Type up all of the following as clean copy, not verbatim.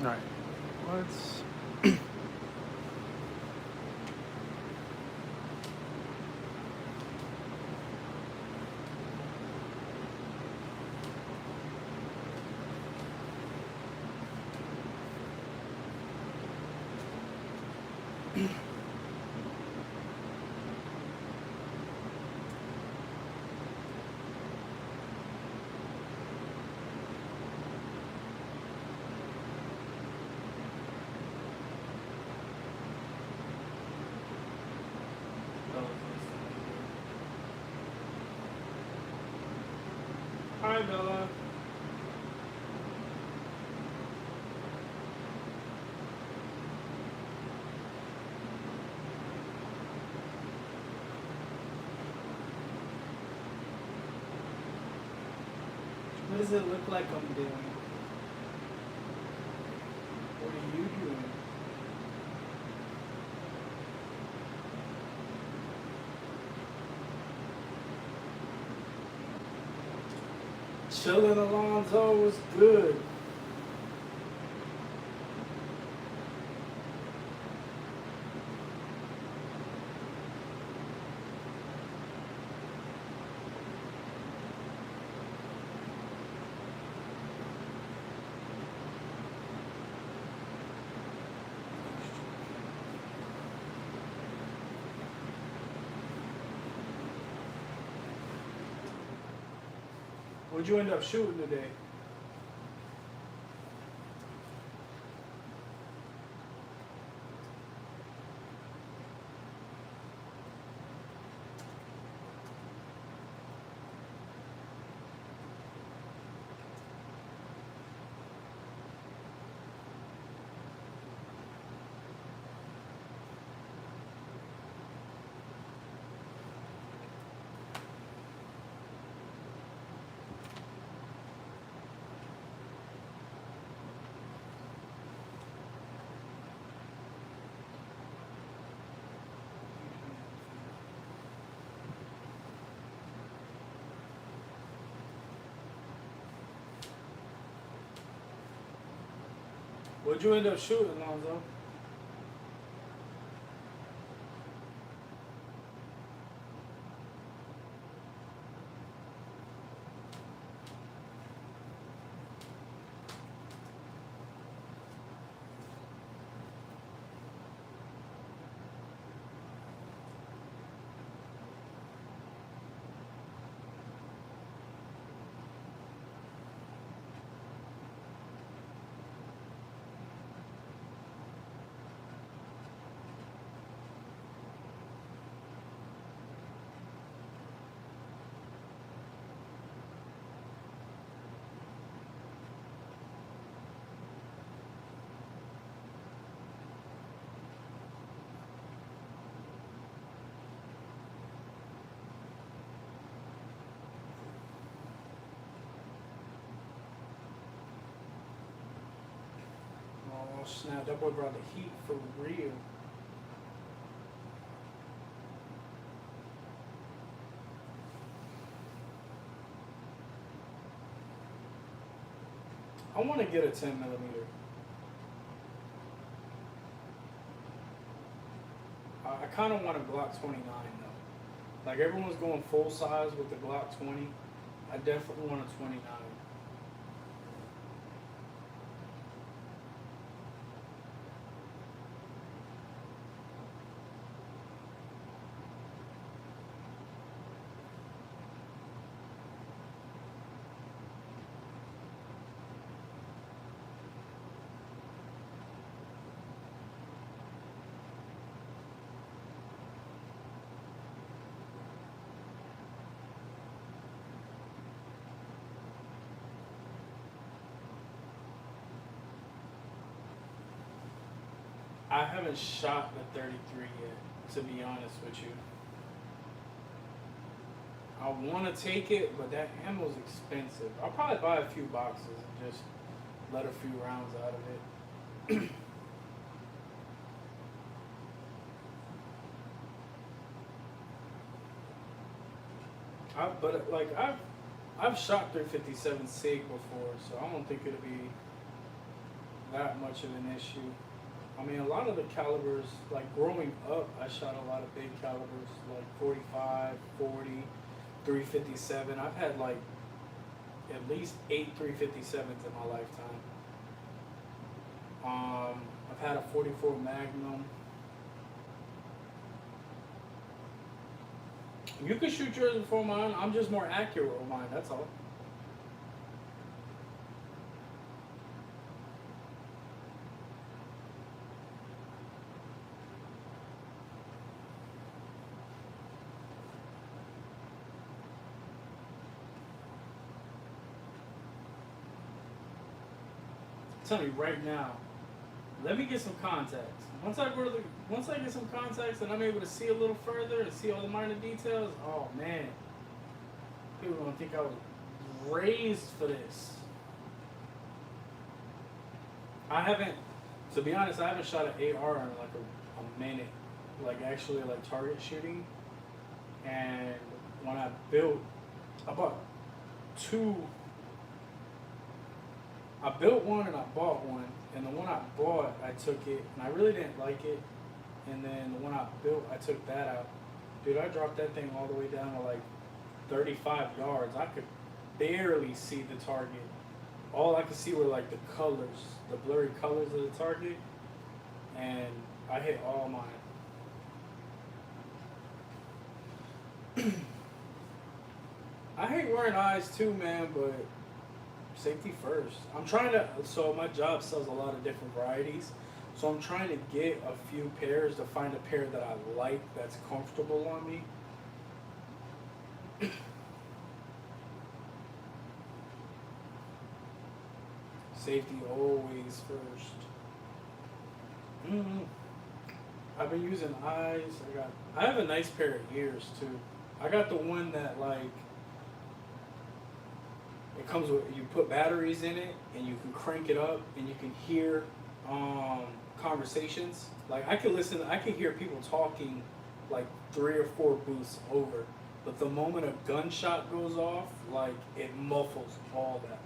All right. Let's. Hi, Bella. What does it look like I'm doing? What are you doing? Chilling, Alonzo was good. What'd you end up shooting today? What'd you end up shooting, Alonzo? Oh snap, that boy brought the heat for real. I want to get a 10 millimeter. I kind of want a Glock 29 though. Like everyone's going full size with the Glock 20. I definitely want a 29. I haven't shot the 33 yet, to be honest with you. I want to take it, but that ammo's expensive. I'll probably buy a few boxes and just let a few rounds out of it. But like I've 357 SIG before, so I don't think it'll be that much of an issue. I mean, a lot of the calibers, like growing up, I shot a lot of big calibers, like 45, 40, 357. I've had like at least 8 357s in my lifetime. I've had a 44 Magnum. You can shoot yours before mine. I'm just more accurate with mine. That's all. I'm telling you right now. Let me get some contacts. Once I get some contacts and I'm able to see a little further and see all the minor details, oh man, people gonna think I was raised for this. I haven't, to be honest, I haven't shot an AR in like a minute, like actually like target shooting. And when I bought two. I built one and I bought one, and the one I bought, I took it, and I really didn't like it. And then the one I built, I took that out. Dude, I dropped that thing all the way down to like 35 yards. I could barely see the target. All I could see were like the colors, the blurry colors of the target, and I hit all mine. I hate wearing eyes too, man, but safety first. So my job sells a lot of different varieties. So I'm trying to get a few pairs to find a pair that I like, that's comfortable on me. Safety always first. Mm-hmm. I've been using eyes. I have a nice pair of ears too. I got the one that like it comes with, you put batteries in it and you can crank it up and you can hear conversations. Like I can hear people talking like 3 or 4 booths over. But the moment a gunshot goes off, like it muffles all that.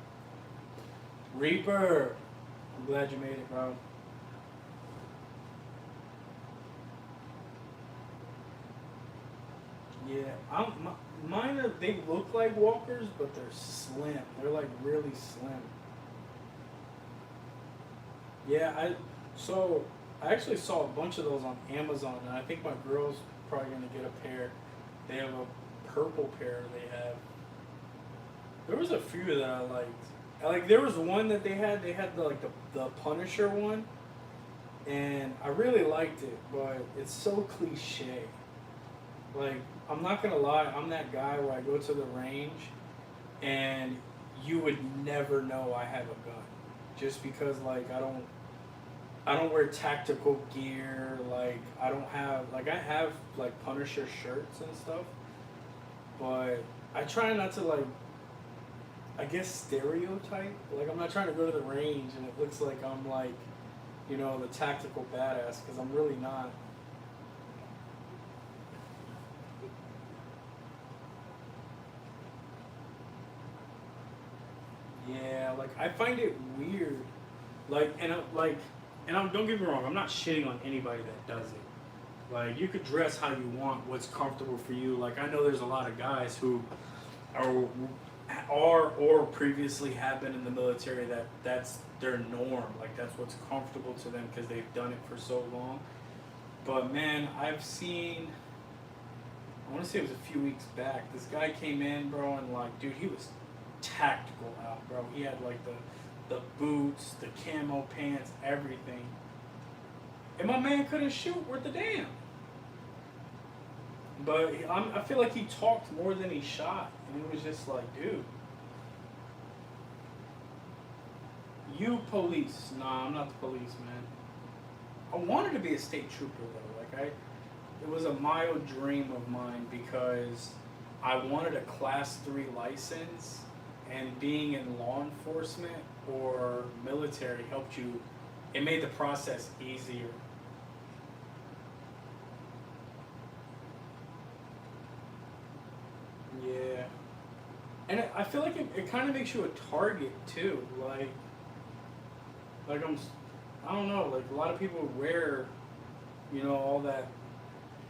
Reaper, I'm glad you made it, bro. Yeah, they look like walkers, but they're slim. They're like really slim. Yeah, I actually saw a bunch of those on Amazon, and I think my girl's probably gonna get a pair. They have a purple pair. They have. There was a few that I liked. Like there was one that they had. They had the Punisher one, and I really liked it, but it's so cliche. Like I'm not gonna lie, I'm that guy where I go to the range, and you would never know I have a gun, just because like I don't wear tactical gear. Like I don't have like I have like Punisher shirts and stuff, but I try not to like I guess stereotype. Like I'm not trying to go to the range and it looks like I'm like the tactical badass because I'm really not. Yeah, like I find it weird. Like don't get me wrong. I'm not shitting on anybody that does it. Like you could dress how you want, what's comfortable for you. Like I know there's a lot of guys who are or previously have been in the military that's their norm. Like that's what's comfortable to them because they've done it for so long. But man, I've seen. I want to say it was a few weeks back. This guy came in, bro, and like, dude, he was tactical out, bro. He had like the boots, the camo pants, everything. And my man couldn't shoot worth a damn. But I feel like he talked more than he shot. And it was just like, dude. You police. Nah, I'm not the police, man. I wanted to be a state trooper, though. It was a mild dream of mine because I wanted a class 3 license. And being in law enforcement or military helped you. It made the process easier. Yeah. And I feel like it kind of makes you a target too. Like, Like I don't know. Like a lot of people wear, all that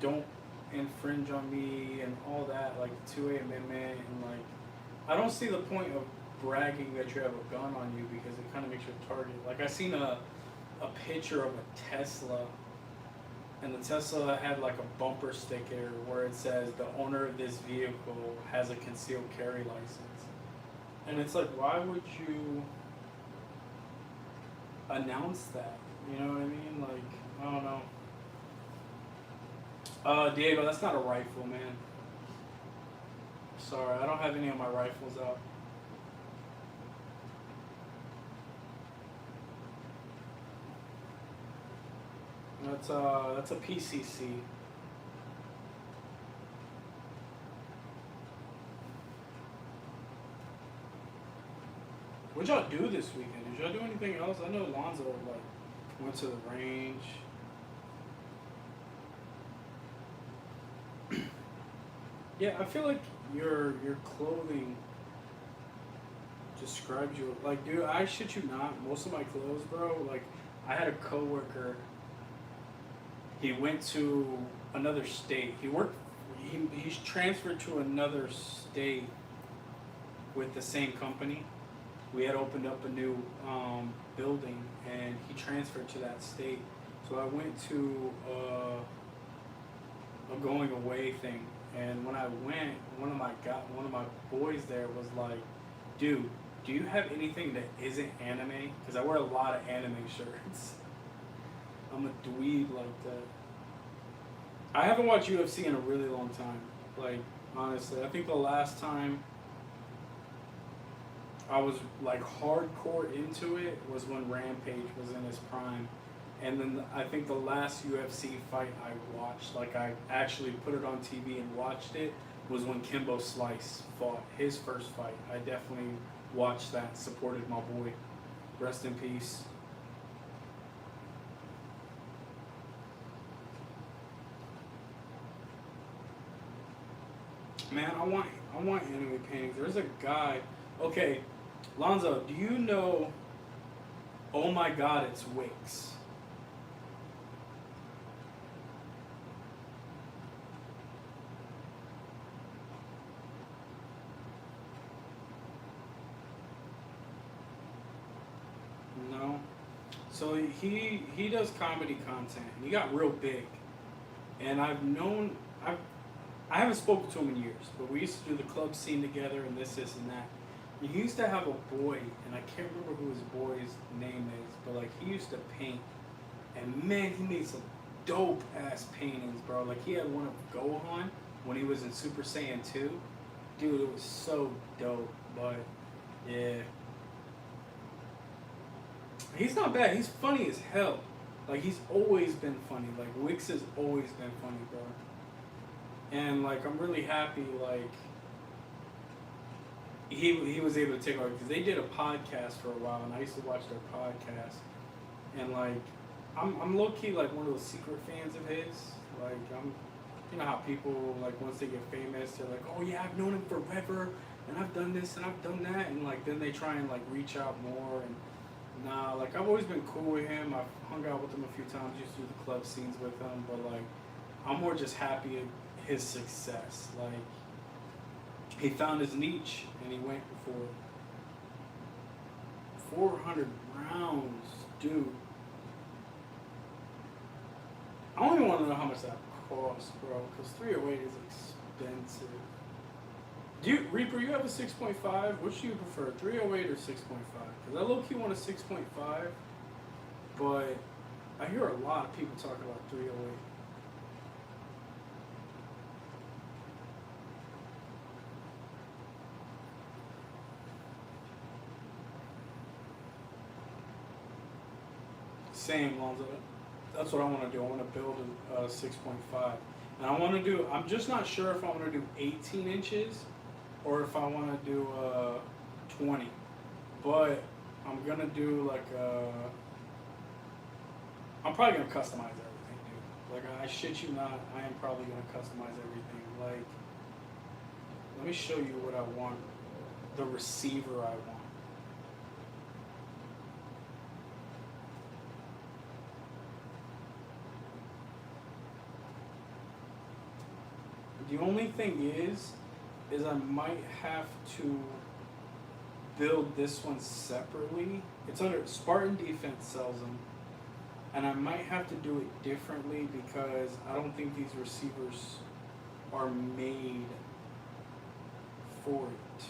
don't infringe on me and all that, like the 2A amendment, and like I don't see the point of bragging that you have a gun on you because it kind of makes you a target. Like I seen a picture of a Tesla, and the Tesla had like a bumper sticker where it says the owner of this vehicle has a concealed carry license, and it's like, why would you announce that? You know what I mean? Like, I don't know. Diego, that's not a rifle, man. Sorry, I don't have any of my rifles out. That's a PCC. What y'all do this weekend? Did y'all do anything else? I know Lonzo like went to the range. Yeah, I feel like your clothing describes you. Like, dude, I shit you not. Most of my clothes, bro. Like, I had a coworker. He went to another state. He worked. He's transferred to another state with the same company. We had opened up a new building, and he transferred to that state. So I went to a going away thing, and when I went, one of my boys there was like, "Dude, do you have anything that isn't anime? Because I wear a lot of anime shirts. I'm a dweeb like that. I haven't watched UFC in a really long time. Like, honestly, I think the last time I was like hardcore into it was when Rampage was in his prime. And then I think the last UFC fight I watched, like I actually put it on TV and watched it, was when Kimbo Slice fought his first fight. I definitely watched that, supported my boy. Rest in peace. Man, I want anime paintings. There's a guy. Okay, Lonzo, do you know? Oh my God, it's Wix. No. So he does comedy content. He got real big, and I haven't spoken to him in years, but we used to do the club scene together and this and that. He used to have a boy, and I can't remember who his boy's name is, but like he used to paint, and man, he made some dope ass paintings, bro. Like he had one of Gohan when he was in Super Saiyan 2. Dude, it was so dope, but yeah. He's not bad. He's funny as hell. Like he's always been funny. Like Wix has always been funny, bro. And like I'm really happy. Like he was able to take over because they did a podcast for a while, and I used to watch their podcast. And like I'm low key like one of those secret fans of his. Like you know how people like once they get famous, they're like, oh yeah, I've known him forever, and I've done this and I've done that, and like then they try and like reach out more and. Nah, like I've always been cool with him. I've hung out with him a few times, used to do the club scenes with him, but like I'm more just happy at his success. Like he found his niche and he went for 400 rounds, dude. I don't even want to know how much that costs, bro, because 308 is expensive. Reaper, you have a 6.5. Which do you prefer, 308 or 6.5? Because I low key want a 6.5, but I hear a lot of people talk about 308. Same, Lonzo. That's what I want to do. I want to build a 6.5. And I want to do, I'm just not sure if I want to do 18 inches or if I want to do 20. But I'm going to do like I'm probably going to customize everything, dude. Like, I shit you not, I am probably going to customize everything. Like, let me show you what I want. The receiver I want. The only thing is I might have to build this one separately. It's under Spartan Defense sells them, and I might have to do it differently because I don't think these receivers are made for it.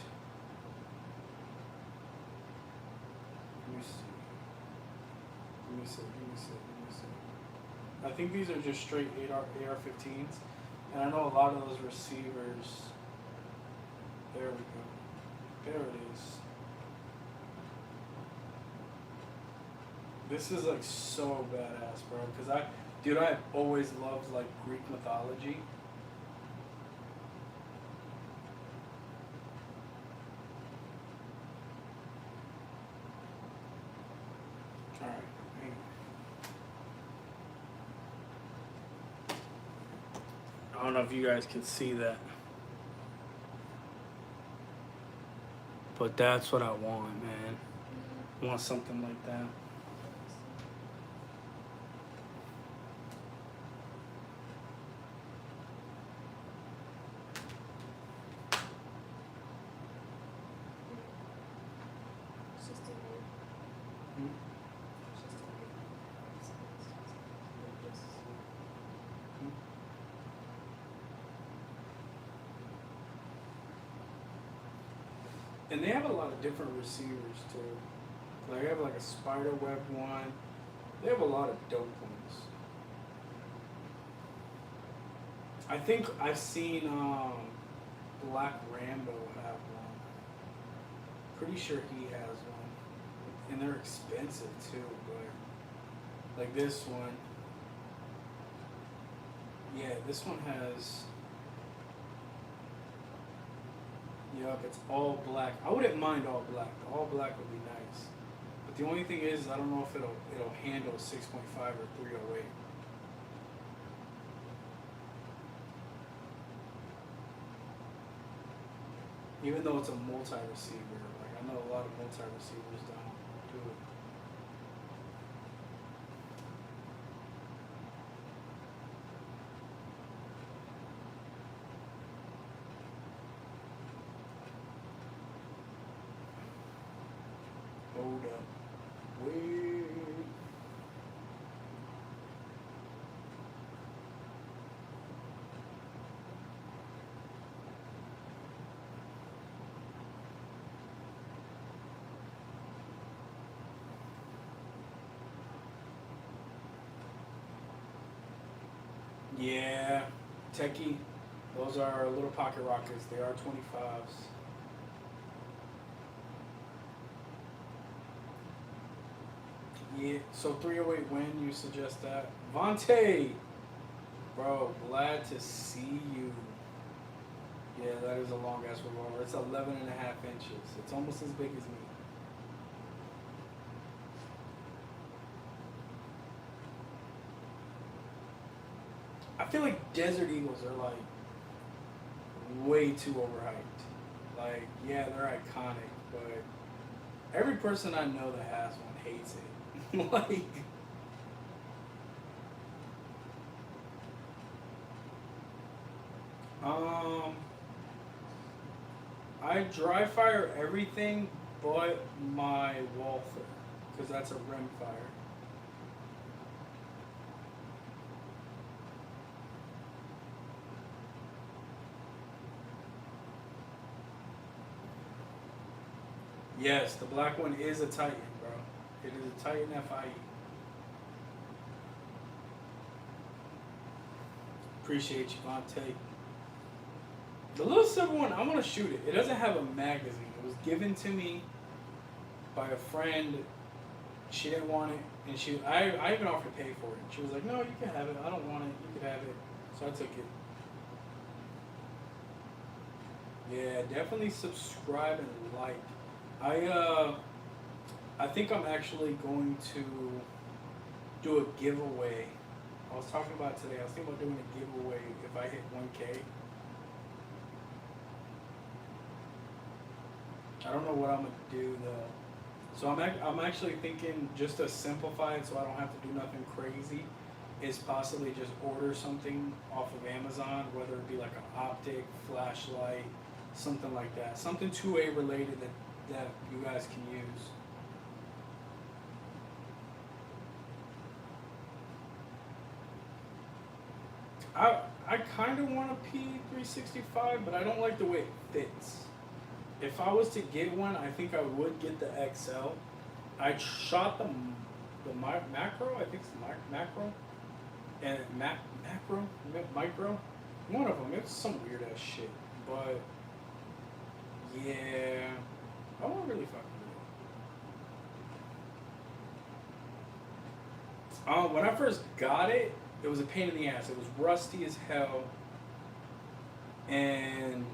Let me see. Let me see. Let me see. Let me see. I think these are just straight AR-15s, and I know a lot of those receivers. There we go. There it is. This is like so badass, bro. Cause I've always loved like Greek mythology. All right, hang on. I don't know if you guys can see that, but that's what I want, man. I want something like that. And they have a lot of different receivers too. Like they have like a spider web one. They have a lot of dope ones. I think I've seen Black Rambo have one. Pretty sure he has one. And they're expensive too, but like this one. Yeah, this one has. Yup, it's all black. I wouldn't mind all black. All black would be nice. But the only thing is, I don't know if it'll handle 6.5 or 308. Even though it's a multi-receiver, like I know a lot of multi-receivers don't do it. Hold up. Wait. Yeah. Techie. Those are little pocket rockets. They are 25s. Yeah, so 308 win, you suggest that? Vontae! Bro, glad to see you. Yeah, that is a long ass revolver. It's 11 and a half inches. It's almost as big as me. I feel like Desert Eagles are like way too overhyped. Like, yeah, they're iconic, but every person I know that has one hates it. Like, I dry fire everything but my Walther, because that's a rim fire. Yes, the black one is a Titan, bro. It is a Titan FIE. Appreciate you, Vontae. The little silver one, I want to shoot it. It doesn't have a magazine. It was given to me by a friend. She didn't want it, and I even offered to pay for it. She was like, "No, you can have it. I don't want it. You can have it." So I took it. Yeah, definitely subscribe and like. I think I'm actually going to do a giveaway. I was talking about it today. I was thinking about doing a giveaway if I hit 1K. I don't know what I'm gonna do though. So I'm actually thinking, just to simplify it so I don't have to do nothing crazy, is possibly just order something off of Amazon, whether it be like an optic, flashlight, something like that. Something 2A related that you guys can use. I kind of want a P365, but I don't like the way it fits. If I was to get one, I think I would get the XL. I shot the macro, I think it's macro, and micro, one of them. It's some weird ass shit, but yeah, I won't really fucking do it. When I first got it, it was a pain in the ass. It was rusty as hell, and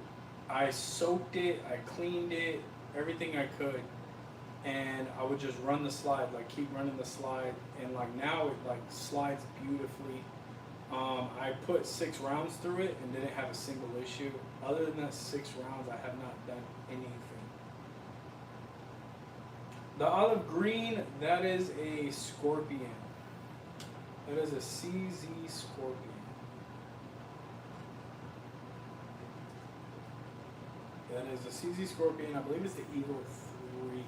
I soaked it, I cleaned it, everything I could, and I would just run the slide, like keep running the slide, and like now it like slides beautifully. I put 6 rounds through it and didn't have a single issue. Other than that 6 rounds, I have not done anything. The olive green, that is a Scorpion. That is a CZ Scorpion. That is a CZ Scorpion. I believe it's the Eagle 3.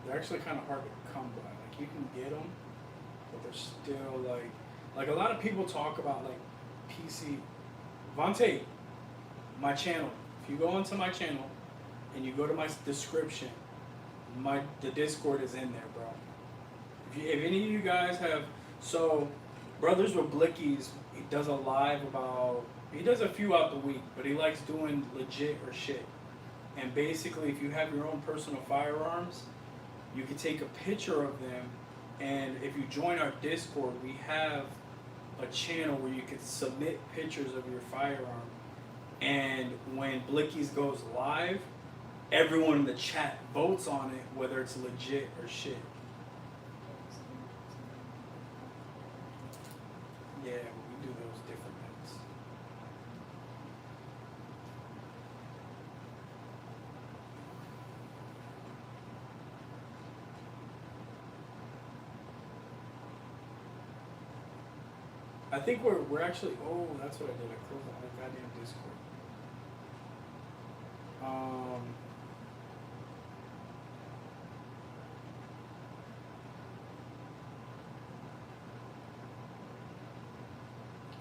They're actually kind of hard to come by. Like you can get them, but they're still like a lot of people talk about like PC. Vontae, my channel. If you go onto my channel and you go to my description, the Discord is in there, bro. If any of you guys have, so Brothers with Blickies, he does a live about, he does a few out the week, but he likes doing legit or shit. And basically, if you have your own personal firearms, you can take a picture of them, and if you join our Discord, we have a channel where you can submit pictures of your firearm. And when Blickies goes live, everyone in the chat votes on it, whether it's legit or shit. Yeah, we do those different things. I think we're actually, oh, that's what I did. I closed out my goddamn Discord.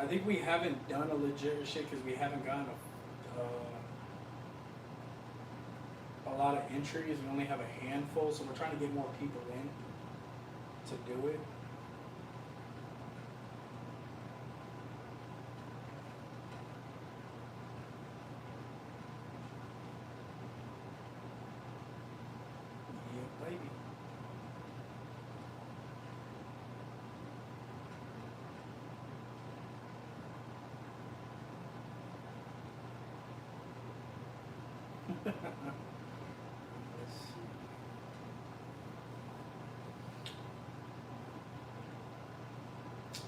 I think we haven't done a legit shit because we haven't gotten a lot of entries. We only have a handful, so we're trying to get more people in to do it. Yeah, baby. Let's see.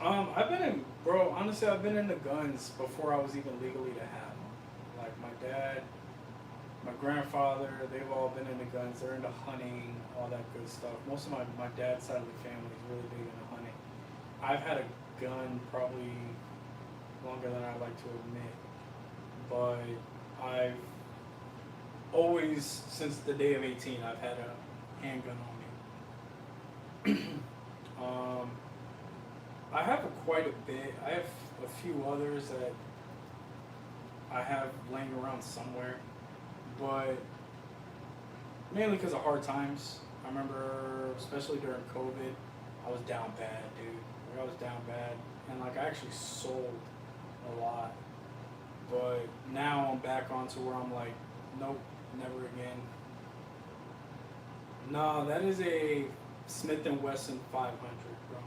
I've been in, bro, honestly, I've been into guns before I was even legally to have them. Like my dad, my grandfather, they've all been into guns. They're into hunting, all that good stuff. Most of my dad's side of the family is really big into hunting. I've had a gun probably longer than I'd like to admit, but I've always, since the day of 18, I've had a handgun on me. I have quite a bit. I have a few others that I have laying around somewhere, but mainly because of hard times. I remember, especially during COVID, I was down bad, dude. Like, I was down bad, and like I actually sold a lot. But now I'm back onto where I'm like, nope, never again. No, that is a Smith & Wesson 500, bro.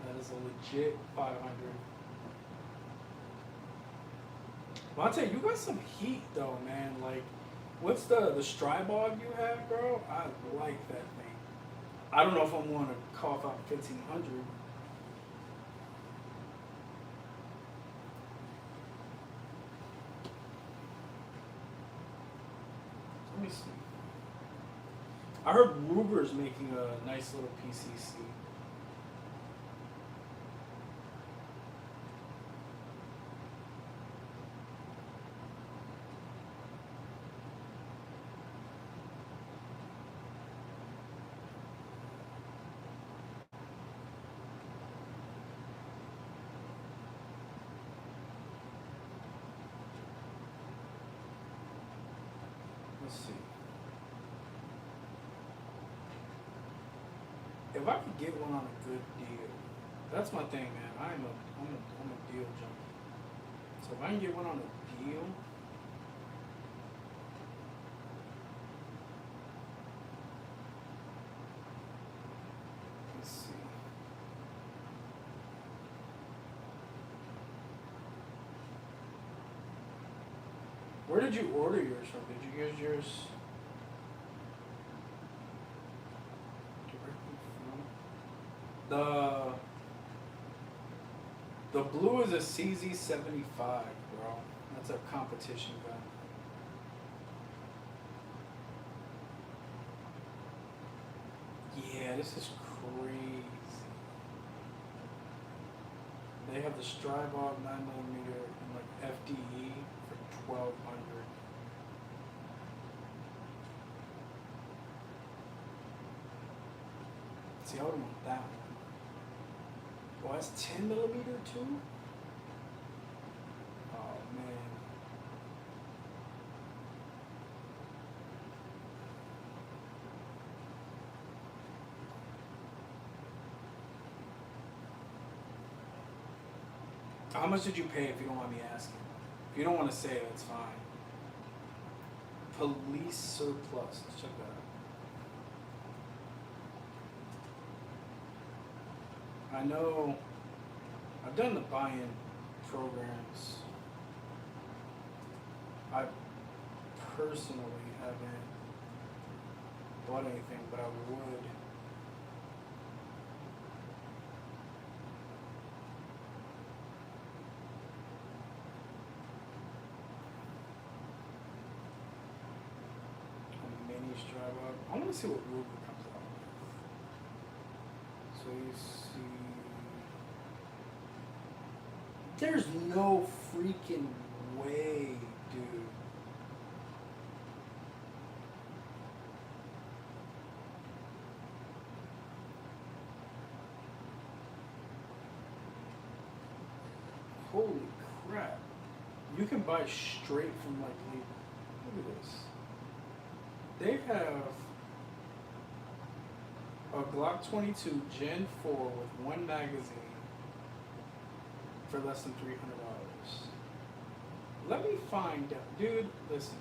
That is a legit 500. Vontae, you got some heat though, man. Like, what's the Strybog you have, bro? I like that thing. I don't know if I'm going to cough out 1500. Let me see. I heard Ruger's making a nice little PCC. Let's see. If I could get one on a good deal, that's my thing, man. I'm a deal junkie. So if I can get one on a deal, let's see. Where did you order yours from? Did you get yours directly from the blue is a CZ75, bro. That's a competition gun. Yeah, this is crazy. They have the Stribog 9mm and like FDE for 1200. See, I would want that one. Oh, that's 10mm too? Oh man. How much did you pay if you don't mind me asking? If you don't want to say it, it's fine. Police surplus. Let's check that out. I know I've done the buy-in programs. I personally haven't bought anything, but I would. I want to see what Ruger comes out with. So you see, there's no freaking way, dude. Holy crap! You can buy straight from like, look at this. They have a Glock 22 Gen 4 with one magazine for less than $300. Let me find out. Dude, listen.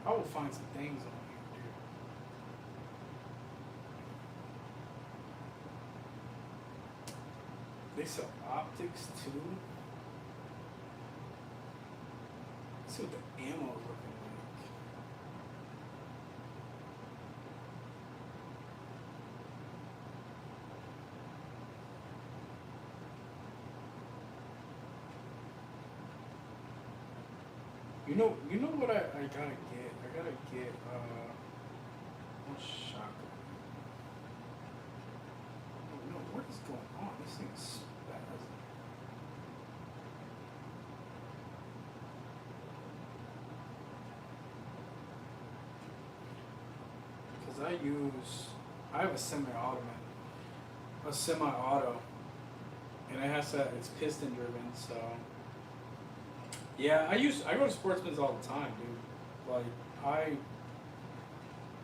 I will find some things on here, dude. They sell optics too. Let's see what the ammo is looking like. You know what I gotta get? I gotta get one shotgun. Oh no, what is going on? This thing is spazzing. Because I have a semi-auto, and it has that, it's piston driven, so. Yeah, I go to Sportsman's all the time, dude. Like, I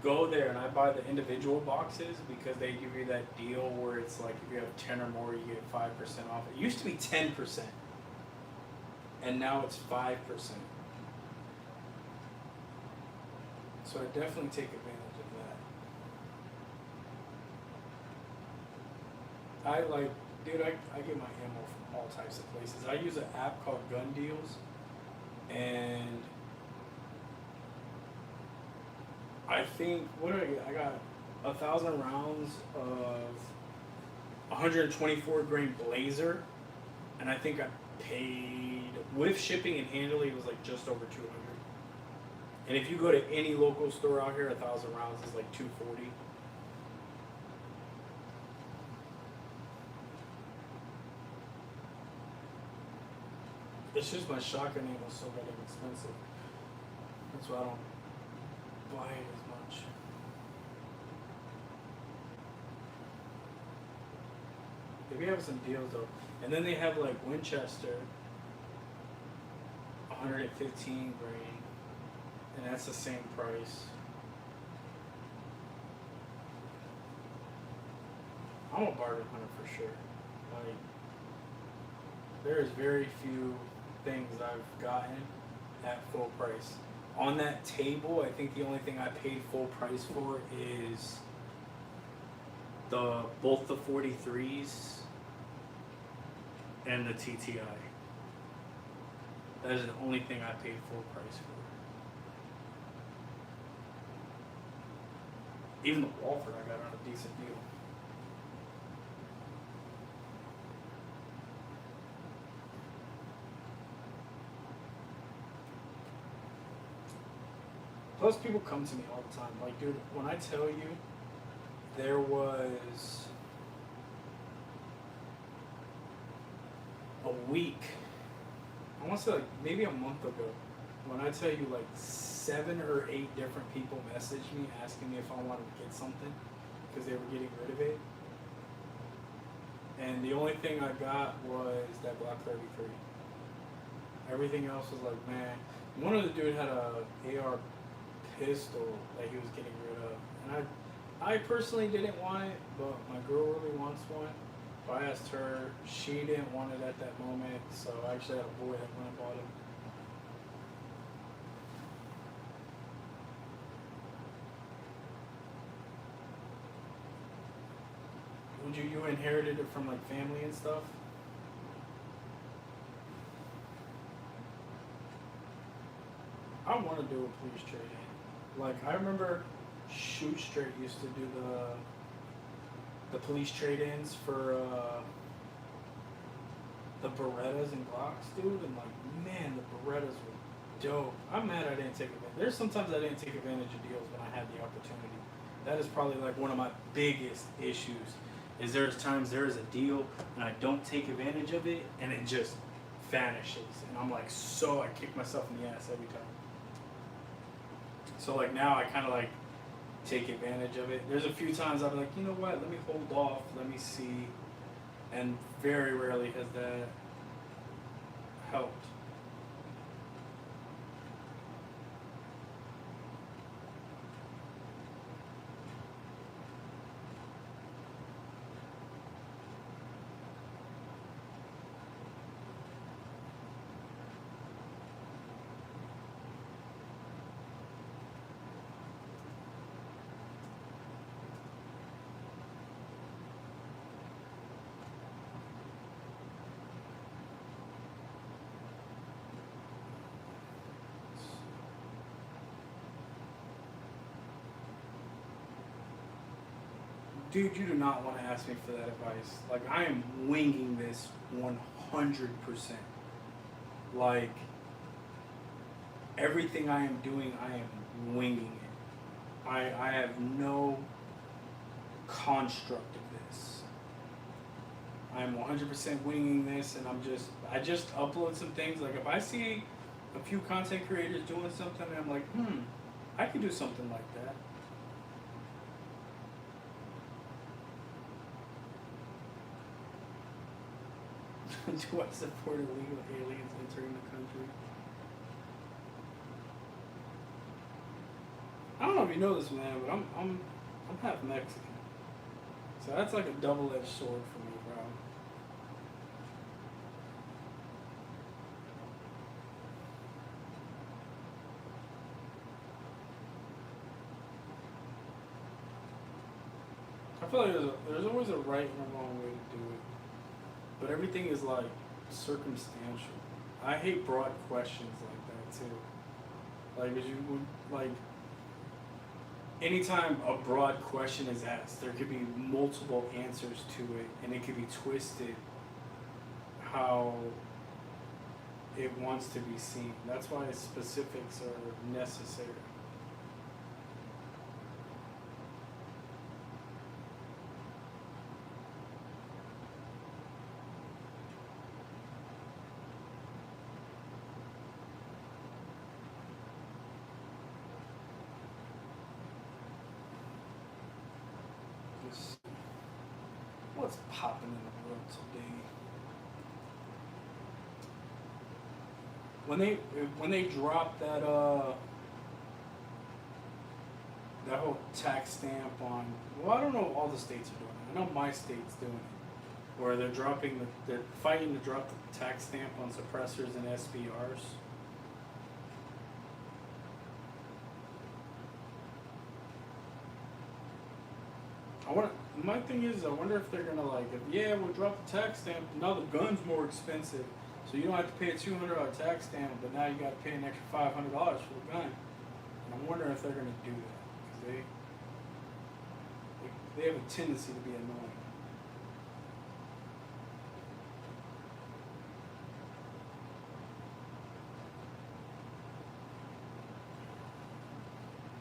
go there and I buy the individual boxes because they give you that deal where it's like if you have 10 or more, you get 5% off. It used to be 10%, and now it's 5%. So I definitely take advantage of that. I get my ammo from all types of places. I use an app called Gun Deals. And I think, what did I get? I got 1,000 rounds of 124 grain Blazer, and I think I paid, with shipping and handling, it was like just over 200. And if you go to any local store out here, 1,000 rounds is like 240. It's just my shotgun ammo is so goddamn expensive. That's why I don't buy it as much. They have some deals though. And then they have like Winchester, 115 grain, and that's the same price. I'm a bargain hunter for sure. Like, there is very few things I've gotten at full price. On that table, I think the only thing I paid full price for is both the 43s and the TTI. That is the only thing I paid full price for. Even the Walford I got on a decent deal. Plus, people come to me all the time. Like, dude, when I tell you, there was a week, I want to say like maybe a month ago, when I tell you like 7 or 8 different people messaged me asking me if I wanted to get something because they were getting rid of it. And the only thing I got was that Glock 33. Everything else was like, man, one of the dude had a AR pistol that he was getting rid of, and I personally didn't want it, but my girl really wants one. So I asked her, she didn't want it at that moment, so I actually had a boy that went and bought it. Would you inherited it from like family and stuff? I want to do a police trade-in. Like, I remember Shoot Straight used to do the police trade-ins for the Berettas and Glocks, dude. And like, man, the Berettas were dope. I'm mad I didn't take advantage. There's sometimes I didn't take advantage of deals when I had the opportunity. That is probably like one of my biggest issues. Is there's times there is a deal and I don't take advantage of it and it just vanishes. And I'm like, I kick myself in the ass every time. So like now I kind of like take advantage of it. There's a few times I'm like, you know what, let me hold off, let me see. And very rarely has that helped. Dude, you do not want to ask me for that advice. Like, I am winging this 100%. Like, everything I am doing, I am winging it. I have no construct of this. I am 100% winging this, and I just upload some things. Like, if I see a few content creators doing something, and I'm like, I could do something like that. Do I support illegal aliens entering the country? I don't know if you know this, man, but I'm half Mexican, so that's like a double-edged sword for me, bro. I feel like there's always a right and a wrong way to do it. But everything is like circumstantial. I hate broad questions like that too. Like, as you would like, anytime a broad question is asked, there could be multiple answers to it, and it could be twisted how it wants to be seen. That's why specifics are necessary. Just what's popping in the world today? When they dropped that whole tax stamp on, well, I don't know, all the states are doing it. I know my state's doing it, where they're fighting to drop the tax stamp on suppressors and SBRs. My thing is, I wonder if they're gonna like, yeah, we'll drop the tax stamp. Now the gun's more expensive, so you don't have to pay a $200 tax stamp, but now you got to pay an extra $500 for the gun. And I'm wondering if they're gonna do that, because they have a tendency to be annoying.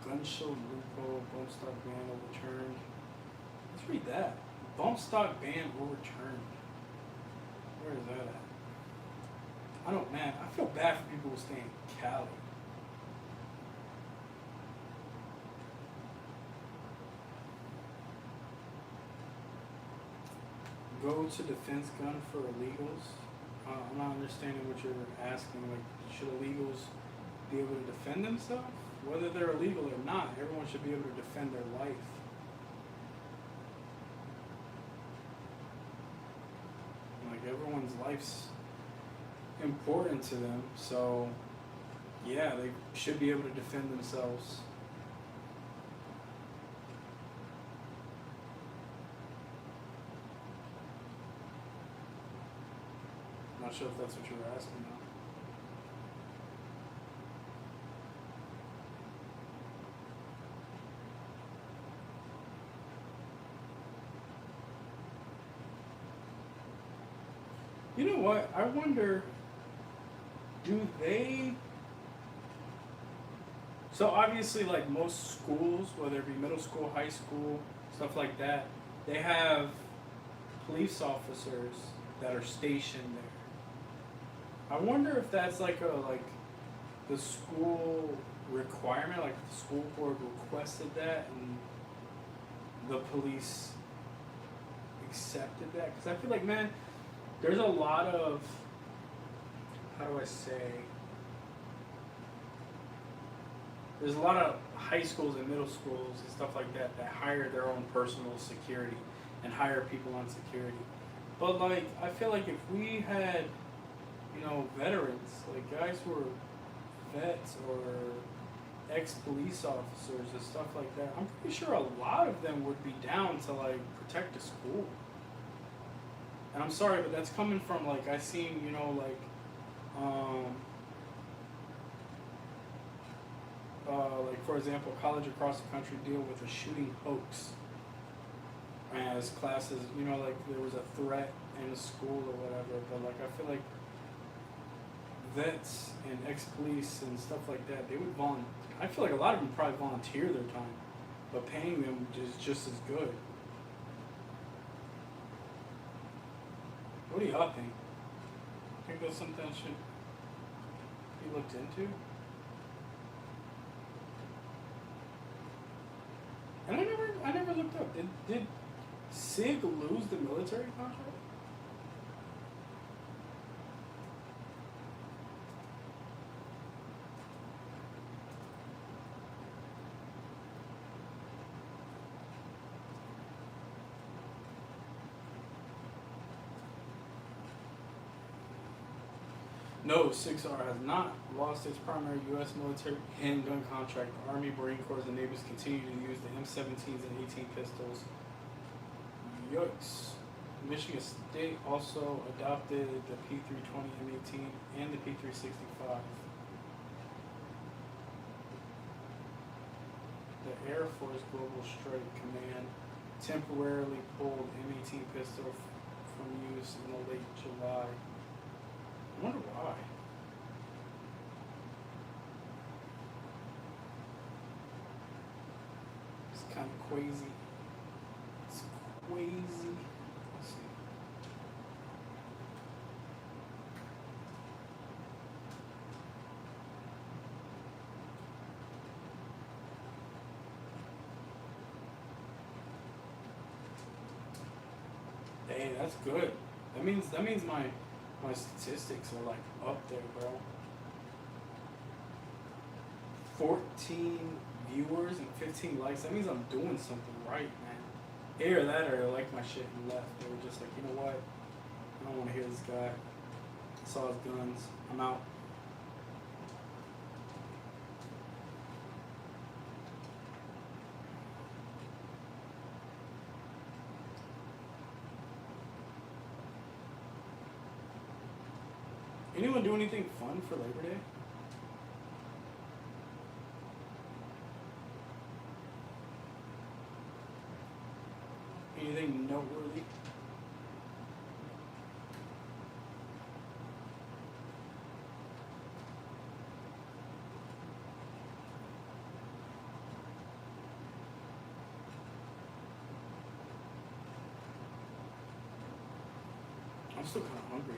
Gun show loophole, bump stock ban overturned. Let's read that. Bump stock ban overturned. Where is that at? I don't, man, I feel bad for people who stay in Cali. Go to defense gun for illegals. I'm not understanding what you're asking. Like, should illegals be able to defend themselves? Whether they're illegal or not, everyone should be able to defend their life. Like, everyone's life's important to them, so yeah, they should be able to defend themselves. Not sure if that's what you were asking though. You know what? I wonder, do they... So obviously, like most schools, whether it be middle school, high school, stuff like that, they have police officers that are stationed there. I wonder if that's like the school requirement, like the school board requested that and the police accepted that. Because I feel like, man, there's a lot of, how do I say, there's a lot of high schools and middle schools and stuff like that that hire their own personal security and hire people on security. But like, I feel like if we had, you know, veterans, like guys who are vets or ex-police officers and stuff like that, I'm pretty sure a lot of them would be down to like protect the school. And I'm sorry, but that's coming from like, I seen, you know, like for example, college across the country deal with a shooting hoax as classes, you know, like there was a threat in a school or whatever, but like I feel like vets and ex-police and stuff like that, they would I feel like a lot of them probably volunteer their time, but paying them is just as good. What do y'all think? Think that's something that should be looked into? And I never looked up. Did SIG lose the military contract? No, 6R has not lost its primary U.S. military handgun contract. The Army, Marine Corps, and Navy's continue to use the M17s and 18 pistols. Yikes. Michigan State also adopted the P320 M18 and the P365. The Air Force Global Strike Command temporarily pulled M18 pistol from use in the late July. I wonder why. kind of crazy. It's crazy. Let's see. Dang, that's good. That means my statistics are like up there, bro. 14 viewers and 15 likes. That means I'm doing something right, man. Either that or they like my shit and left. They were just like, you know what? I don't want to hear this guy. I saw his guns. I'm out. Anyone do anything fun for Labor Day? Anything noteworthy? I'm still kind of hungry.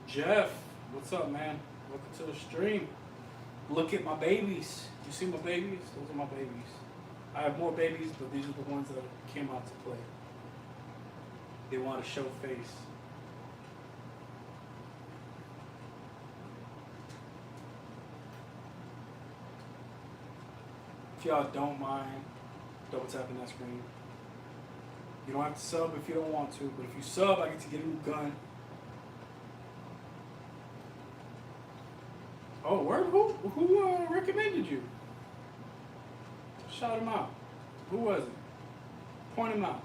Jeff, what's up, man? Welcome to the stream. Look at my babies. You see my babies? Those are my babies. I have more babies, but these are the ones that came out to play. They want to show face. If y'all don't mind double tapping that screen. You don't have to sub if you don't want to, but if you sub, I get to get a new gun. Oh, word? Who recommended you? Shout him out. Who was it? Point him out.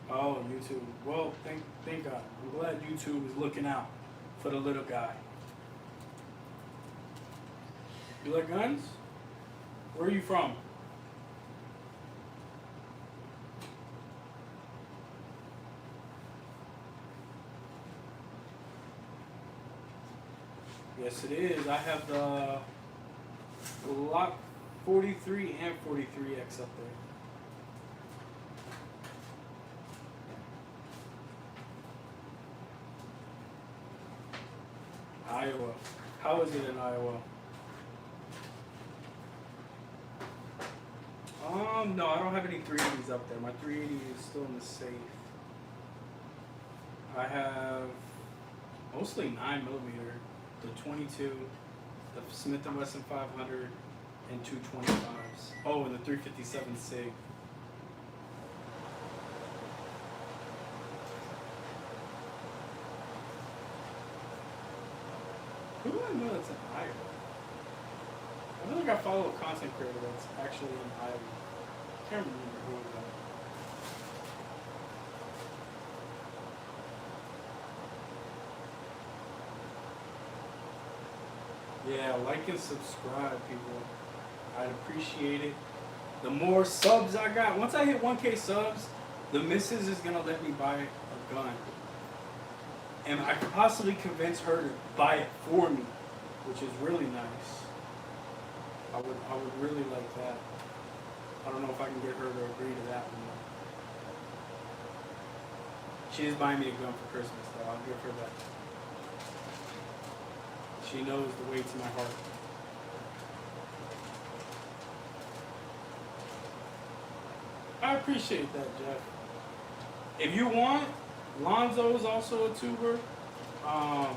Oh, YouTube. Well, thank God. I'm glad YouTube is looking out for the little guy. You like guns? Where are you from? Yes, it is. I have the Glock 43 and 43X up there. Iowa. How is it in Iowa? No, I don't have any 380s up there. My 380 is still in the safe. I have mostly 9mm, the 22, the Smith & Wesson 500, and 225s. Oh, and the 357 SIG. Who do I know that's in Iowa? I feel like I follow a content creator that's actually in Iowa. I can't remember who it was. Yeah, like and subscribe, people. I'd appreciate it. The more subs I got, once I hit 1K subs, the missus is gonna let me buy a gun. And I could possibly convince her to buy it for me, which is really nice. I would really like that. I don't know if I can get her to agree to that one though. She is buying me a gun for Christmas though. I'll give her that. She knows the way to my heart. I appreciate that, Jeff. If you want, Lonzo is also a tuber. I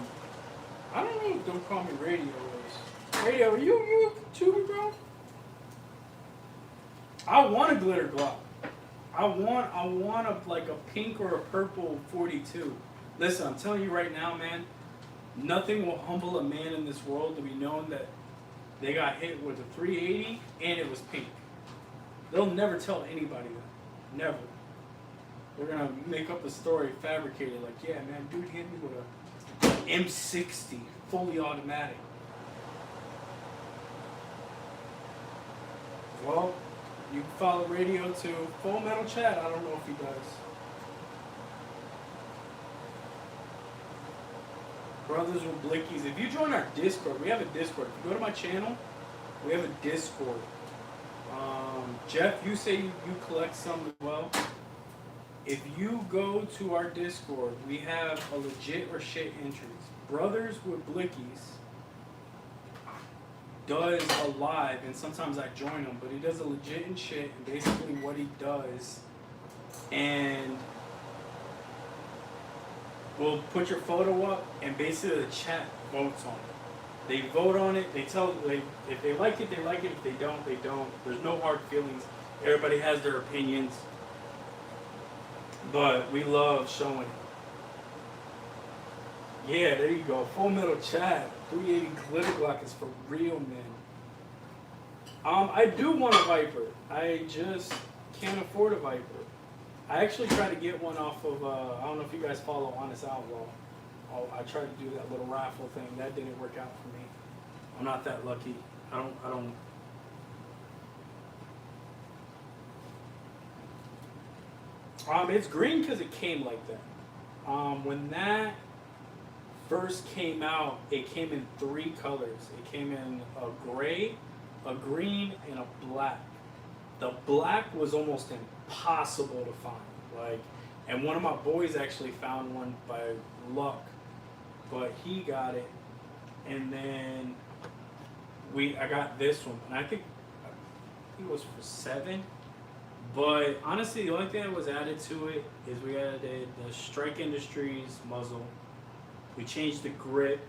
don't know if Don't Call Me Radio is. Radio, are you a tuber, bro? I want a glitter Glock. I want a pink or a purple 42. Listen, I'm telling you right now, man. Nothing will humble a man in this world to be known that they got hit with a 380 and it was pink. They'll never tell anybody that. Never. They're gonna make up a story, fabricated, like, yeah, man, dude hit me with a M60, fully automatic. Well, you can follow radio to Full Metal Chat. I don't know if he does. Brothers with Blickies. If you join our Discord, we have a Discord. If you go to my channel, we have a Discord. Jeff, you say you collect some as well. If you go to our Discord, we have a legit or shit entries. Brothers with Blickies does a live, and sometimes I join him, but he does a legit and shit, and basically what he does, and we'll put your photo up, and basically the chat votes on it. They vote on it, they tell, if they like it, they like it, if they don't, they don't. There's no hard feelings. Everybody has their opinions, but we love showing it. Yeah, there you go. Full Metal Chat. 380 Glitter Glock is for real, man. I do want a Viper. I just can't afford a Viper. I actually tried to get one off of, I don't know if you guys follow Honest Outlaw. I tried to do that little raffle thing. That didn't work out for me. I'm not that lucky. I don't. It's green because it came like that. When that first came out, it came in 3 colors. It came in a gray, a green, and a black. The black was almost impossible to find. And one of my boys actually found one by luck, but he got it, and then I got this one, and I think it was for $7. But honestly, the only thing that was added to it is we added the Strike Industries muzzle. We changed the grip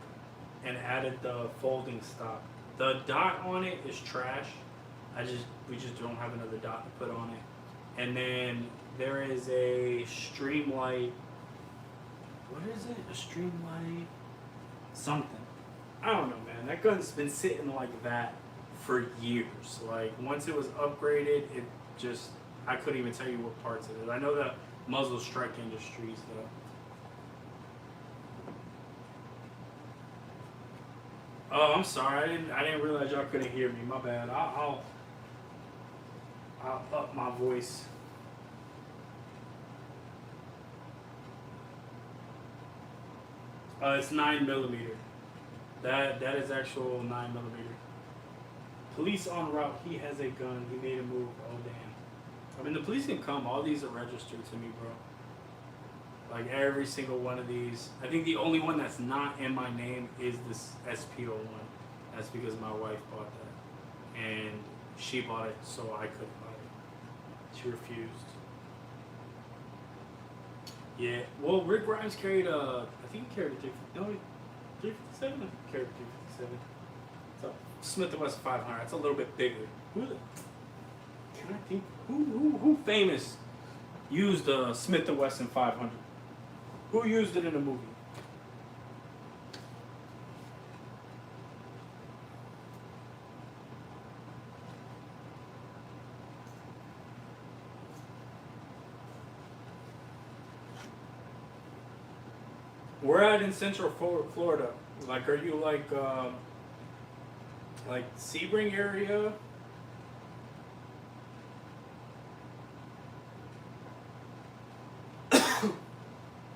and added the folding stock. The dot on it is trash. We just don't have another dot to put on it. And then there is a Streamlight. What is it? A Streamlight something. I don't know, man. That gun's been sitting like that for years. Once it was upgraded, it just, I couldn't even tell you what parts it is. I know the muzzle Strike Industries though. Oh, I'm sorry. I didn't realize y'all couldn't hear me. My bad. I'll up my voice. It's 9mm. That is actual 9mm. Police en route. He has a gun. He made a move. Oh damn. I mean, the police can come. All these are registered to me, bro. Every single one of these. I think the only one that's not in my name is this SPO1. That's because my wife bought that. And she bought it, so I couldn't buy it. She refused. Yeah. Well, Rick Grimes carried I think he carried a 357? I think he carried a 357. So, Smith & Wesson 500. It's a little bit bigger. Can I think? Who famous used a Smith & Wesson 500? Who used it in a movie? We're at in Central Florida. Are you Sebring area?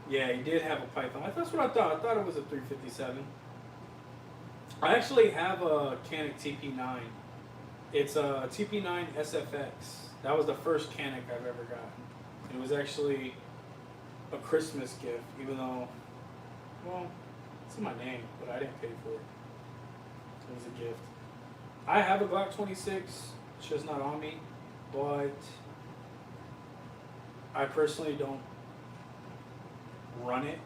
Yeah, he did have a Python. That's what I thought. I thought it was a 357. I actually have a Canik TP9. It's a TP9 SFX. That was the first Canik I've ever gotten. It was actually a Christmas gift, even though, well, it's in my name, but I didn't pay for it. It was a gift. I have a Glock 26. It's just not on me, but I personally don't run it.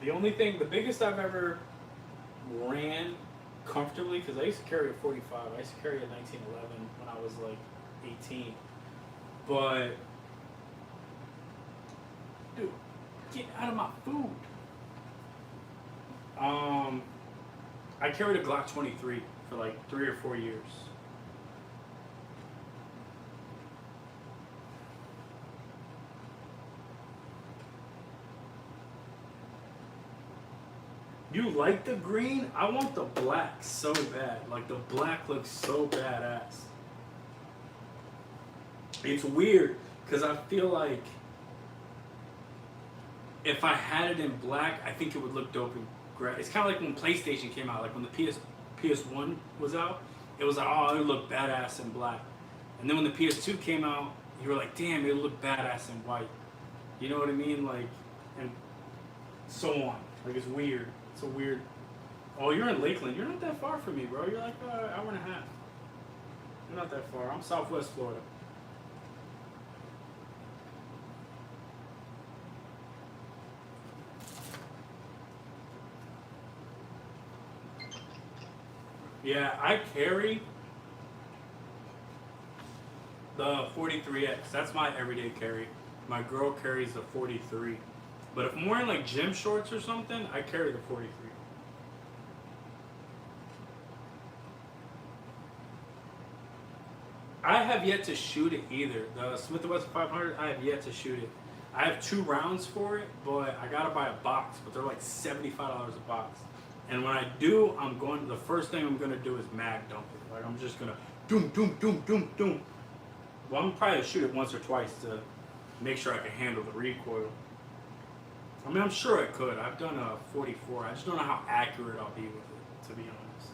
The biggest I've ever ran comfortably, because I used to carry a 45. I used to carry a 1911 when I was 18. But, dude, get out of my food. I carried a Glock 23 for 3 or 4 years. You like the green? I want the black so bad. The black looks so badass. It's weird because I feel like if I had it in black, I think it would look dope in gray. It's kind of like when PlayStation came out, like when the PS1 was out, it was like, oh, it would look badass in black. And then when the PS2 came out, you were like, damn, it would look badass in white. You know what I mean? Like, and so on. Like, it's weird. It's a weird. Oh, you're in Lakeland. You're not that far from me, bro. You're like an hour and a half. You're not that far. I'm Southwest Florida. Yeah, I carry the 43X. That's my everyday carry. My girl carries the 43. But if I'm wearing like gym shorts or something, I carry the 43. I have yet to shoot it either. The Smith & Wesson 500, I have yet to shoot it. I have 2 rounds for it, but I gotta buy a box. But they're like $75 a box. And when I do, the first thing I'm gonna do is mag dump it. Like I'm just gonna doom, doom, doom, doom, doom. Well, I'm probably gonna shoot it once or twice to make sure I can handle the recoil. I mean, I'm sure I could. I've done a 44. I just don't know how accurate I'll be with it, to be honest.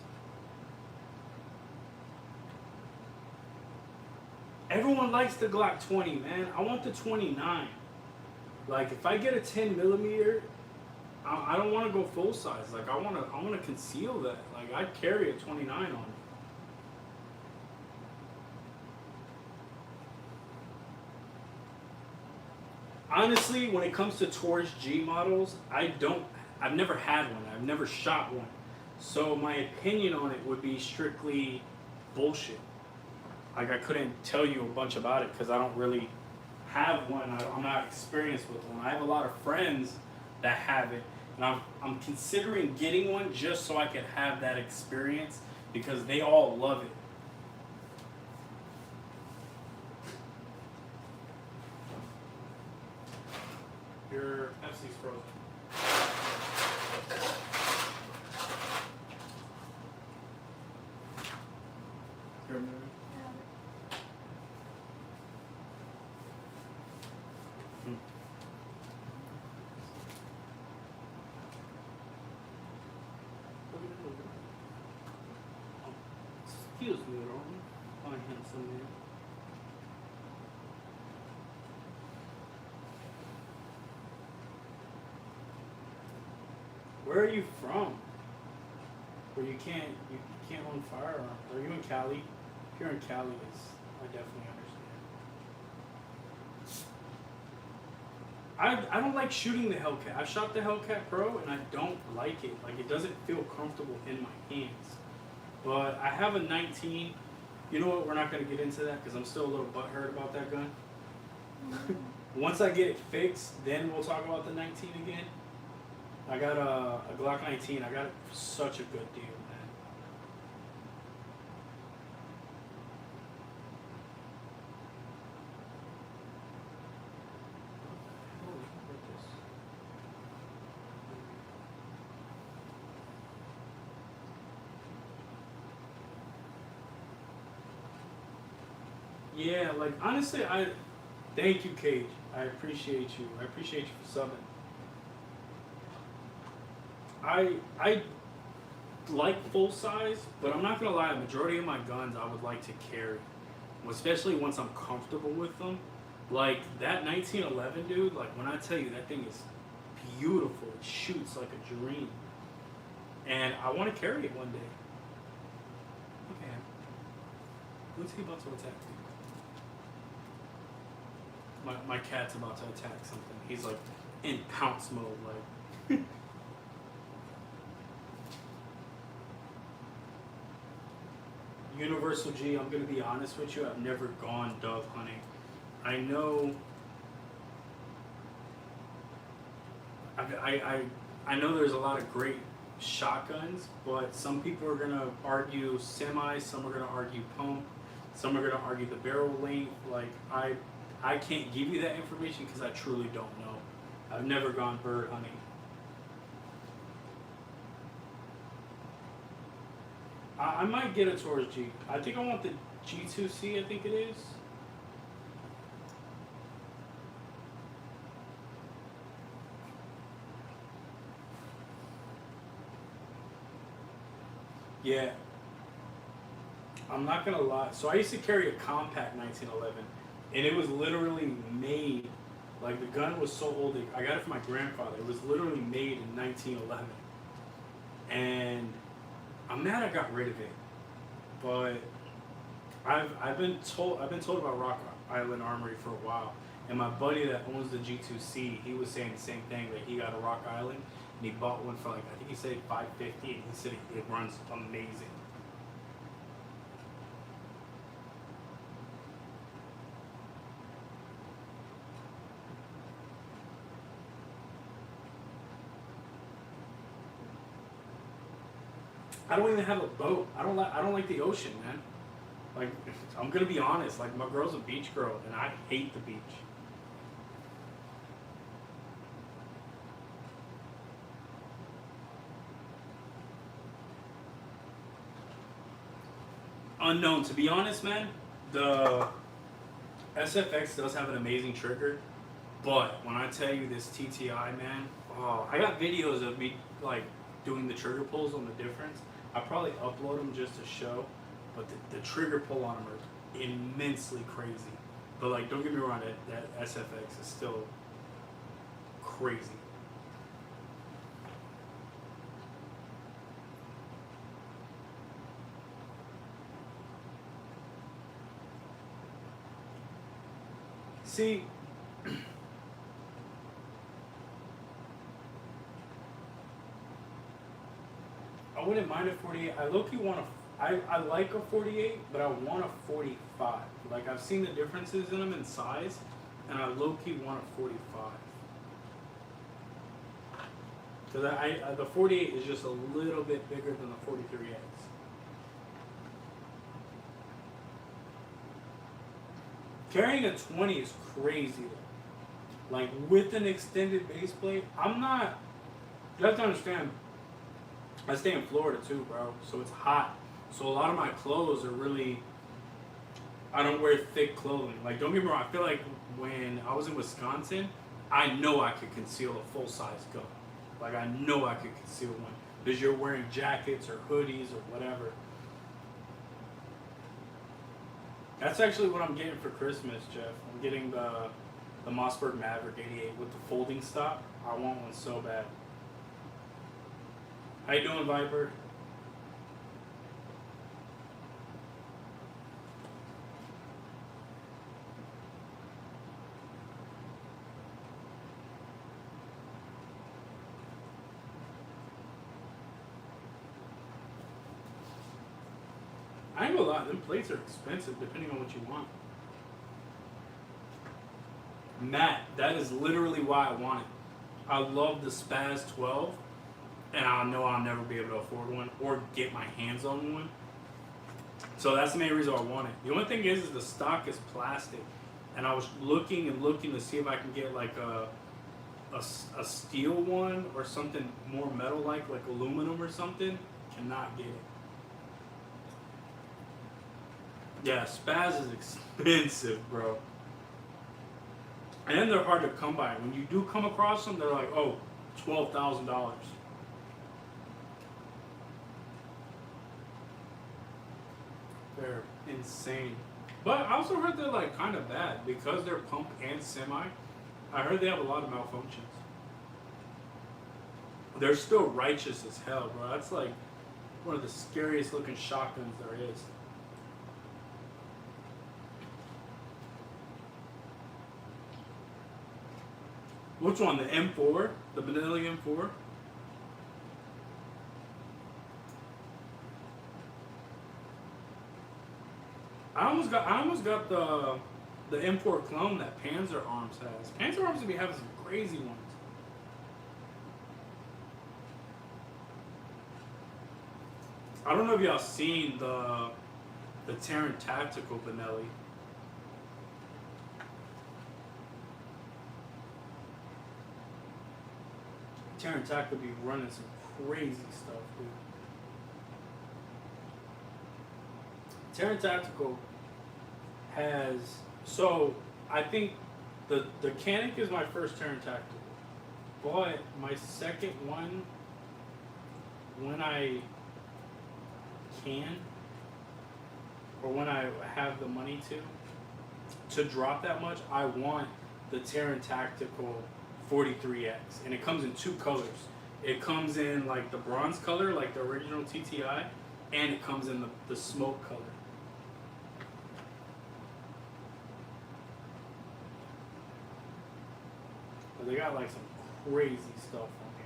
Everyone likes the Glock 20, man. I want the 29. Like, if I get a 10 millimeter, I don't want to go full size. Like, I want to conceal that. Like, I'd carry a 29 on me. Honestly, when it comes to Taurus G models, I've never had one. I've never shot one. So my opinion on it would be strictly bullshit. Like, I couldn't tell you a bunch about it because I don't really have one. I'm not experienced with one. I have a lot of friends that have it. And I'm considering getting one just so I can have that experience because they all love it. Your Pepsi's frozen. Here, maybe. Excuse me, Ron. My handsome man. Where are you from? Where you can't own firearms? Are you in Cali? If you're in Cali, I definitely understand. I don't like shooting the Hellcat. I've shot the Hellcat Pro and I don't like it. Like, it doesn't feel comfortable in my hands. But I have a 19. You know what? We're not going to get into that because I'm still a little butthurt about that gun. Once I get it fixed, then we'll talk about the 19 again. I got a Glock 19. I got it for such a good deal, man. Yeah, like, honestly, thank you, Cage. I appreciate you. I appreciate you for subbing. I like full size, but I'm not gonna lie. The majority of my guns I would like to carry, especially once I'm comfortable with them. Like that 1911, dude. Like, when I tell you that thing is beautiful, it shoots like a dream, and I want to carry it one day. Okay, who's he about to attack me? My cat's about to attack something. He's like in pounce mode, like. Universal G, I'm going to be honest with you, I've never gone dove hunting. I know I know there's a lot of great shotguns, but some people are going to argue semi, some are going to argue pump, some are going to argue the barrel length. Like, I can't give you that information because I truly don't know. I've never gone bird hunting. I might get a Taurus G. I think I want the G2C, I think it is. Yeah, I'm not gonna lie. So I used to carry a compact 1911, and it was literally made. Like the gun was so old. I got it from my grandfather. It was literally made in 1911, and I'm mad I got rid of it. But I've been told about Rock Island Armory for a while, and my buddy that owns the G2C, he was saying the same thing, that he got a Rock Island and he bought one for like, I think he said 550, and he said it runs amazing. I don't even have a boat. I don't like the ocean, man. Like, I'm gonna be honest. Like, my girl's a beach girl, and I hate the beach. Unknown, to be honest, man. The SFX does have an amazing trigger, but when I tell you this TTI, man, oh, I got videos of me like doing the trigger pulls on the difference. I probably upload them just to show, but the trigger pull on them are immensely crazy. But like, don't get me wrong, that SFX is still crazy. See, I wouldn't mind a 48. I low-key want a. I like a 48, but I want a 45. Like, I've seen the differences in them in size, and I low-key want a 45. Because the 48 is just a little bit bigger than the 43X. Carrying a 20 is crazy though. Like, with an extended base plate, I'm not. You have to understand, I stay in Florida too, bro. So it's hot. So a lot of my clothes are really. I don't wear thick clothing. Like, don't get me wrong. I feel like when I was in Wisconsin, I know I could conceal a full size gun. Like, I know I could conceal one because you're wearing jackets or hoodies or whatever. That's actually what I'm getting for Christmas, Jeff. I'm getting the Mossberg Maverick 88 with the folding stop. I want one so bad. How you doing, Viper? I ain't gonna lie, them plates are expensive depending on what you want. Matt, that is literally why I want it. I love the Spaz 12, and I know I'll never be able to afford one or get my hands on one. So that's the main reason I want it. The only thing is the stock is plastic, and I was looking and looking to see if I can get like a steel one or something more metal like aluminum or something. Cannot get it. Yeah, Spaz is expensive, bro. And they're hard to come by. When you do come across them, they're like, oh, $12,000. They're insane. But I also heard they're like kind of bad because they're pump and semi. I heard they have a lot of malfunctions. They're still righteous as hell, bro. That's like one of the scariest looking shotguns there is. Which one? The M4? The Benelli M4? I almost got the M4 clone that Panzer Arms has. Panzer Arms be having some crazy ones. I don't know if y'all seen the Terran Tactical Benelli. Terran Tactical be running some crazy stuff, dude. Terran Tactical has, so I think the Canic is my first Terran Tactical, but my second one, when I can, or when I have the money to drop that much, I want the Terran Tactical 43X, and it comes in two colors. It comes in like the bronze color, like the original TTI, and it comes in the smoke color. But they got like some crazy stuff on here.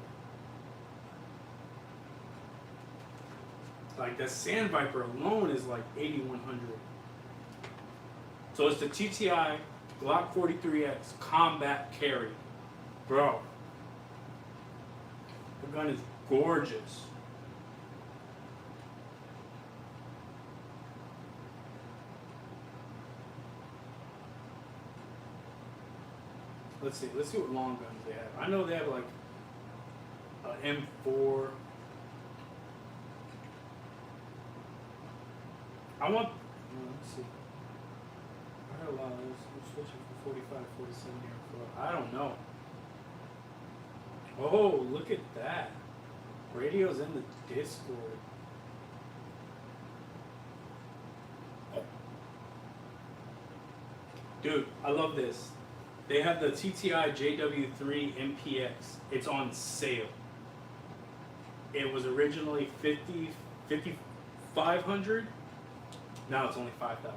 Like the Sand Viper alone is like 8,100. So it's the TTI Glock 43X Combat Carry. Bro, the gun is gorgeous. Let's see what long guns they have. I know they have like an M4. I want, let's see. I got a lot of those. I'm switching from 45 to 47 here. I don't know. Oh, look at that. Radio's in the Discord. Dude, I love this. They have the TTI JW3 MPX. It's on sale. It was originally 5,500. Now it's only 5,000.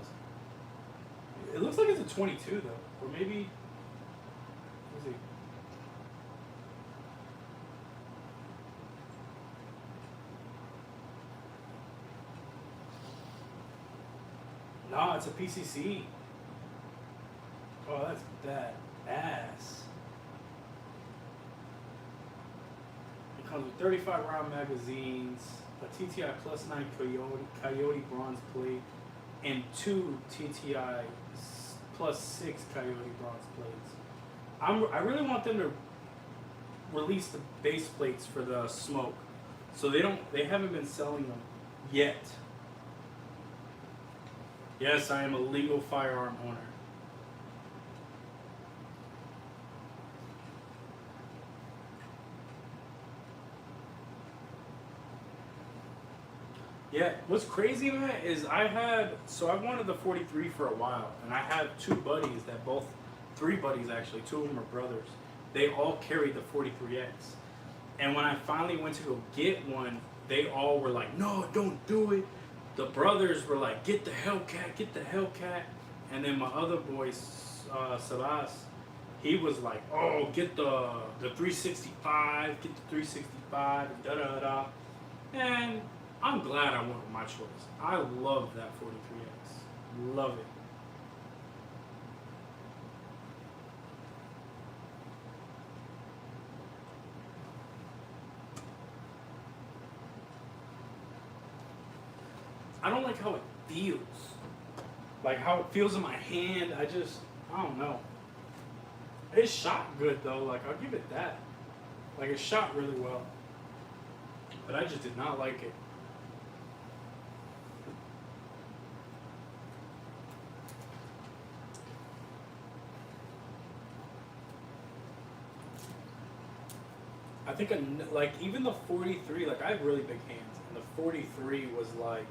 It looks like it's a 22 though, or maybe. Let me see. Nah, it's a PCC. Oh, that's that ass. It comes with 35 round magazines, a TTI plus 9 Coyote bronze plate, and 2 TTI plus 6 Coyote bronze plates. I really want them to release the base plates for the smoke, so they haven't been selling them yet. Yes, I am a legal firearm owner. Yeah, what's crazy, man, is I wanted the 43 for a while, and I had three buddies actually, two of them are brothers. They all carried the 43X. And when I finally went to go get one, they all were like, no, don't do it. The brothers were like, get the Hellcat. And then my other boy, Sabas, he was like, oh, get the 365, and da-da-da. And I'm glad I went with my choice. I love that 43X. Love it. I don't like how it feels. Like how it feels in my hand. I don't know. It shot good though. Like, I'll give it that. Like, it shot really well. But I just did not like it. I think like even the 43, like I have really big hands, and the 43 was like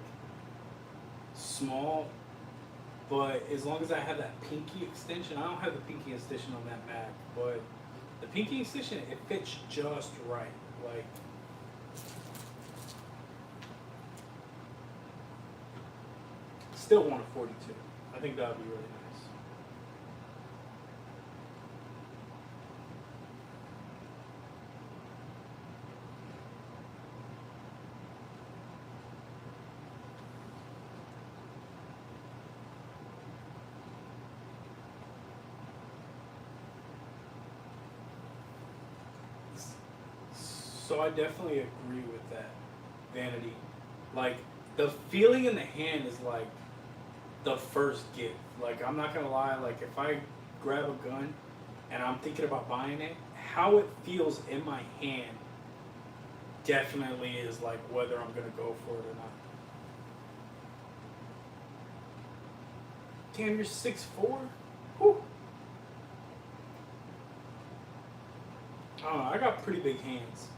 small, but as long as I have that pinky extension, I don't have the pinky extension on that mag, but the pinky extension, it fits just right. Like, still want a 42. I think that would be really nice. So I definitely agree with that, Vanity. Like, the feeling in the hand is like the first gift. Like, I'm not gonna lie, like if I grab a gun and I'm thinking about buying it, how it feels in my hand definitely is like whether I'm gonna go for it or not. Damn, you're 6'4"? Whew. I don't know, I got pretty big hands.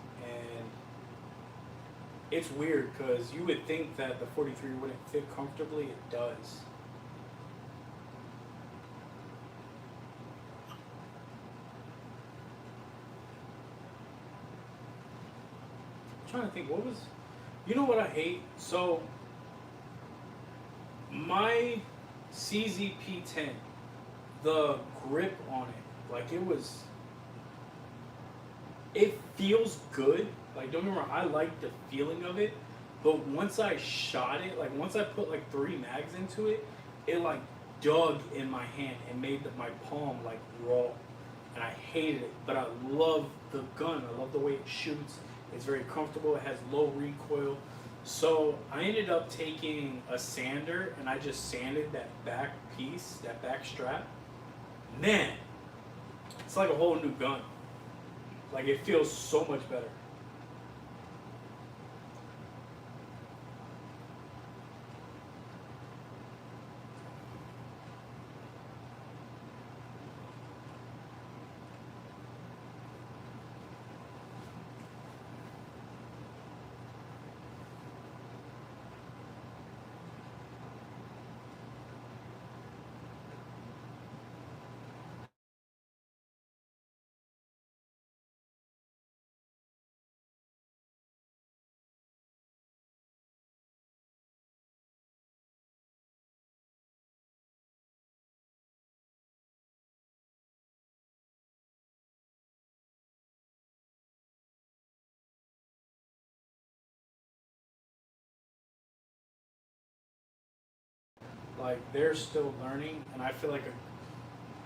it's weird because you would think that the 43 wouldn't fit comfortably. It does. I'm trying to think, what was. You know what I hate? So, my CZP10, the grip on it, like it was. It feels good. Like, don't get me wrong, I like the feeling of it. But once I shot it, like once I put like 3 mags into it, it like dug in my hand and made my palm like raw. And I hated it. But I love the gun. I love the way it shoots. It's very comfortable. It has low recoil. So I ended up taking a sander and I just sanded that back piece, that back strap. Man, it's like a whole new gun. Like it feels so much better. Like they're still learning, and I feel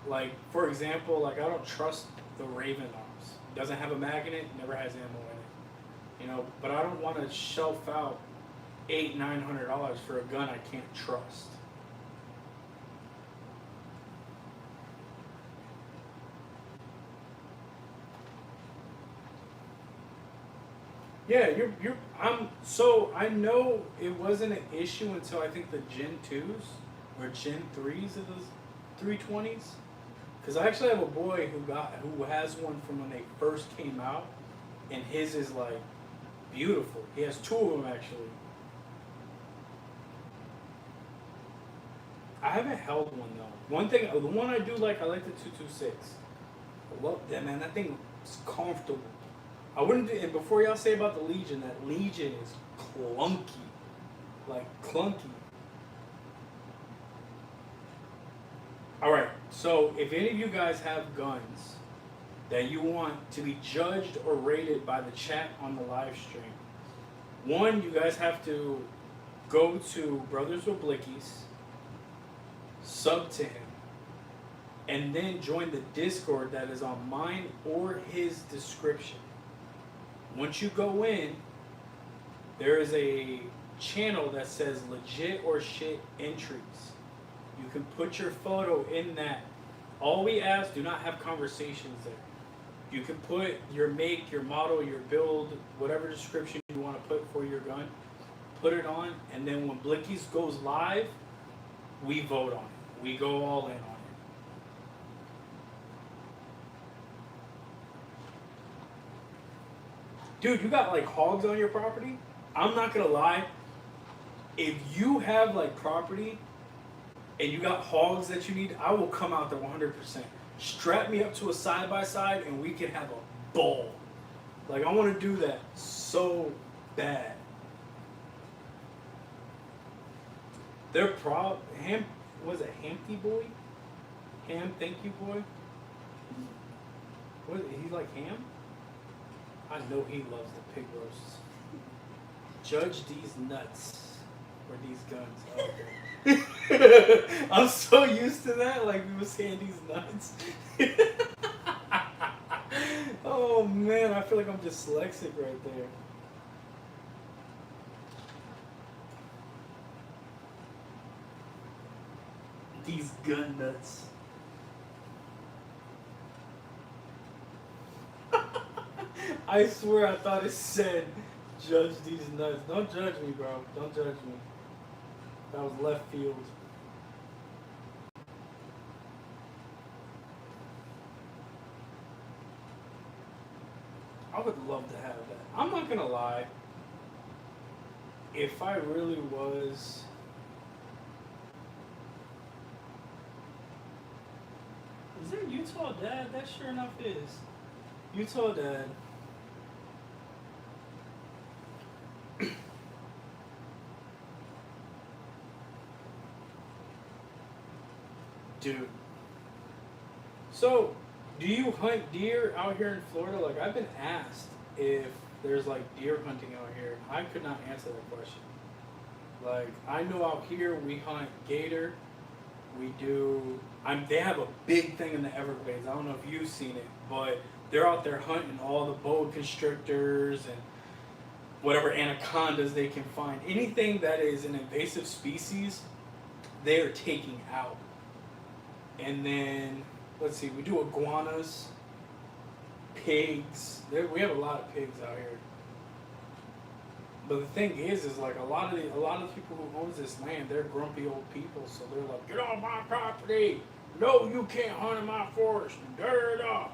like for example, like I don't trust the Raven arms. It doesn't have a magnet, never has ammo in it. You know, but I don't want to shelf out $800-900 for a gun I can't trust. Yeah, you're I'm so I know it wasn't an issue until I think the Gen 2s or Gen 3s of those 320s. Cuz I actually have a boy who has one from when they first came out, and his is like beautiful. He has 2 of them actually. I haven't held one though. One thing, the one I do like, I like the 226. I love that, man. That thing is comfortable. I wouldn't do, and before y'all say about the Legion, that Legion is clunky. Like, clunky. Alright, so if any of you guys have guns that you want to be judged or rated by the chat on the live stream, one, you guys have to go to Brothers with Blickies, sub to him, and then join the Discord that is on mine or his description. Once you go in, there is a channel that says legit or shit entries. You can put your photo in that. All we ask, do not have conversations there. You can put your make, your model, your build, whatever description you want to put for your gun. Put it on, and then when Blickies goes live, we vote on it. We go all in on it. Dude, you got like hogs on your property? I'm not gonna lie. If you have like property and you got hogs that you need, I will come out there 100%. Strap me up to a side by side and we can have a ball. Like I want to do that so bad. They're was it Hampty Boy? Ham, thank you boy. What? He's like Ham? I know he loves the pig roasts. Judge these nuts. Or these guns. Oh, okay. I'm so used to that, like we were saying these nuts. Oh man, I feel like I'm dyslexic right there. These gun nuts. I swear I thought it said judge these nuts. Don't judge me, bro. Don't judge me. That was left field. I would love to have that. I'm not gonna lie. if I really was, is that Utah Dad? That sure enough is Utah Dad. Dude. So, do you hunt deer out here in Florida? Like, I've been asked if there's like deer hunting out here. I could not answer that question. Like, I know out here we hunt gator. We do. They have a big thing in the Everglades. I don't know if you've seen it, but they're out there hunting all the boa constrictors and whatever anacondas they can find. Anything that is an invasive species, they are taking out. And then, let's see, we do iguanas, pigs. We have a lot of pigs out here. But the thing is like a lot of the people who owns this land, they're grumpy old people. So they're like, get off my property! No, you can't hunt in my forest. Da da da.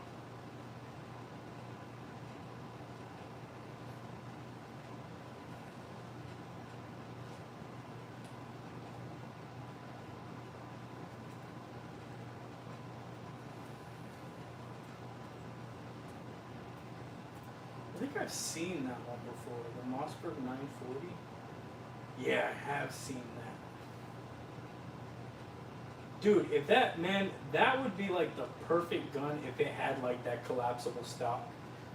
I think I've seen that one before. The Mossberg 940. Yeah, I have seen that. Dude, if that would be like the perfect gun if it had like that collapsible stock.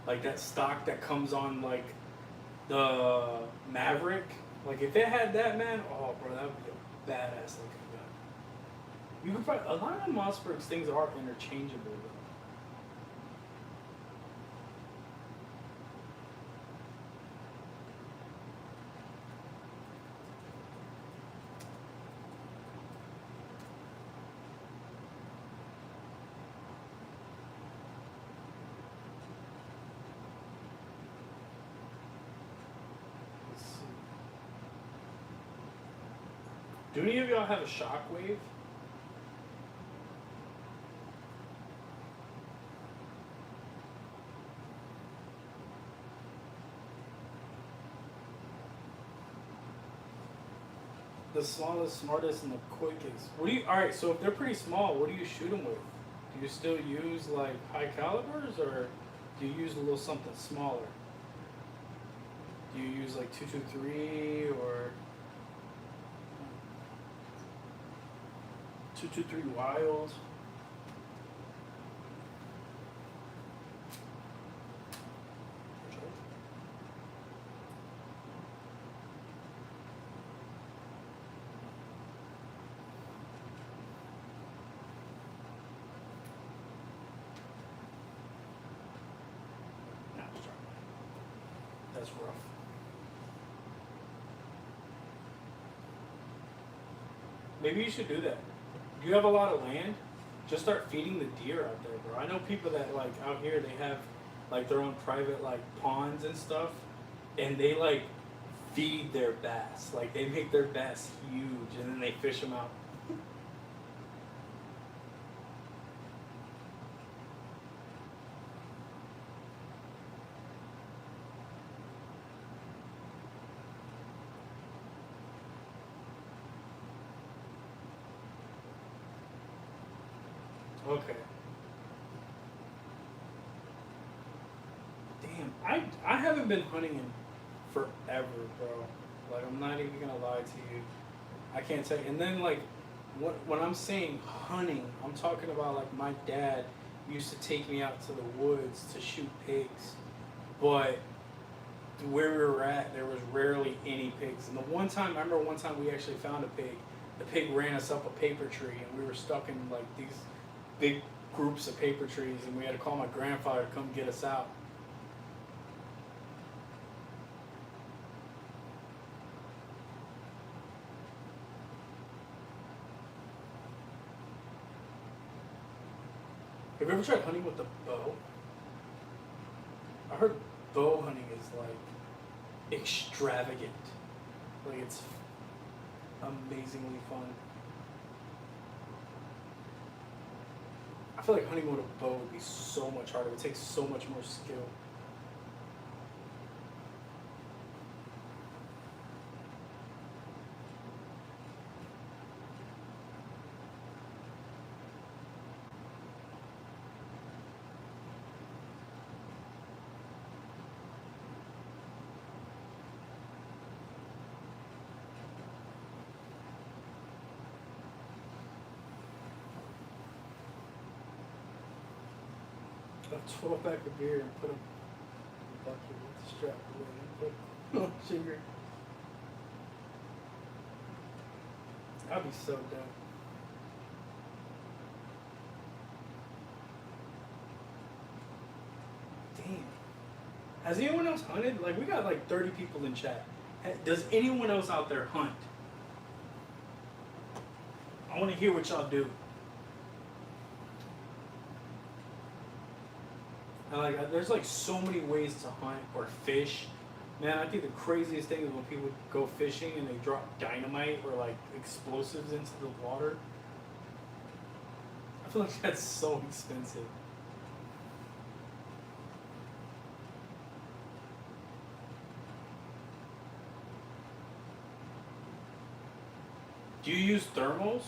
Like that stock that comes on like the Maverick. Like if it had that, man, oh bro, that would be a badass looking gun. You could probably, a lot of Mossberg's things are interchangeable though. Do any of y'all have a shockwave? The smallest, smartest, and the quickest. Alright, so if they're pretty small, what do you shoot them with? Do you still use like high calibers or do you use a little something smaller? Do you use like 223 or 223 Wild? That's rough. Maybe you should do that. Do you have a lot of land? Just start feeding the deer out there, bro. I know people that like out here they have like their own private like ponds and stuff, and they like feed their bass. Like they make their bass huge, and then they fish them out. Okay. Damn, I haven't been hunting in forever, bro. Like I'm not even gonna lie to you. I can't tell you. And then like, when I'm saying hunting, I'm talking about like my dad used to take me out to the woods to shoot pigs, but where we were at, there was rarely any pigs. And I remember one time we actually found a pig. The pig ran us up a paper tree, and we were stuck in like these big groups of paper trees, and we had to call my grandfather to come get us out. Have you ever tried hunting with a bow? I heard bow hunting is like extravagant. Like it's amazingly fun. I feel like hunting with a bow would be so much harder. It would take so much more skill. a 12 pack of beer and put them in the bucket with the strap away and put sugar. That'd be so dope. Damn. Has anyone else hunted? Like, we got like 30 people in chat. Does anyone else out there hunt? I want to hear what y'all do. And like, there's like so many ways to hunt or fish. Man, I think the craziest thing is when people go fishing and they drop dynamite or like explosives into the water. I feel like that's so expensive. Do you use thermals?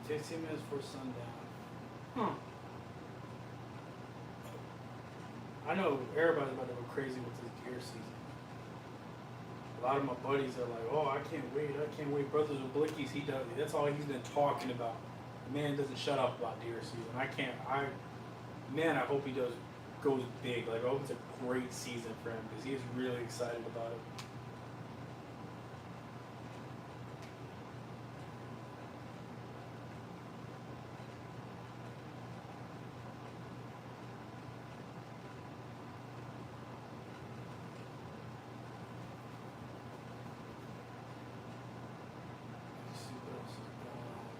"15 minutes before sundown." Huh. I know everybody's about to go crazy with this deer season. A lot of my buddies are like, "Oh, I can't wait. Brothers with Blickies, he does. That's all he's been talking about. The man doesn't shut up about deer season. I hope he goes big. Like, I hope it's a great season for him because he is really excited about it." Let's see what else is going on.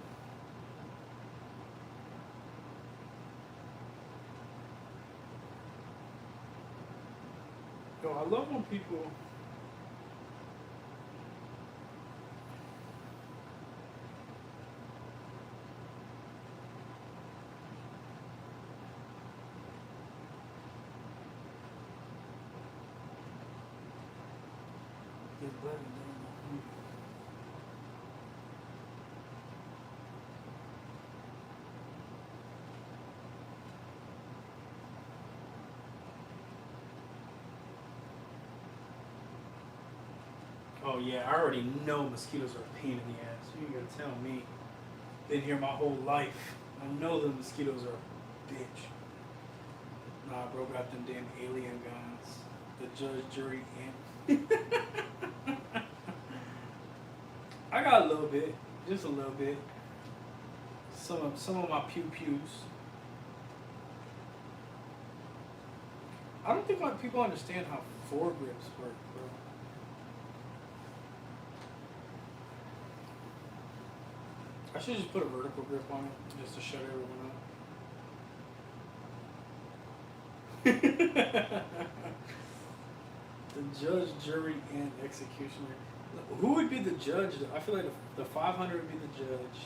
Yo, I love when people. Get bloody, damn. Oh yeah, I already know mosquitoes are a pain in the ass. You ain't gotta tell me. Been here my whole life. I know the mosquitoes are a bitch. Nah, bro, got them damn alien guns. The judge, jury, and I got a little bit, just a little bit. Some of my pews. I don't think a lot of people understand how foregrips work, bro. I should just put a vertical grip on it just to shut everyone up. The judge, jury, and executioner. Who would be the judge? I feel like the 500 would be the judge.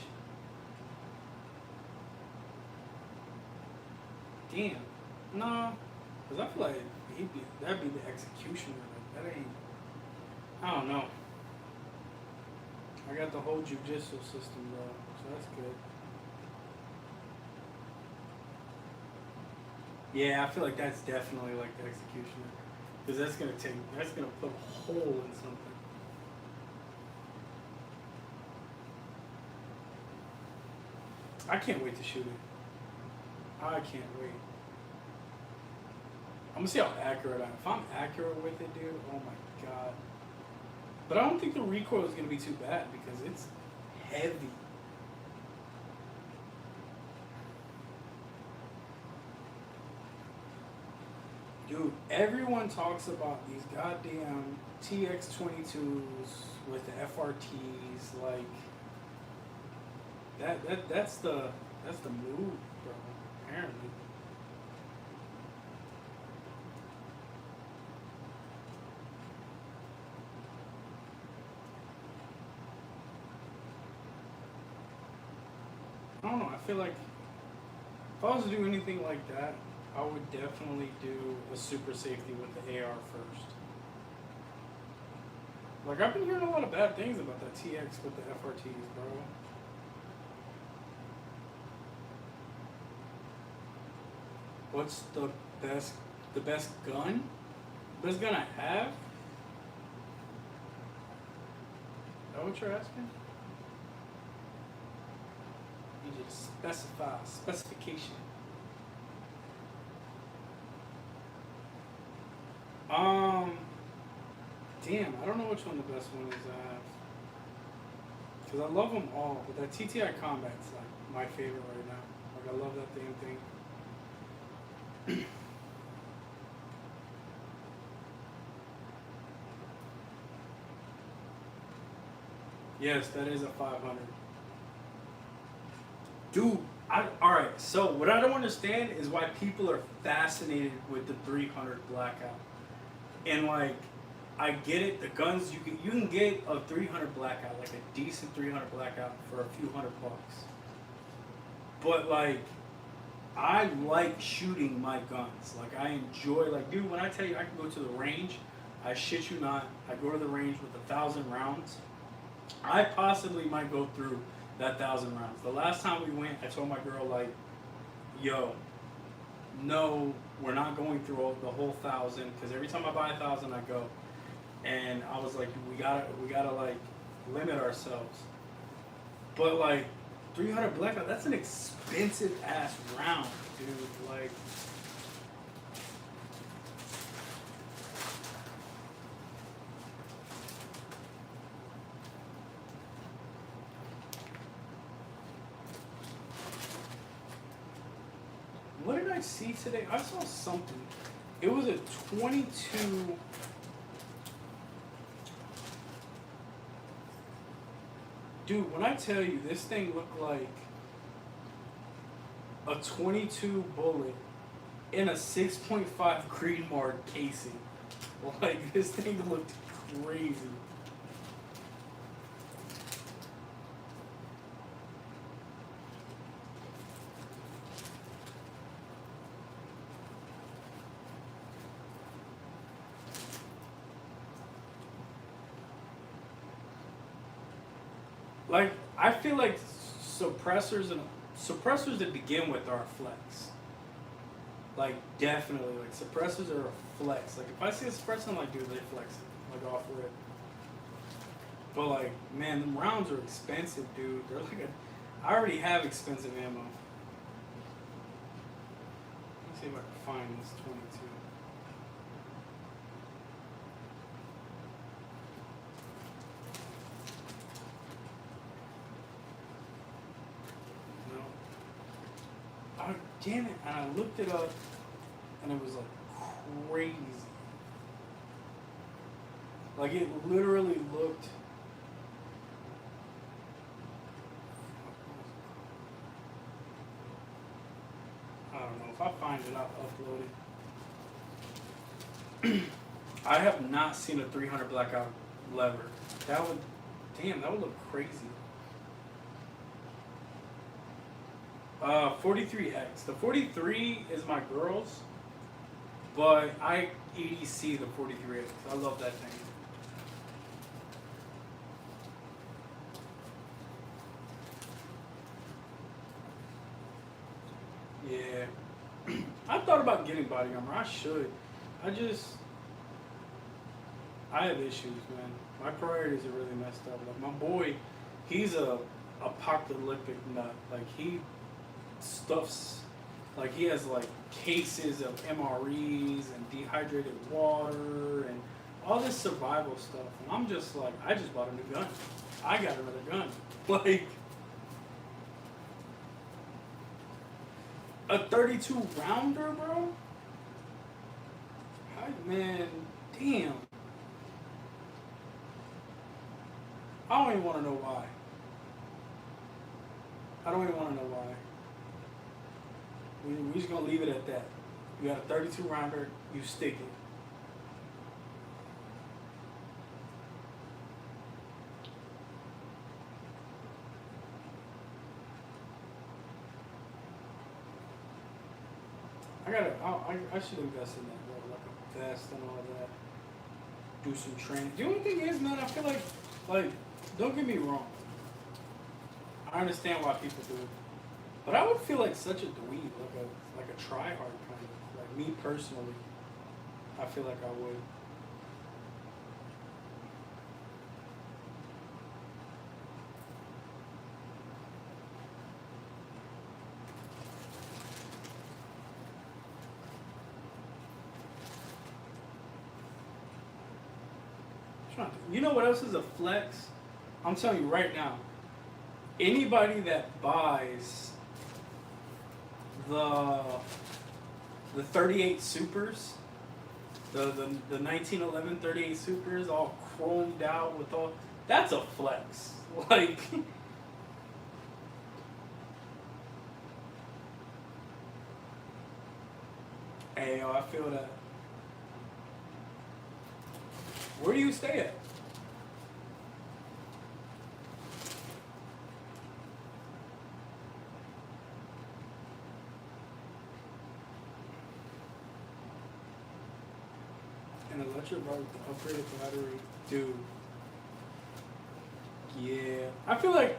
Damn. No. Because I feel like that'd be the executioner. Like, that ain't. I don't know. I got the whole judicial system, bro. So that's good. Yeah, I feel like that's definitely like the executioner. Because that's gonna put a hole in something. I can't wait to shoot it. I can't wait. I'm gonna see how accurate I am. If I'm accurate with it, dude, oh my god. But I don't think the recoil is gonna be too bad because it's heavy. Dude, everyone talks about these goddamn TX22s with the FRTs, like that's the move, bro. Apparently. I don't know. I feel like if I was to do anything like that, I would definitely do a super safety with the AR first. Like I've been hearing a lot of bad things about that TX with the FRTs, bro. What's best the best gun? Best gun I have? Is that what you're asking? You need to specify specification. Um Damn, I don't know which one the best one is I have. Cause I love them all, but that TTI Combat's like my favorite right now. Like I love that damn thing. Yes, that is a 500. Dude, alright, so what I don't understand is why people are fascinated with the 300 blackout. And like, I get it, the guns, you can get a 300 blackout, like a decent 300 blackout for a few $100. But like, I like shooting my guns. Like I enjoy, like dude, when I tell you I can go to the range, I shit you not, I go to the range with 1,000 rounds. I possibly might go through that 1,000 rounds. The last time we went, I told my girl like, yo, no, we're not going through the whole 1,000 because every time I buy 1,000, I go. And I was like, we gotta like limit ourselves. But like 300 blackout, that's an expensive ass round, dude. Like, what did I see today? I saw something. It was a 22. Dude, when I tell you this thing looked like a 22 bullet in a 6.5 green mark casing. Like, this thing looked crazy. Like, I feel like suppressors that begin with are a flex. Like, definitely, like suppressors are a flex. Like, if I see a suppressor, I'm like, dude, they flex it, like off rip. But like, man, them rounds are expensive, dude. They're like I already have expensive ammo. Let's see if I can find this 22. Oh, damn it. And I looked it up and it was like crazy. Like it literally looked. I don't know. If I find it, I'll upload it. I have not seen a 300 blackout lever. That would, damn, that would look crazy. 43X. The 43 is my girl's, but I EDC the 43X. I love that thing. Yeah. I thought about getting body armor. I should. I have issues, man. My priorities are really messed up. Like my boy, he's a apocalyptic nut. Like he stuffs, like he has like cases of MREs and dehydrated water and all this survival stuff. And I'm just like, I just bought a new gun. I got another gun. Like a 32 rounder, bro? Man, damn. I don't even want to know why. I don't even want to know why. We're just going to leave it at that. You got a 32 rounder, you stick it. I should invest in that, bro. Like a vest and all that. Do some training. The only thing is, man, I feel like, don't get me wrong. I understand why people do it, but I would feel like such a dweeb, like a try hard kind of. Like me personally, I feel like I would. You know what else is a flex? I'm telling you right now. Anybody that buys the 38 Supers, the 1911 38 Supers, all chromed out with all, that's a flex. Like, hey, yo, I feel that. Where do you stay at? An electric upgraded battery, dude. Yeah, I feel like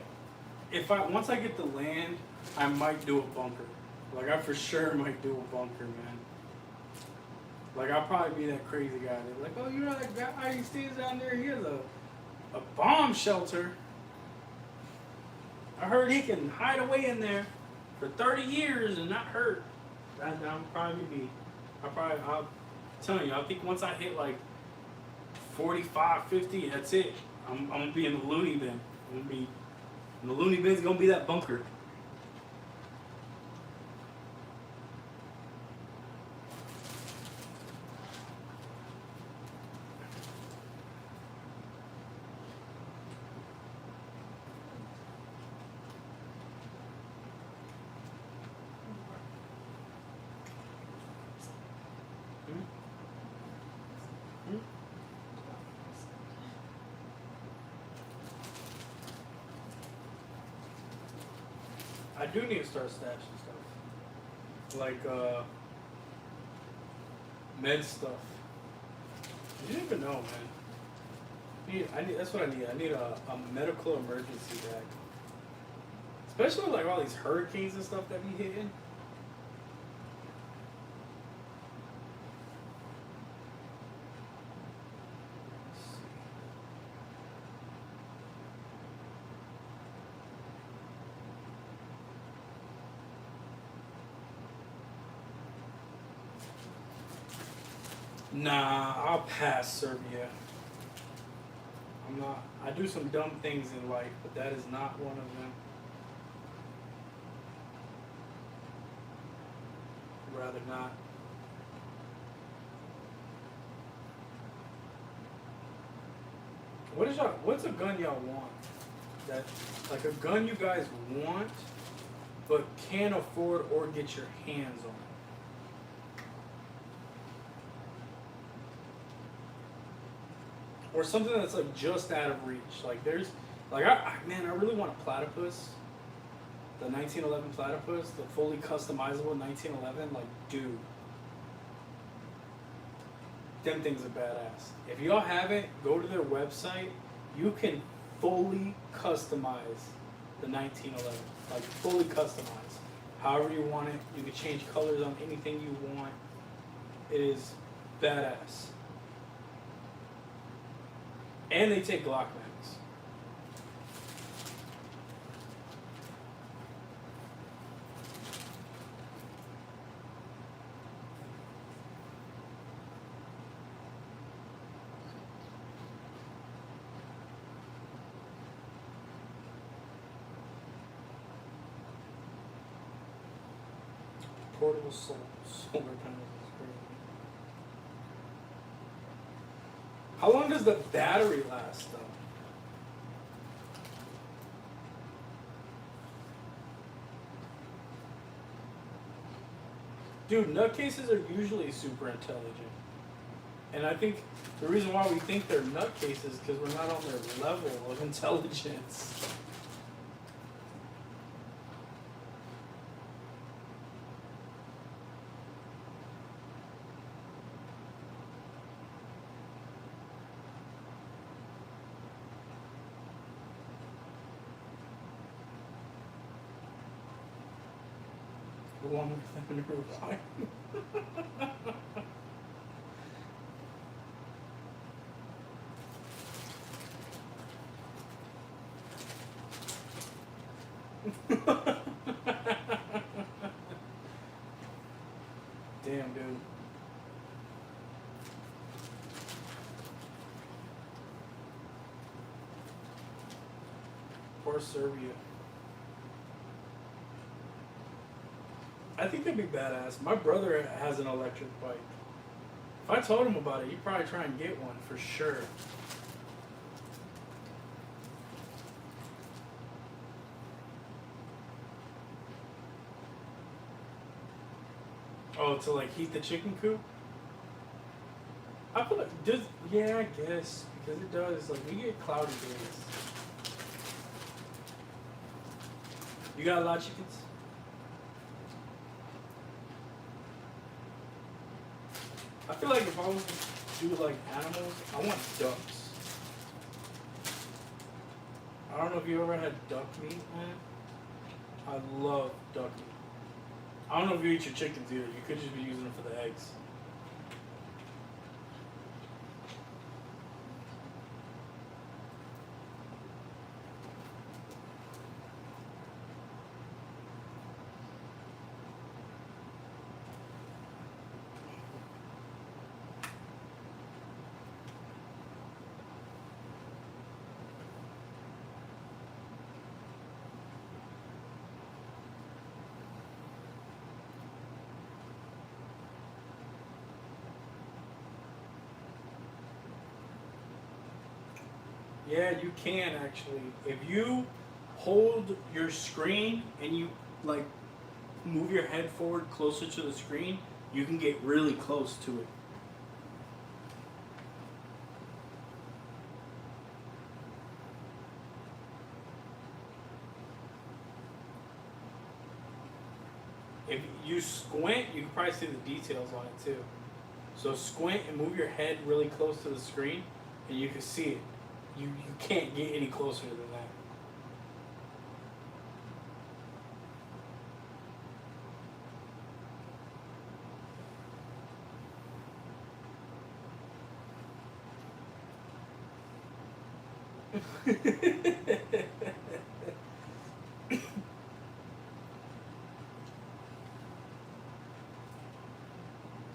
once I get the land, I might do a bunker. Like I for sure might do a bunker, man. Like I'll probably be that crazy guy. They're like, oh, you know that guy who stays down there? He has a bomb shelter. I heard he can hide away in there for 30 years and not hurt. That'll probably be. I'll tell you, I think once I hit like 45, 50, that's it. I'm gonna be in the loony bin. The loony bin's gonna be that bunker. I do need to start stashing stuff. Like, med stuff. You never know, man. That's what I need. I need a medical emergency bag. Especially like all these hurricanes and stuff that be hitting. Nah, I'll pass Serbia. I'm not. I do some dumb things in life, but that is not one of them. Rather not. What's a gun y'all want? That, like a gun you guys want, but can't afford or get your hands on. Or something that's like just out of reach. Like there's, like I really want a platypus. The 1911 platypus, the fully customizable 1911. Like, dude, them things are badass. If y'all haven't, go to their website. You can fully customize the 1911. Like fully customized. However you want it. You can change colors on anything you want. It is badass. And they take Glock mags. Portable solar panels is crazy. How long does the battery last, though? Dude, nutcases are usually super intelligent. And I think the reason why we think they're nutcases is because we're not on their level of intelligence. longer than a revive. Damn, dude. Or Serbia. I think that'd be badass. My brother has an electric bike. If I told him about it, he'd probably try and get one for sure. Oh, to like heat the chicken coop? I feel like does yeah, I guess because it does. Like we get cloudy days. You got a lot of chickens? I feel like if I was to do like animals, I want ducks. I don't know if you ever had duck meat, man. I love duck meat. I don't know if you eat your chickens either. You could just be using them for the eggs. Yeah, you can actually. If you hold your screen and you like move your head forward closer to the screen, you can get really close to it. If you squint, you can probably see the details on it too. So squint and move your head really close to the screen and you can see it. You can't get any closer than that.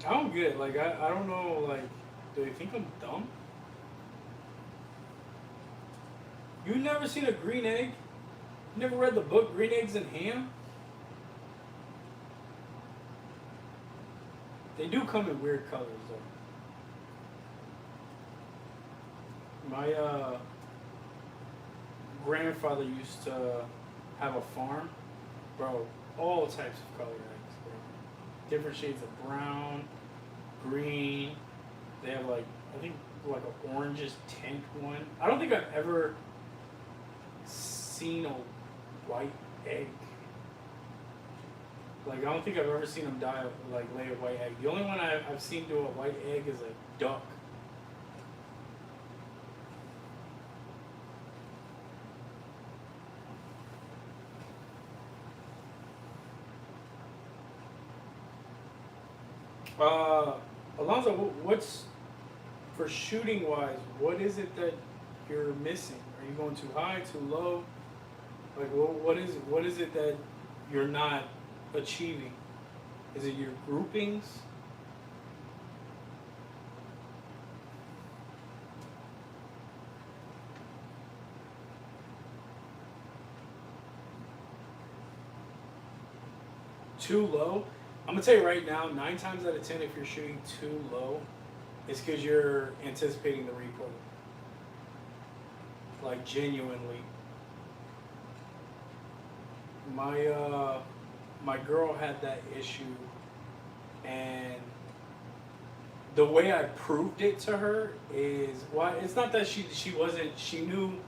I don't get it. Like, I don't know, like, do they think I'm dumb? You never seen a green egg? You never read the book Green Eggs and Ham? They do come in weird colors, though. My grandfather used to have a farm. Bro, all types of colored eggs, bro. Different shades of brown, green. They have, like, I think, like an orangish tint one. I don't think I've ever seen a white egg. Like, I don't think I've ever seen them lay a white egg. The only one I've seen do a white egg is a duck. Alonzo, what's, for shooting wise, what is it that you're missing? Are you going too high, too low? Like, what is it that you're not achieving? Is it your groupings? Too low? I'm gonna tell you right now, 9 times out of 10, if you're shooting too low, it's because you're anticipating the recoil. Like, genuinely. My girl had that issue, and the way I proved it to her is, well, it's not that she knew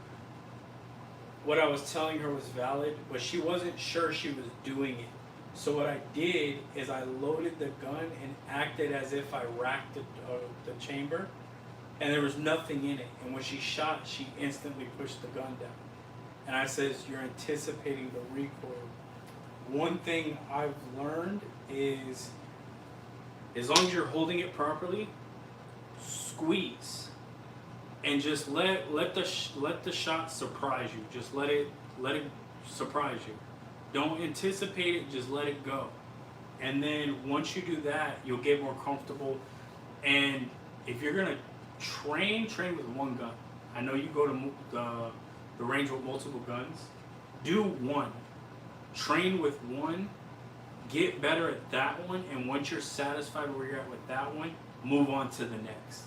what I was telling her was valid, but she wasn't sure she was doing it. So what I did is I loaded the gun and acted as if I racked the chamber, and there was nothing in it. And when she shot, she instantly pushed the gun down. And I says, "You're anticipating the recoil." one thing I've learned is as long as you're holding it properly, squeeze and just let the shot surprise you. Just let it surprise you. Don't anticipate it. Just let it go. And then once you do that, you'll get more comfortable. And if you're gonna train with one gun. I know you go to the range with multiple guns. Do one. Train with one. Get better at that one. And once you're satisfied where you're at with that one, move on to the next.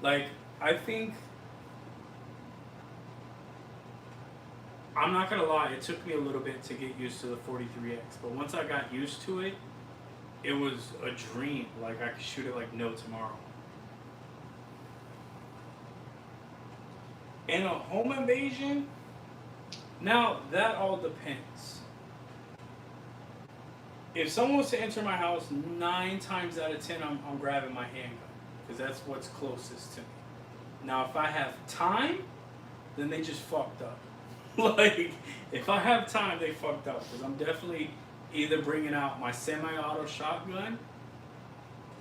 Like, I think, I'm not gonna lie, it took me a little bit to get used to the 43X, but once I got used to it, it was a dream. Like, I could shoot it like no tomorrow. In a home invasion, now that all depends. If someone was to enter my house, 9 times out of 10, I'm grabbing my handgun, because that's what's closest to me. Now, if I have time, then they just fucked up. Like, if I have time, they fucked up, because I'm definitely either bringing out my semi-auto shotgun,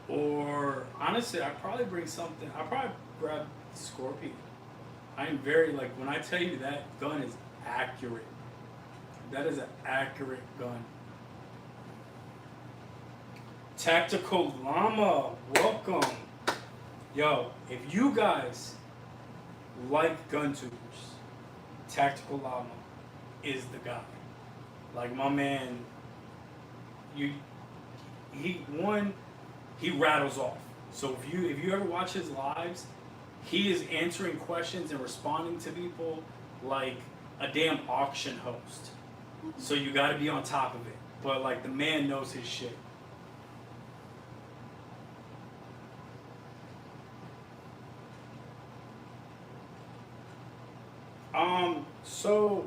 or honestly, I'd probably bring something. I'd probably grab the Scorpion. I am very, like, when I tell you that gun is accurate, that is an accurate gun. Tactical Llama, welcome. Yo, if you guys like gun tubers, Tactical Llama is the guy. Like, my man, he rattles off. So if you ever watch his lives, he is answering questions and responding to people like a damn auction host. So you got to be on top of it. But like, the man knows his shit. So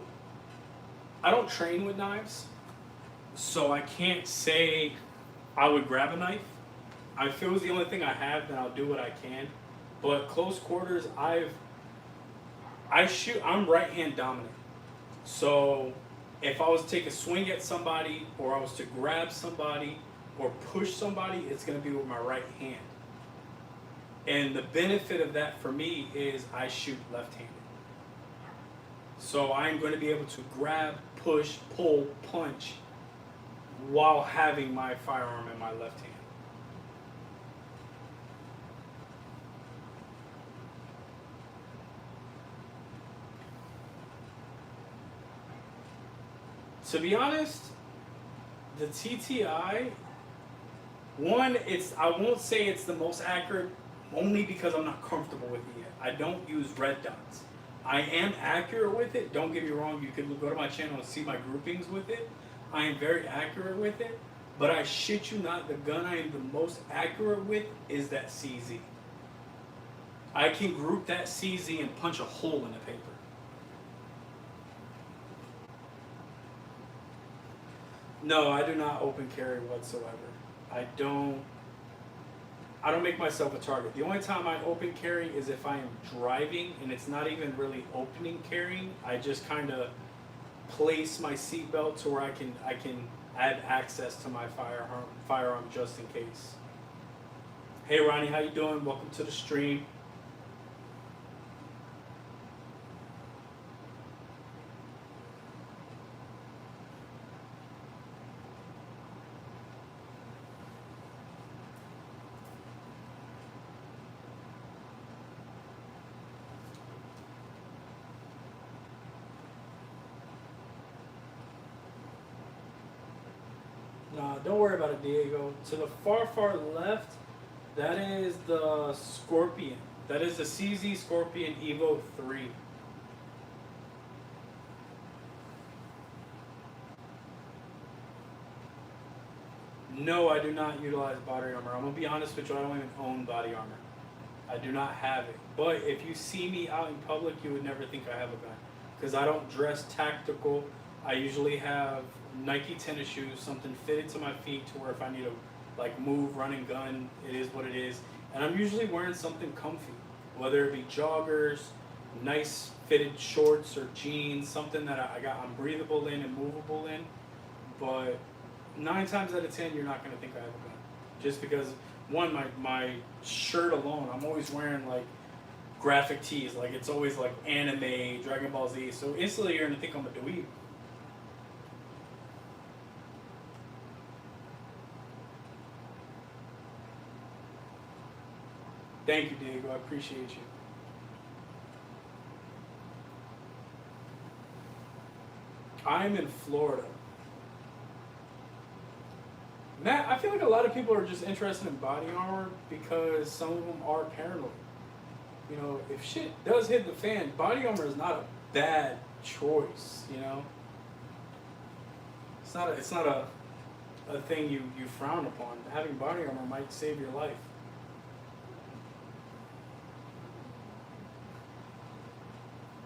I don't train with knives, so I can't say I would grab a knife. If it was the only thing I have, then I'll do what I can. But close quarters, I'm right hand dominant. So if I was to take a swing at somebody, or I was to grab somebody, or push somebody, it's going to be with my right hand. And the benefit of that for me is I shoot left-handed. So I'm going to be able to grab, push, pull, punch while having my firearm in my left hand. To be honest, the TTI, I won't say it's the most accurate, only because I'm not comfortable with it yet. I don't use red dots. I am accurate with it, don't get me wrong, you can go to my channel and see my groupings with it. I am very accurate with it, but I shit you not, the gun I am the most accurate with is that CZ. I can group that CZ and punch a hole in the paper. No, I do not open carry whatsoever. I don't make myself a target. The only time I open carry is if I am driving, and it's not even really opening carrying. I just kind of place my seatbelt to where I can have access to my firearm just in case. Hey Ronnie, how you doing? Welcome to the stream. Nah, don't worry about it, Diego. To the far left, that is the Scorpion. That is the CZ Scorpion Evo 3. No, I do not utilize body armor. I'm going to be honest with you, I don't even own body armor. I do not have it. But if you see me out in public, you would never think I have a gun. Because I don't dress tactical. I usually have Nike tennis shoes, something fitted to my feet to where if I need to like move, run and gun. It is what it is. And I'm usually wearing something comfy, whether it be joggers, nice fitted shorts or jeans, something that I'm breathable in and movable in. But 9 times out of 10, you're not gonna think I have a gun, just because one, my shirt alone, I'm always wearing like graphic tees, like it's always like anime, Dragon Ball Z. So instantly you're gonna think I'm a dweeb. Thank you, Diego. I appreciate you. I'm in Florida. Matt, I feel like a lot of people are just interested in body armor because some of them are paranoid. You know, if shit does hit the fan, body armor is not a bad choice. You know, it's not a thing you frown upon. Having body armor might save your life.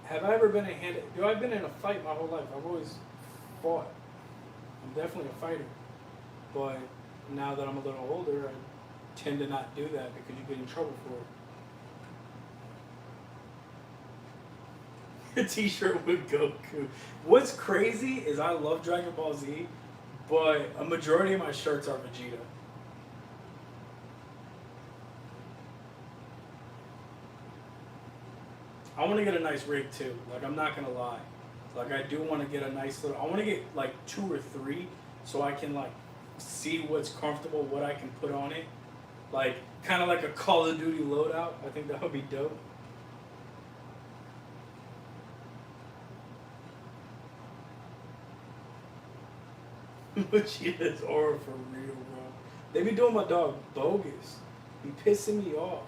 Have I ever been a hand? Do I've been in a fight my whole life? I've always fought. I'm definitely a fighter. But now that I'm a little older, I tend to not do that because you get in trouble for it. A t-shirt with Goku. What's crazy is I love Dragon Ball Z, but a majority of my shirts are Vegeta. I want to get a nice rig too. Like, I'm not gonna lie. Like, I do want to get a nice little. I want to get like 2 or 3 so I can like see what's comfortable, what I can put on it. Like, kind of like a Call of Duty loadout. I think that would be dope. Vegeta's aura for real, bro. They be doing my dog bogus. Be pissing me off.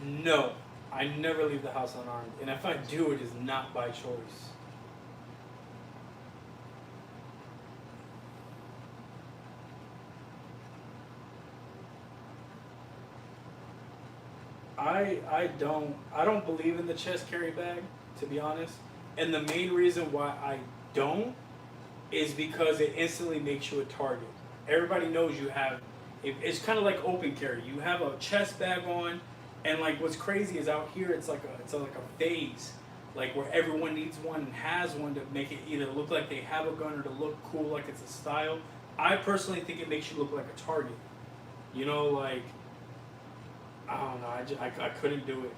No, I never leave the house unarmed, and if I do, it is not by choice. I don't believe in the chest carry bag, to be honest, and the main reason why I don't is because it instantly makes you a target. Everybody knows you have. It's kind of like open carry. You have a chest bag on, and like what's crazy is out here it's like a phase, like where everyone needs one and has one to make it either look like they have a gun or to look cool, like it's a style. I personally think it makes you look like a target. You know, like I don't know. I couldn't do it.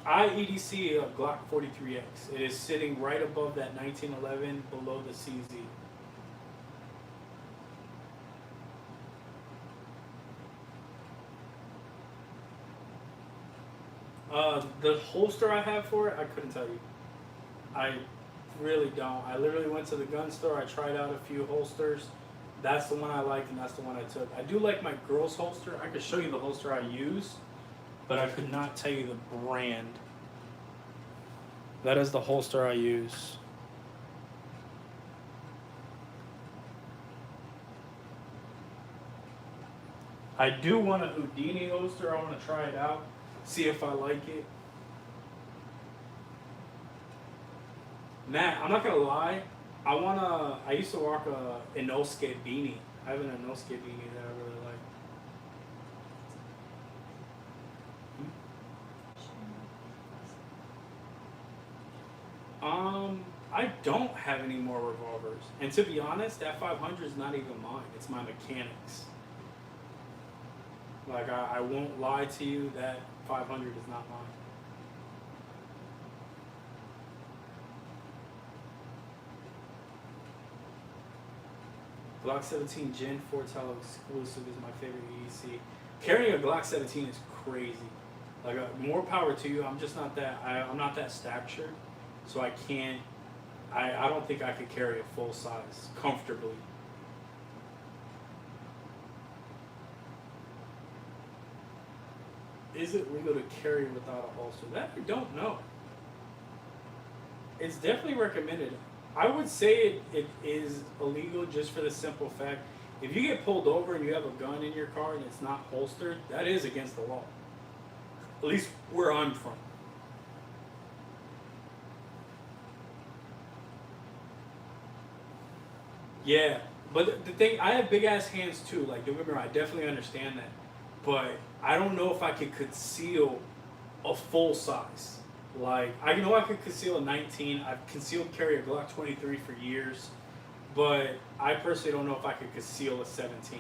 I EDC a Glock 43X. It is sitting right above that 1911, below the CZ. The holster I have for it, I couldn't tell you. I really don't. I literally went to the gun store. I tried out a few holsters. That's the one I liked, and that's the one I took. I do like my girl's holster. I could show you the holster I use, but I could not tell you the brand. That is the holster I use. I do want a Houdini holster. I want to try it out, see if I like it. Matt, I'm not gonna lie. I used to rock a Inosuke beanie. I have an Inosuke beanie that I really like. I don't have any more revolvers, and to be honest, that 500 is not even mine. It's my mechanic's. Like I won't lie to you, that 500 is not mine. Glock 17 Gen 4 Tele exclusive is my favorite EDC. Carrying a Glock 17 is crazy. Like more power to you. I'm just not that. I'm not that statured, so I can't. I don't think I could carry a full size comfortably. Is it legal to carry without a holster? That I don't know. It's definitely recommended. I would say it is illegal just for the simple fact if you get pulled over and you have a gun in your car and it's not holstered, that is against the law. At least where I'm from. Yeah, but the thing, I have big ass hands too. Like, don't get me wrong, I definitely understand that, but I don't know if I could conceal a full size. Like, I know I could conceal a 19. I've concealed carry a Glock 23 for years, but I personally don't know if I could conceal a 17.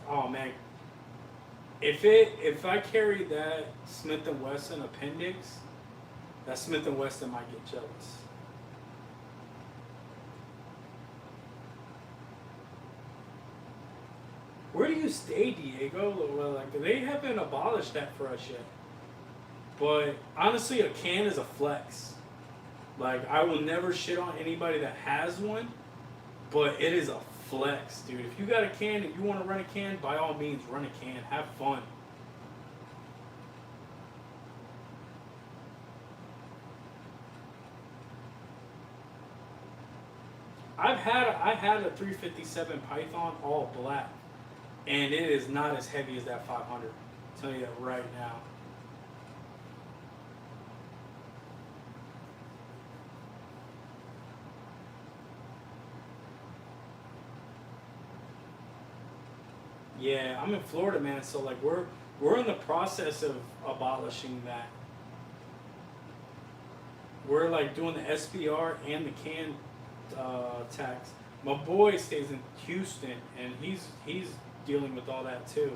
Oh man, if I carry that Smith and Wesson appendix, that Smith and Wesson might get jealous. Where do you stay, Diego? Well, like they haven't abolished that for us yet. But honestly, a can is a flex. Like I will never shit on anybody that has one, but it is a flex, dude. If you got a can and you want to run a can, by all means, run a can. Have fun. I had a 357 Python all black, and it is not as heavy as that 500. I'll tell you that right now. Yeah, I'm in Florida, man. So like we're in the process of abolishing that. We're like doing the SBR and the can tax. My boy stays in Houston, and he's dealing with all that too.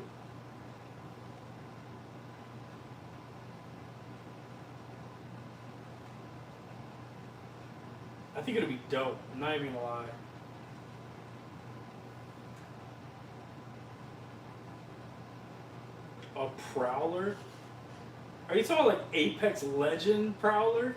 I think it'll be dope. I'm not even gonna lie. A prowler? Are you talking like Apex Legend prowler?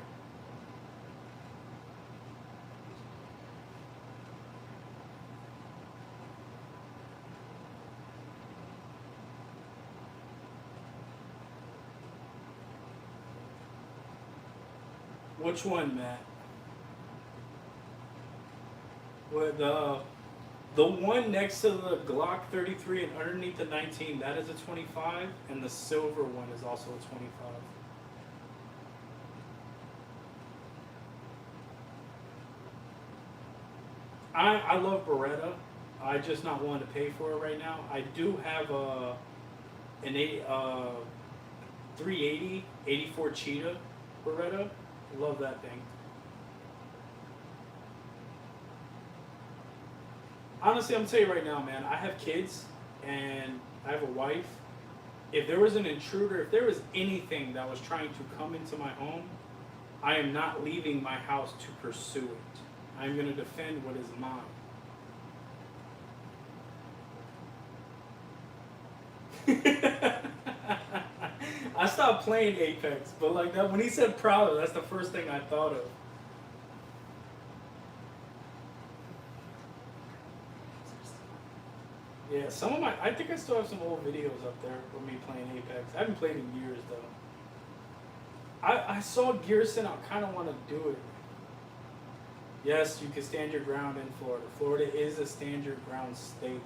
Which one, Matt? With the one next to the Glock 33 and underneath the 19, that is a 25, and the silver one is also a 25. I love Beretta. I just not willing to pay for it right now. I do have an 380 84 Cheetah Beretta. Love that thing. Honestly, I'm gonna tell you right now, man. I have kids and I have a wife. If there was an intruder, if there was anything that was trying to come into my home, I am not leaving my house to pursue it. I'm gonna defend what is mine. I stopped playing Apex, but like that when he said Prowler, that's the first thing I thought of. Yeah, some of my I think I still have some old videos up there of me playing Apex. I haven't played in years though. I saw Gearson, I kinda wanna do it. Yes, you can stand your ground in Florida. Florida is a stand your ground state.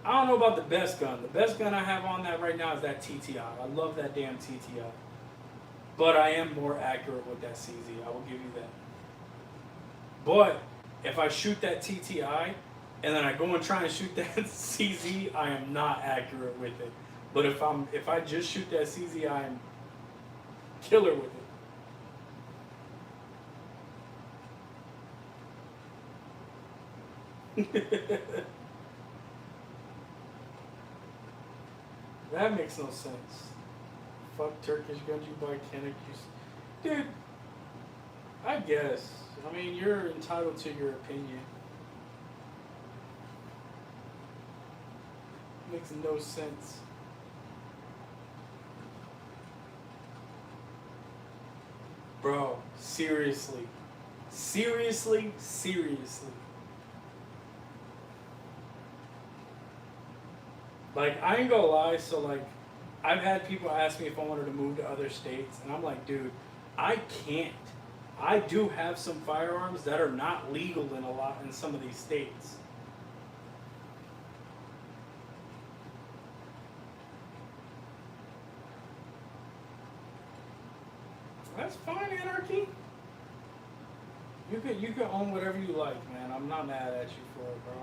I don't know about the best gun. The best gun I have on that right now is that TTI. I love that damn TTI. But I am more accurate with that CZ. I will give you that. But if I shoot that TTI and then I go and try and shoot that CZ, I am not accurate with it. But if I just shoot that CZ, I am killer with it. That makes no sense. Fuck Turkish guns, you buy Kenneck. Dude, I guess. I mean, you're entitled to your opinion. Makes no sense. Bro, seriously. Seriously, seriously. Like, I ain't gonna lie, so like, I've had people ask me if I wanted to move to other states, and I'm like, dude, I can't. I do have some firearms that are not legal in some of these states. That's fine, Anarchy. You can own whatever you like, man. I'm not mad at you for it, bro.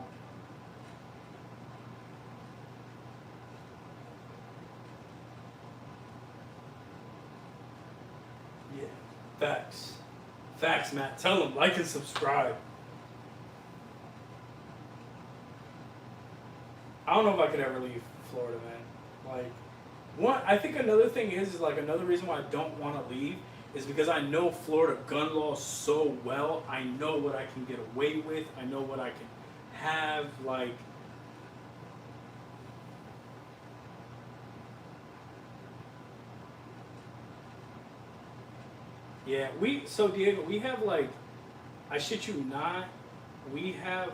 Yeah. Facts. Facts, Matt. Tell them, like and subscribe. I don't know if I could ever leave Florida, man. Like, one, I think another thing is like another reason why I don't want to leave is because I know Florida gun law so well. I know what I can get away with. I know what I can have. Like, yeah, so Diego, we have like, I shit you not, we have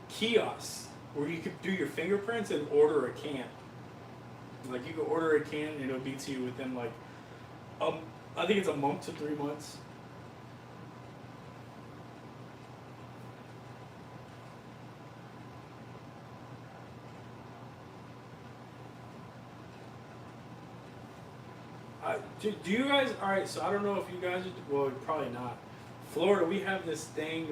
kiosks where you could do your fingerprints and order a can. Like you could order a can and it'll be to you within like, I think it's a month to 3 months. Do you guys? All right, so I don't know if you guys are. Well, probably not. Florida, we have this thing.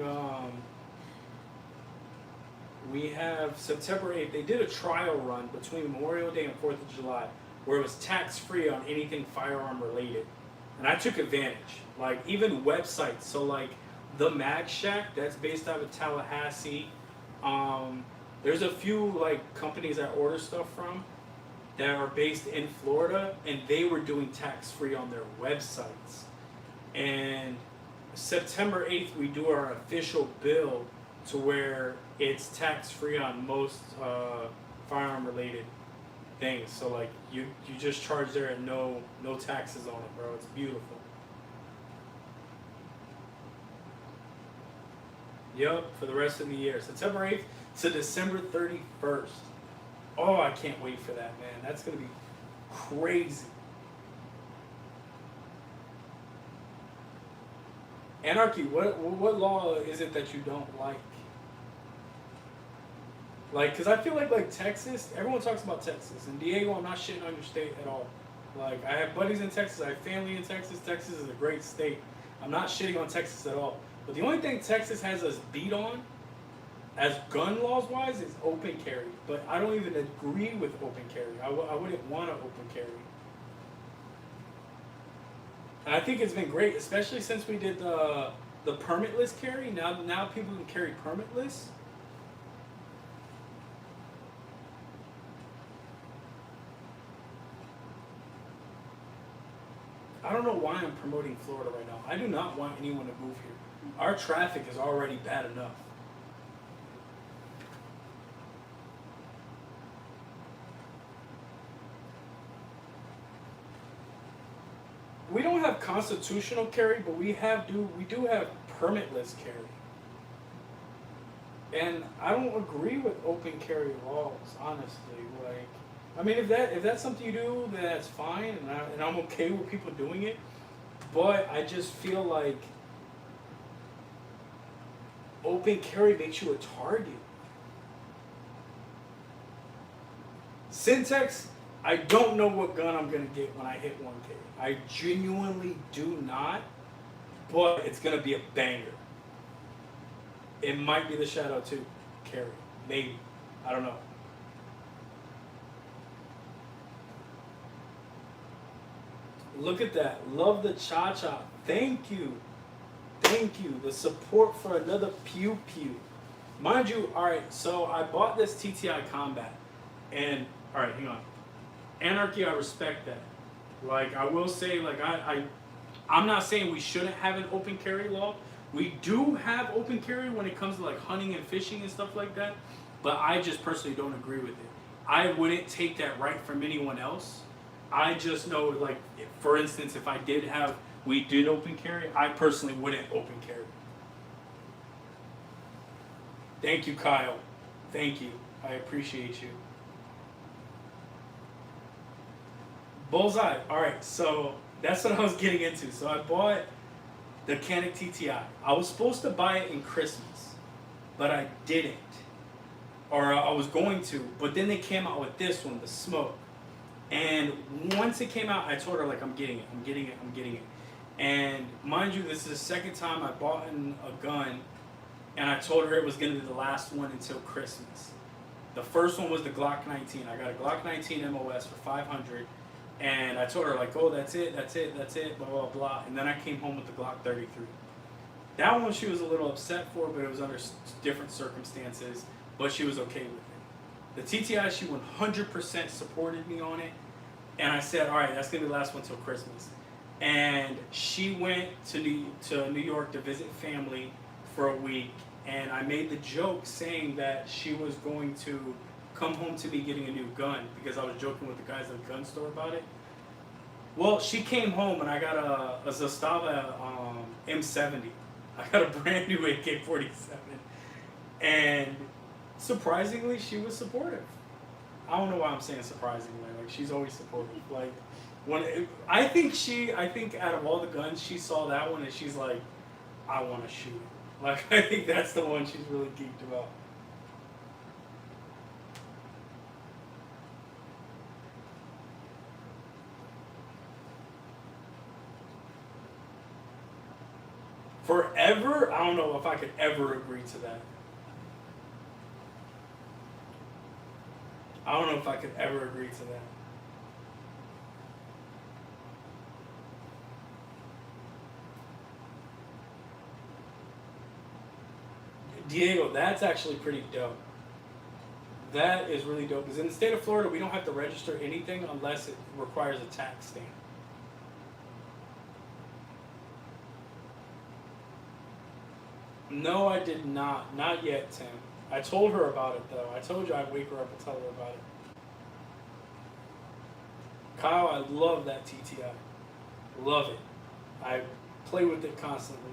We have September 8th. They did a trial run between Memorial Day and 4th of July, where it was tax free on anything firearm related, and I took advantage. Like even websites. So like the Mag Shack, that's based out of Tallahassee. There's a few like companies I order stuff from that are based in Florida, and they were doing tax-free on their websites. And September 8th, we do our official bill to where it's tax-free on most firearm-related things. So like you just charge there and no taxes on it, bro. It's beautiful. Yep, for the rest of the year. September 8th to December 31st. Oh, I can't wait for that, man. That's going to be crazy. Anarchy, what law is it that you don't like? Like, because I feel like Texas, everyone talks about Texas. And Diego, I'm not shitting on your state at all. Like, I have buddies in Texas. I have family in Texas. Texas is a great state. I'm not shitting on Texas at all. But the only thing Texas has us beat on as gun laws wise, it's open carry, but I don't even agree with open carry. I wouldn't want to open carry. And I think it's been great, especially since we did the permitless carry. Now people can carry permitless. I don't know why I'm promoting Florida right now. I do not want anyone to move here. Our traffic is already bad enough. We don't have constitutional carry, but we do have permitless carry. And I don't agree with open carry laws, honestly. Like, I mean, if that's something you do, then that's fine, and I'm okay with people doing it. But I just feel like open carry makes you a target. Syntax, I don't know what gun I'm gonna get when I hit 1K. I genuinely do not, but it's gonna be a banger. It might be the Shadow 2 carry, maybe. I don't know. Look at that. Love the cha-cha. Thank you. Thank you. The support for another pew pew. Mind you, alright, so I bought this TTI Combat. And, alright, hang on. Anarchy, I respect that. Like, I will say, like, I'm not saying we shouldn't have an open carry law. We do have open carry when it comes to, like, hunting and fishing and stuff like that. But I just personally don't agree with it. I wouldn't take that right from anyone else. I just know, like, for instance, if we did open carry, I personally wouldn't open carry. Thank you, Kyle. Thank you. I appreciate you. Bullseye. All right, so that's what I was getting into. So I bought the Canik TTI. I was supposed to buy it in Christmas, but I didn't, or I was going to. But then they came out with this one, the Smoke. And once it came out, I told her, like, I'm getting it, I'm getting it, I'm getting it. And mind you, this is the second time I bought a gun, and I told her it was going to be the last one until Christmas. The first one was the Glock 19. I got a Glock 19 MOS for $500, and I told her, like, oh, that's it, blah, blah, blah. And then I came home with the Glock 33. That one she was a little upset for, but it was under different circumstances, but she was okay with it. The TTI, she 100% supported me on it, and I said, all right, that's going to be the last one till Christmas. And she went to New York to visit family for a week, and I made the joke saying that she was going to come home to me getting a new gun, because I was joking with the guys at the gun store about it. Well, she came home, and I got a Zastava M70. I got a brand new AK-47, and surprisingly, she was supportive. I don't know why I'm saying surprisingly. Like, she's always supportive. Like, I think out of all the guns, she saw that one and she's like, I want to shoot it. Like, I think that's the one she's really geeked about. Forever? I don't know if I could ever agree to that. I don't know if I could ever agree to that. Diego, that's actually pretty dope. That is really dope. Because in the state of Florida, we don't have to register anything unless it requires a tax stamp. No, I did not. Not yet, Tim. I told her about it, though. I told you I'd wake her up and tell her about it. Kyle, I love that TTI. Love it. I play with it constantly.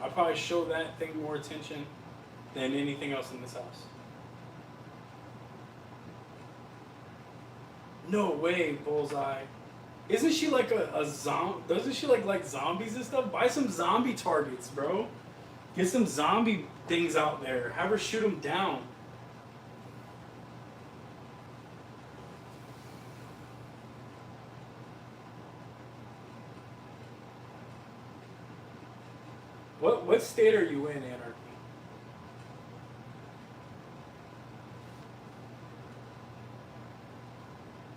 I probably show that thing more attention than anything else in this house. No way, Bullseye. Isn't she like a zombie? Doesn't she like zombies and stuff? Buy some zombie targets, bro. Get some zombie things out there. Have her shoot them down. What state are you in, Anarchy?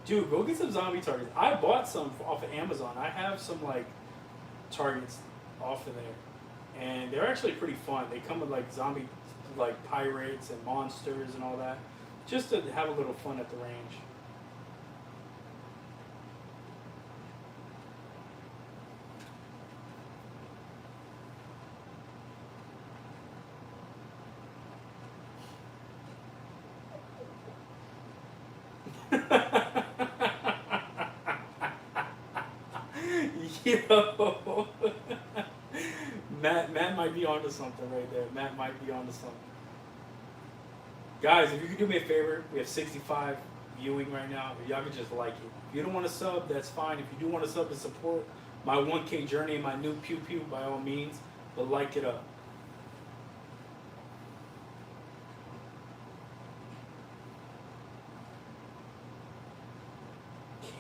Dude, go get some zombie targets. I bought some off of Amazon. I have some like targets off of there, and they're actually pretty fun. They come with like zombie, like pirates and monsters and all that, just to have a little fun at the range. Yo, Matt might be onto something right there. Matt might be onto something. Guys, if you could do me a favor, we have 65 viewing right now. If y'all could just like it. If you don't want to sub, that's fine. If you do want to sub to support my 1K journey and my new pew pew, by all means, but like it up.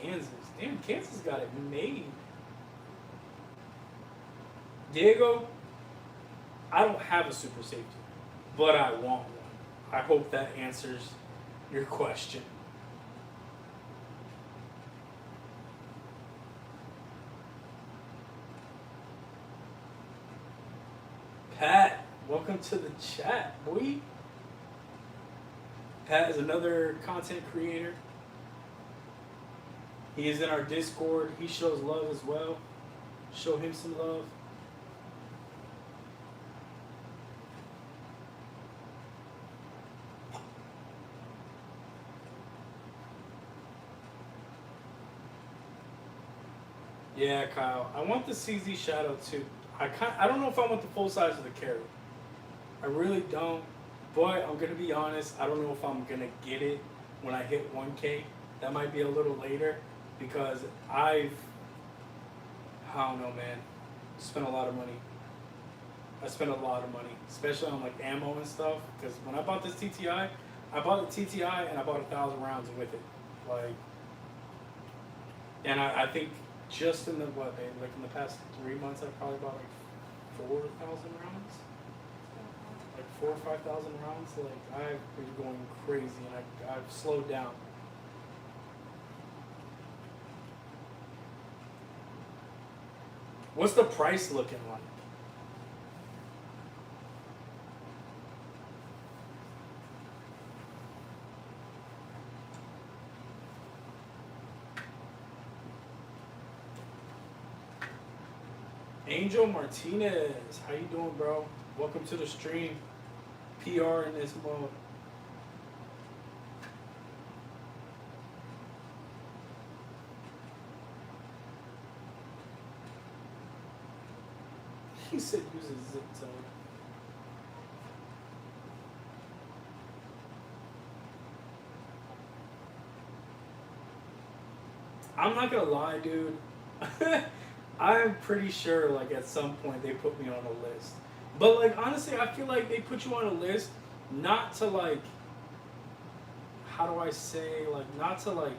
Kansas. Damn, Kansas got it made. Diego, I don't have a super safety, but I want one. I hope that answers your question. Pat, welcome to the chat, boy. Pat is another content creator. He is in our Discord. He shows love as well. Show him some love. Yeah, Kyle. I want the CZ Shadow too. I don't know if I want the full size of the carry. I really don't. But I'm gonna be honest. I don't know if I'm gonna get it when I hit 1K. That might be a little later because I don't know, man. Spent a lot of money. I spent a lot of money, especially on like ammo and stuff. Because when I bought this TTI, I bought the TTI and I bought 1,000 rounds with it. Like, and I think just in the like in the past 3 months, I probably bought like 4,000 rounds, like 4 or 5,000 rounds. Like I've been going crazy, and I've slowed down. What's the price looking like? Angel Martinez, how you doing, bro? Welcome to the stream. PR in this mode. He said use a zip zone. I'm not gonna lie, dude. I'm pretty sure, like, at some point they put me on a list. But, like, honestly, I feel like they put you on a list not to, like, how do I say, like, not to, like,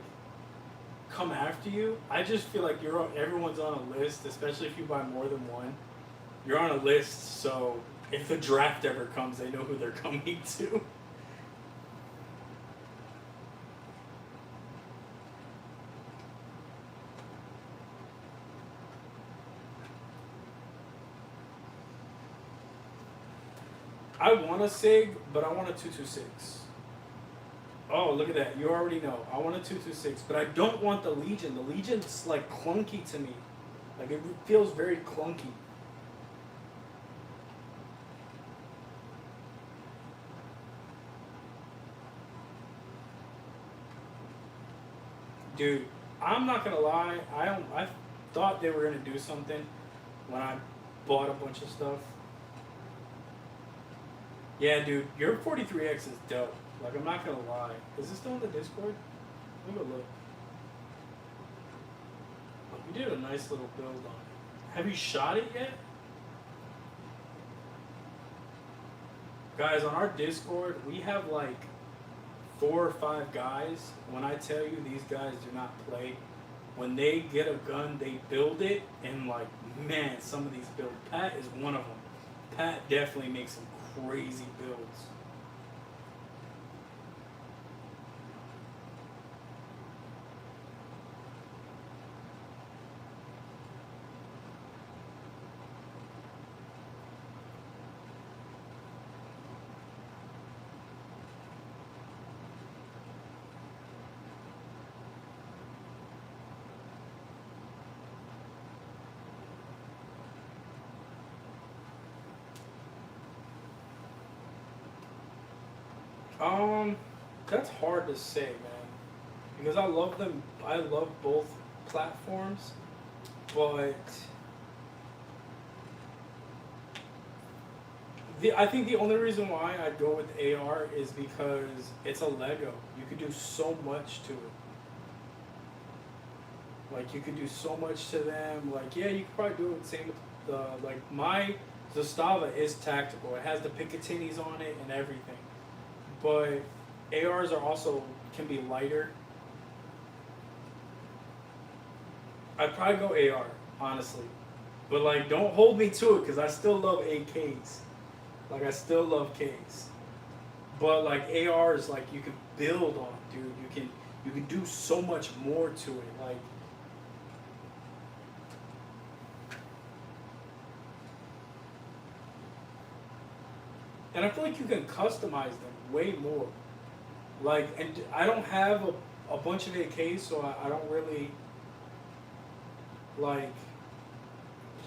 come after you. I just feel like everyone's on a list, especially if you buy more than one. You're on a list, so if the draft ever comes, they know who they're coming to. I want a SIG, but I want a 226. Oh, look at that. You already know. I want a 226, but I don't want the Legion. The Legion's, like, clunky to me. Like, it feels very clunky. Dude, I'm not gonna lie. I thought they were gonna do something when I bought a bunch of stuff. Yeah, dude, your 43X is dope. Like, I'm not gonna lie. Is this still in the Discord? Let me go look. You did a nice little build on it. Have you shot it yet? Guys, on our Discord, we have like 4 or 5 guys. When I tell you these guys do not play, when they get a gun, they build it, and like, man, some of these builds. Pat is one of them. Pat definitely makes some crazy builds. That's hard to say, man, because I love them. I love both platforms, but I think the only reason why I'd go with AR is because it's a Lego. You could do so much to it. Like, you could do so much to them. Like, yeah, you could probably do it the same with the, like, my Zastava is tactical. It has the Picatinis on it and everything. But ARs are also, can be lighter. I'd probably go AR, honestly. But, like, don't hold me to it, because I still love AKs. Like, I still love Ks. But, like, ARs, like, you can build on, dude. You can do so much more to it. Like, and I feel like you can customize them way more. Like, and I don't have a bunch of AKs, so I don't really, like,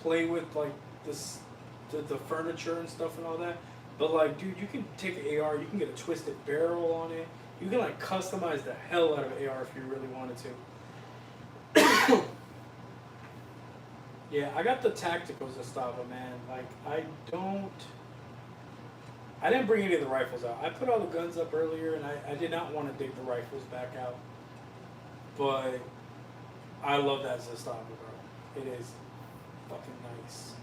play with, like, the furniture and stuff and all that. But, like, dude, you can take an AR, you can get a twisted barrel on it. You can, like, customize the hell out of AR if you really wanted to. Yeah, I got the tactical Zastava, man. Like, I didn't bring any of the rifles out. I put all the guns up earlier, and I did not want to dig the rifles back out. But I love that Zastava, bro. It is fucking nice.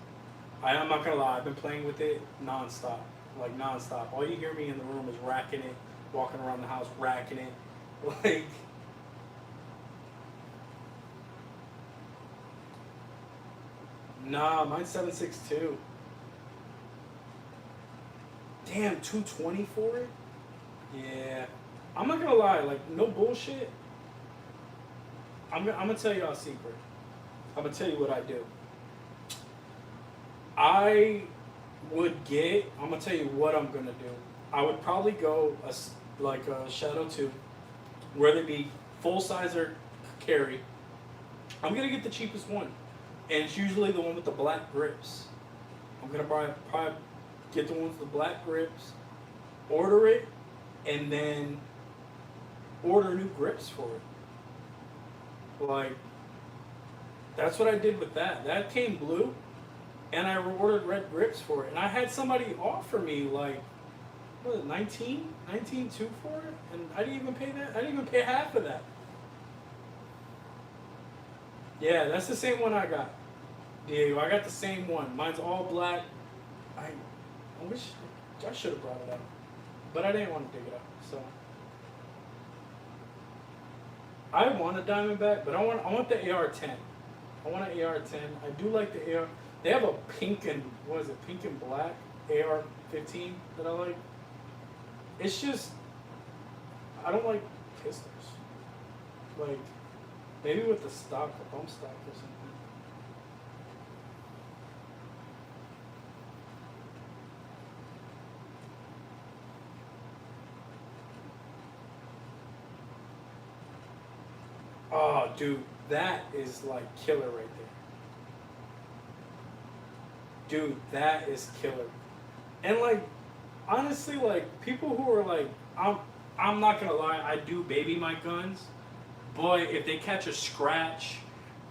I'm not gonna lie, I've been playing with it nonstop. Like, nonstop. All you hear me in the room is racking it, walking around the house racking it. Like, nah, mine's 7.62. Damn, 220 for it? Yeah. I'm not gonna lie, like, no bullshit. I'm gonna tell y'all a secret. I'm gonna tell you what I do. I'm gonna tell you what I'm gonna do. I would probably go like a Shadow 2, whether it be full size or carry. I'm gonna get the cheapest one, and it's usually the one with the black grips. I'm gonna probably get the ones with the black grips, order it, and then order new grips for it. Like, that's what I did with that. That came blue, and I ordered red grips for it. And I had somebody offer me like, what was it, 19.2 for it, and I didn't even pay that. I didn't even pay half of that. Yeah, that's the same one I got, Diego. I got the same one. Mine's all black. I wish I should have brought it up, but I didn't want to dig it up. So I want a Diamondback, but I want the AR-10. I want an AR-10. I do like the AR. They have a pink and pink and black AR-15 that I like. It's just I don't like pistols. Like, maybe with the stock, the bump stock or something. Oh, dude, that is like killer right there. Dude, that is killer. And like, honestly, like people who are like, I'm not gonna lie, I do baby my guns. Boy, if they catch a scratch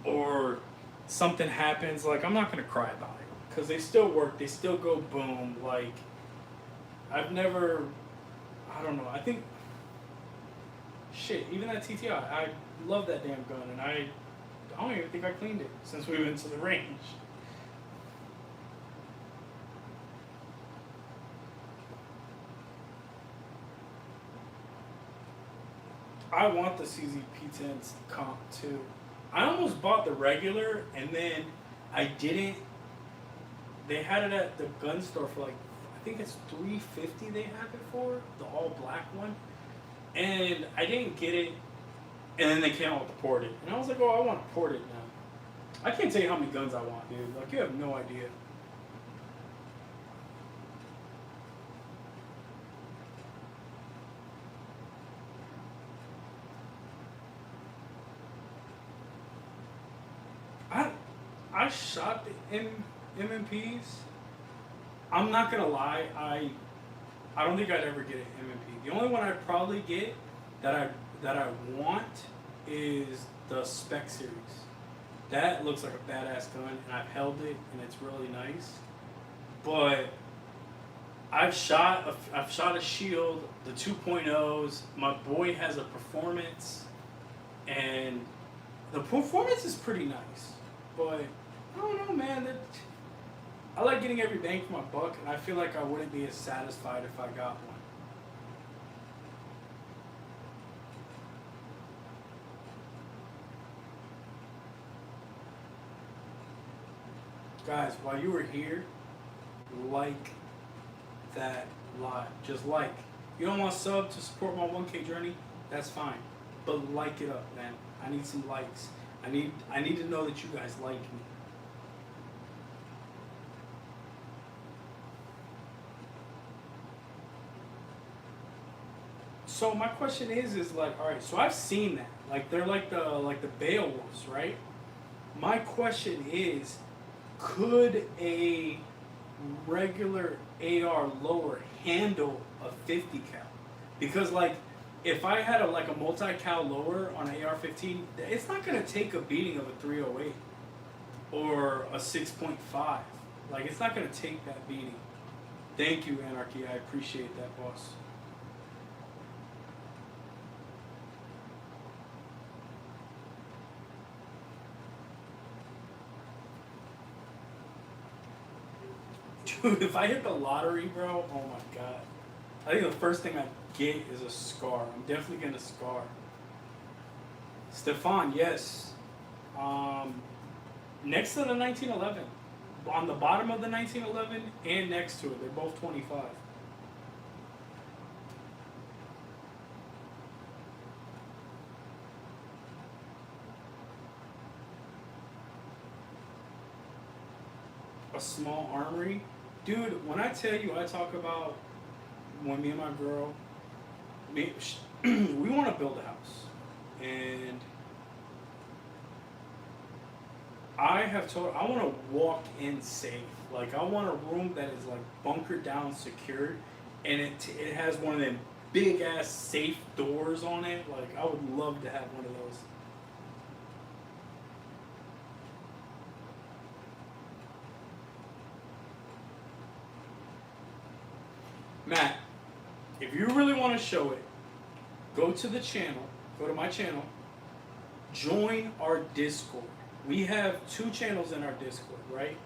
or something happens, like I'm not gonna cry about it because they still work, they still go boom. Like, I've never, I don't know. I think, shit, even that TTI, I love that damn gun, and I don't even think I cleaned it since we went to the range. I want the CZP-10s comp too. I almost bought the regular, and then I didn't. They had it at the gun store for like, I think it's $350. They have it for the all black one, and I didn't get it. And then they came out with the ported, and I was like, oh, I want a ported now. I can't tell you how many guns I want, dude. Like, you have no idea. I shot the MMPs. I'm not gonna lie, I don't think I'd ever get an MMP. The only one I'd probably get that I want is the Spec series. That looks like a badass gun, and I've held it, and it's really nice. But I've shot a Shield, the 2.0s. My boy has a Performance, and the Performance is pretty nice. But I don't know, man. I like getting every bang for my buck, and I feel like I wouldn't be as satisfied if I got one. Guys, while you were here, like that live. Just like. You don't want to sub to support my 1K journey? That's fine. But like it up, man. I need some likes. I need to know that you guys like me. So my question is like, all right, so I've seen that. Like, they're like the Beowulfs, right? My question is, could a regular AR lower handle a 50 cal? Because like, if I had a multi-cal lower on an AR-15, it's not gonna take a beating of a 308. or a 6.5. Like, it's not going to take that beating. Thank you, Anarchy. I appreciate that, boss. Dude, if I hit the lottery, bro, oh my god. I think the first thing I get is a scar. I'm definitely getting a scar. Stefan, yes. Next to the 1911. On the bottom of the 1911 and next to it. They're both 25. A small armory. Dude, when I tell you, I talk about when me and my girl, we want to build a house. And I have told I want to walk in safe. Like, I want a room that is like bunkered down, secured, and it has one of them big ass safe doors on it. Like, I would love to have one of those. Matt, if you really want to show it, go to the channel, go to my channel, join our Discord. We have 2 channels in our Discord, right?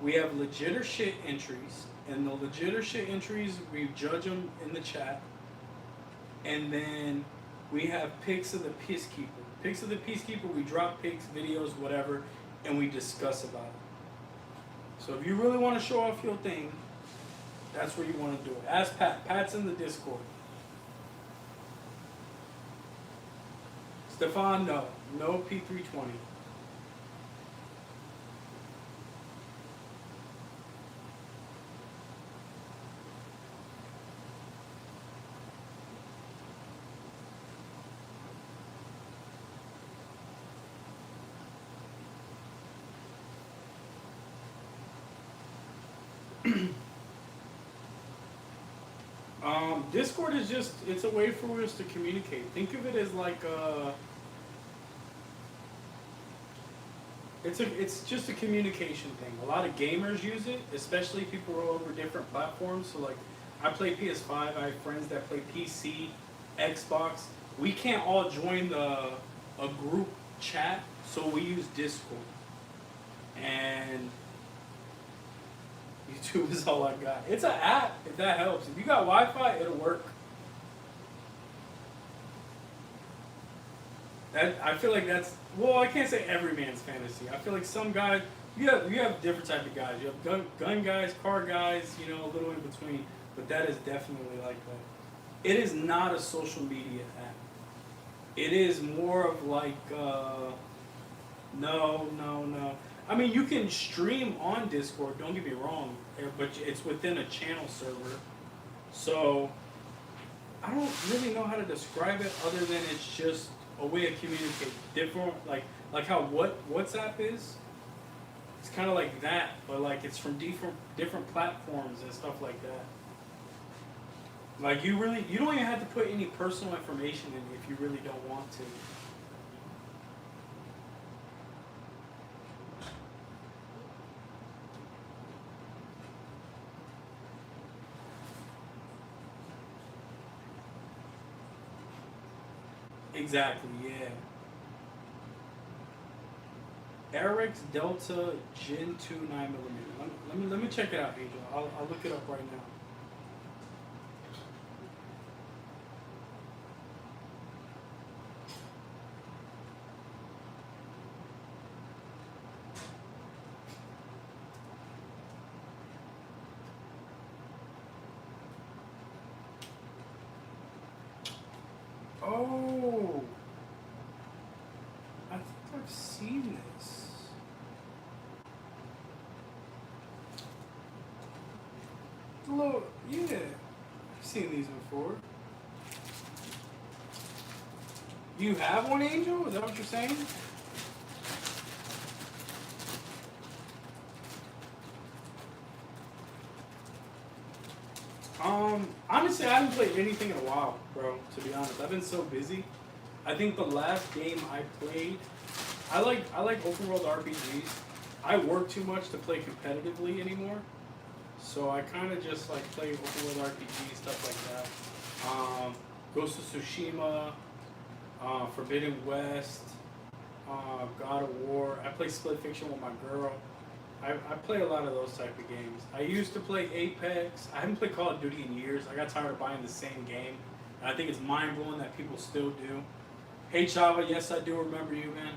We have legit or shit entries, and the legit or shit entries, we judge them in the chat. And then we have pics of the Peacekeeper. Pics of the Peacekeeper, we drop pics, videos, whatever, and we discuss about it. So if you really want to show off your thing, that's where you want to do it. Ask Pat. Pat's in the Discord. Stefan, no. No P320. Discord is just, it's a way for us to communicate. Think of it as like it's just a communication thing. A lot of gamers use it, especially people who are over different platforms. So like, I play PS5, I have friends that play PC, Xbox. We can't all join a group chat, so we use Discord. And YouTube is all I got. It's an app, if that helps. If you got Wi-Fi, it'll work. I feel like that's, well, I can't say every man's fantasy. I feel like some guys, you have different type of guys. You have gun guys, car guys, you know, a little in between. But that is definitely like that. It is not a social media app. It is more of like, no. I mean, you can stream on Discord, don't get me wrong, but it's within a channel server. So, I don't really know how to describe it other than it's just a way of communicating. Different, like how WhatsApp is. It's kind of like that, but like it's from different platforms and stuff like that. Like, you don't even have to put any personal information in if you really don't want to. Exactly, yeah. Eric's Delta Gen 2 9mm. Let me check it out, Angel. I'll look it up right now. Oh, I think I've seen this. Look, yeah, I've seen these before. You have one, Angel? Is that what you're saying? Honestly, I haven't played anything in a while, bro, to be honest. I've been so busy. I think the last game I played, I like open world RPGs. I work too much to play competitively anymore. So I kind of just like play open world RPG stuff like that. Ghost of Tsushima, Forbidden West, God of War. I play Split Fiction with my girl. I play a lot of those type of games. I used to play Apex. I haven't played Call of Duty in years. I got tired of buying the same game. And I think it's mind blowing that people still do. Hey Chava, yes I do remember you, man.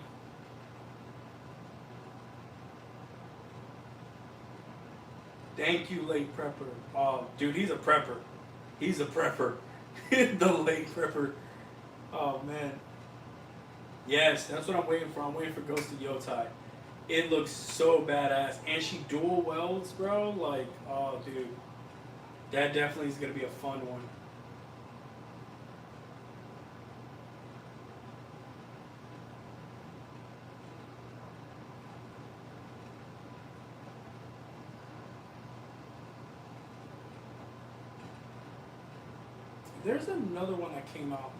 Thank you, late prepper. Oh, dude, he's a prepper. He's a prepper. The late prepper. Oh man. Yes, that's what I'm waiting for. I'm waiting for Ghost of Yotai. It looks so badass, and she dual welds, bro. Like, oh, dude, that definitely is gonna be a fun one. There's another one that came out.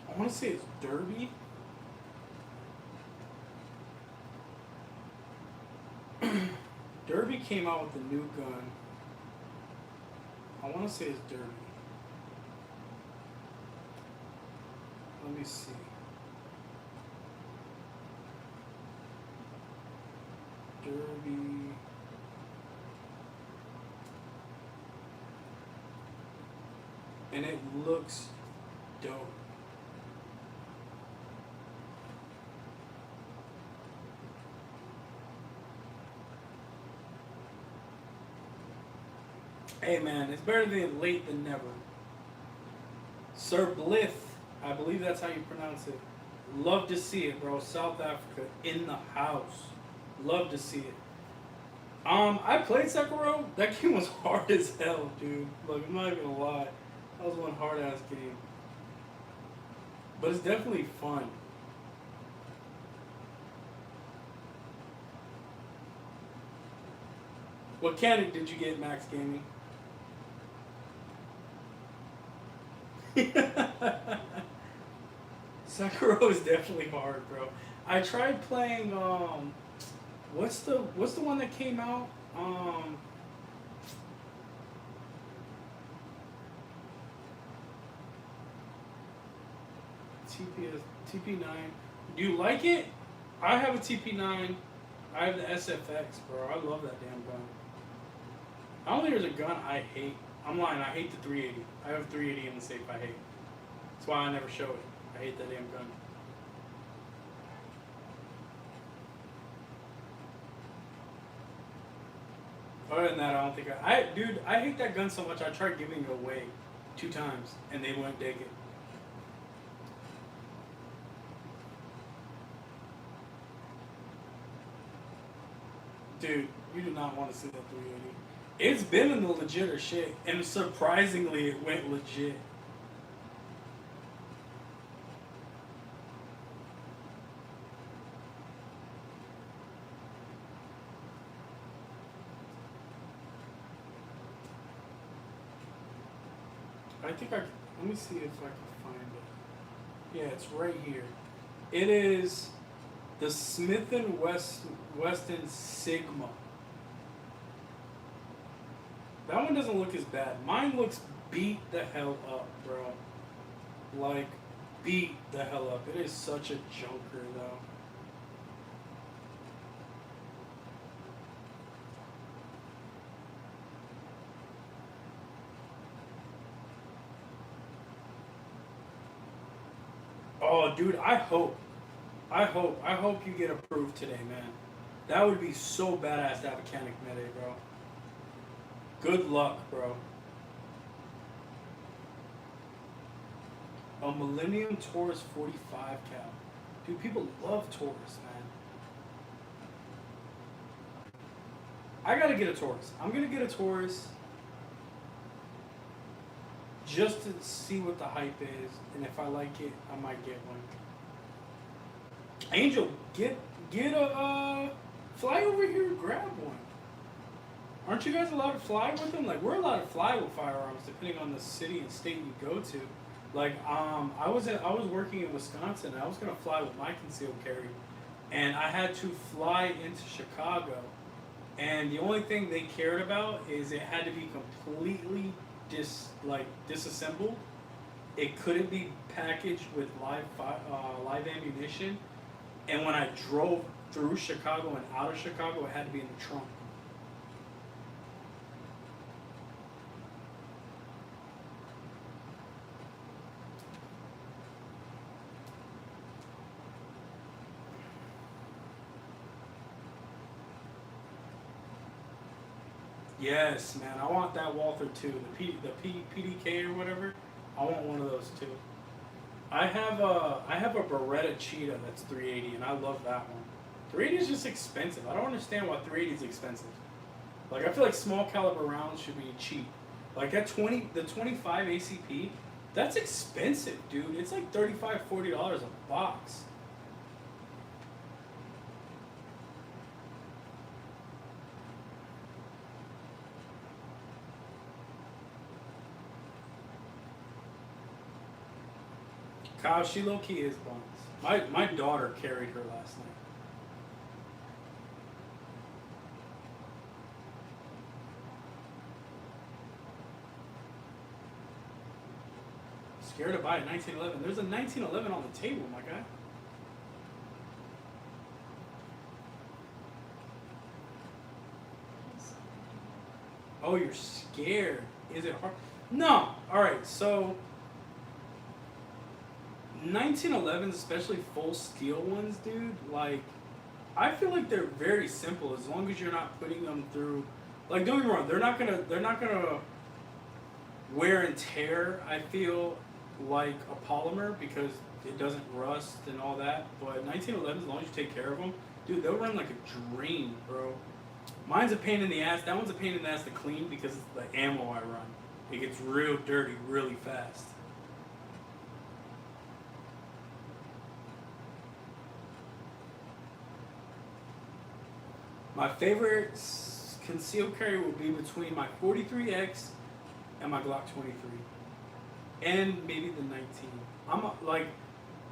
I want to say it's Derby. Derby came out with a new gun. I want to say it's Derby. Let me see. Derby. And it looks dope. Hey man, it's better than late than never. Sir Blith, I believe that's how you pronounce it. Love to see it, bro. South Africa in the house. Love to see it. I played Sekiro. That game was hard as hell, dude. Like, I'm not even gonna lie. That was one hard ass game. But it's definitely fun. What mechanic did you get, Max Gaming? Sekiro is definitely hard, bro. I tried playing what's the one that came out? TP9. Do you like it? I have a TP9. I have the SFX, bro. I love that damn gun. I don't think there's a gun I hate. I'm lying. I hate the 380. I have 380 in the safe. I hate. That's why I never show it. I hate that damn gun. Other than that, I don't think dude, I hate that gun so much. I tried giving it away 2 times, and they wouldn't take it. Dude, you do not want to see that 380. It's been in the legit or shit, and surprisingly, it went legit. I think let me see if I can find it. Yeah, it's right here. It is the Smith & Wesson Sigma. That one doesn't look as bad. Mine looks beat the hell up, bro. Like, beat the hell up. It is such a junker, though. Oh, dude, I hope you get approved today, man. That would be so badass to have a Canic Mede, bro. Good luck, bro. A Millennium Taurus 45 cal. Dude, people love Taurus, man. I gotta get a Taurus. I'm gonna get a Taurus just to see what the hype is, and if I like it, I might get one. Angel, get a fly over here and grab one. Aren't you guys allowed to fly with them? Like, we're allowed to fly with firearms depending on the city and state you go to. Like, I was working in Wisconsin. I was gonna fly with my concealed carry, and I had to fly into Chicago. And the only thing they cared about is it had to be completely disassembled. It couldn't be packaged with live ammunition. And when I drove through Chicago and out of Chicago, it had to be in the trunk. Yes, man, I want that Walther too. PDK or whatever. I want one of those too. I have a Beretta Cheetah that's 380, and I love that one. 380 is just expensive. I don't understand why 380 is expensive. Like I feel like small caliber rounds should be cheap. Like that 25 ACP, that's expensive, dude. It's like $35-40 a box. Kyle, she low key is buns. My daughter carried her last night. Scared to buy a 1911. There's a 1911 on the table, my guy. Oh, you're scared. Is it hard? No. All right. So 1911s, especially full steel ones, dude. Like, I feel like they're very simple as long as you're not putting them through. Like, don't get me wrong. They're not gonna wear and tear. I feel like a polymer because it doesn't rust and all that. But 1911s, as long as you take care of them, dude, they'll run like a dream, bro. Mine's a pain in the ass. That one's a pain in the ass to clean because it's the ammo I run. It gets real dirty really fast. My favorite concealed carry will be between my 43X and my Glock 23, and maybe the 19.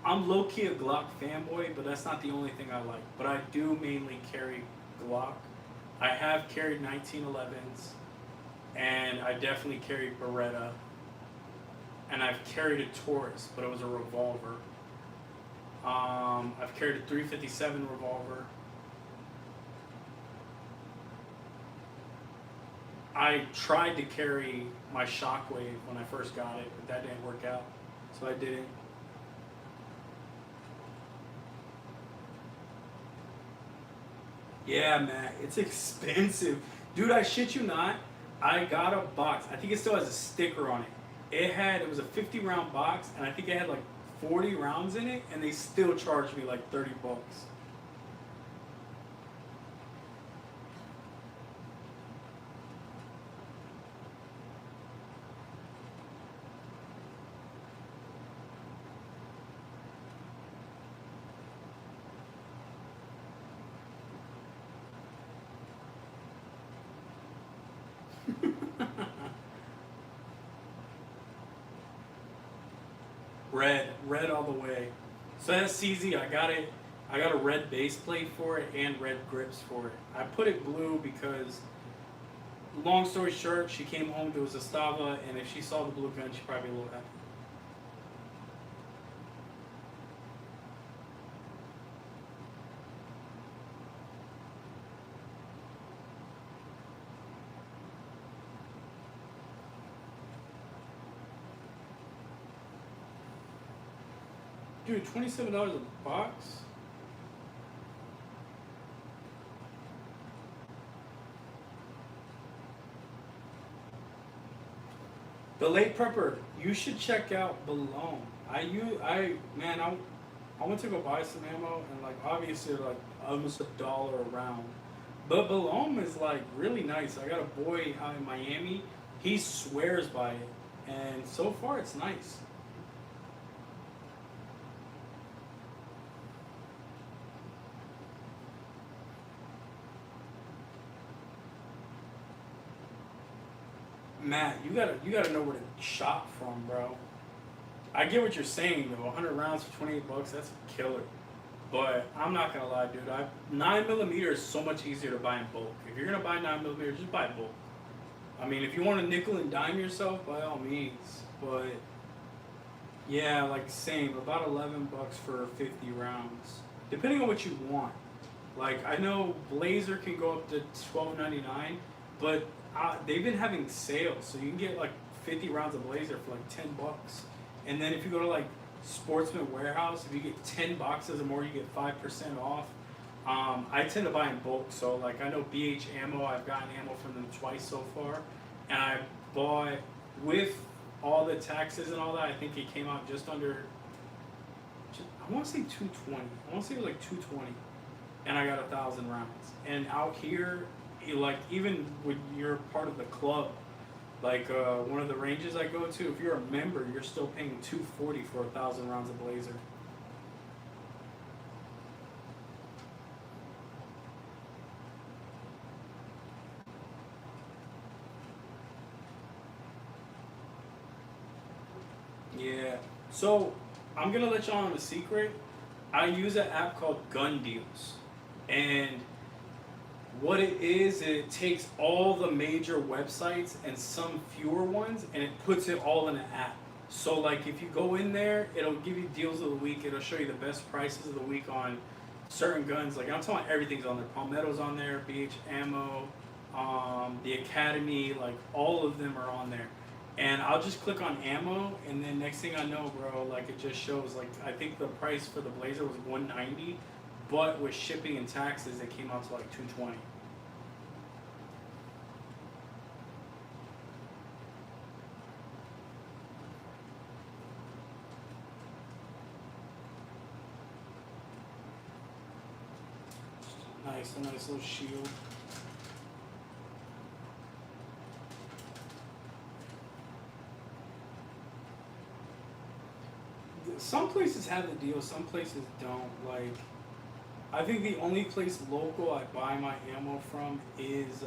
I'm low key a Glock fanboy, but that's not the only thing I like. But I do mainly carry Glock. I have carried 1911s, and I definitely carried Beretta, and I've carried a Taurus, but it was a revolver. I've carried a 357 revolver. I tried to carry my Shockwave when I first got it, but that didn't work out, so I didn't. Yeah, man, it's expensive. Dude, I shit you not. I got a box. I think it still has a sticker on it. It was a 50 round box, and I think it had like 40 rounds in it, and they still charged me like 30 bucks. Red all the way. So that's CZ. I got it. I got a red base plate for it and red grips for it. I put it blue because, long story short, she came home to a Zastava, and if she saw the blue gun, she'd probably be a little happy. Dude, $27 a box? The late prepper, you should check out Balone. I went to go buy some ammo, and like obviously like almost $1 a round. But Balone is like really nice. I got a boy out in Miami. He swears by it, and so far it's nice. Matt, you gotta know where to shop from, bro. I get what you're saying though. 100 rounds for 28 bucks, that's a killer. But I'm not gonna lie, dude. 9 millimeter is so much easier to buy in bulk. If you're gonna buy 9 millimeter, just buy bulk. I mean, if you want to nickel and dime yourself, by all means. But yeah, like same, about $11 for 50 rounds, depending on what you want. Like I know Blazer can go up to $12.99, but they've been having sales, so you can get like 50 rounds of Blazer for like $10. And then if you go to like Sportsman Warehouse, if you get 10 boxes or more, you get 5% off. I tend to buy in bulk, so like I know BH Ammo, I've gotten ammo from them twice so far, and I bought with all the taxes and all that. I think it came out just under. I want to say 220. I want to say it was like 220, and I got 1,000 rounds. And out here, like even when you're part of the club, like one of the ranges I go to, if you're a member, you're still paying 240 for 1,000 rounds of Blazer. Yeah. So I'm gonna let y'all on a secret. I use an app called Gun Deals, and what it is, it takes all the major websites and some fewer ones, and it puts it all in an app. So like if you go in there, it'll give you deals of the week. It'll show you the best prices of the week on certain guns. Like I'm talking, everything's on there. Palmetto's on there, BH Ammo, the Academy, like all of them are on there. And I'll just click on ammo, and then next thing I know, bro, like it just shows. Like I think the price for the Blazer was 190, but with shipping and taxes, it came out to like 220. Nice, a nice little shield. Some places have the deal, some places don't. Like, I think the only place local I buy my ammo from is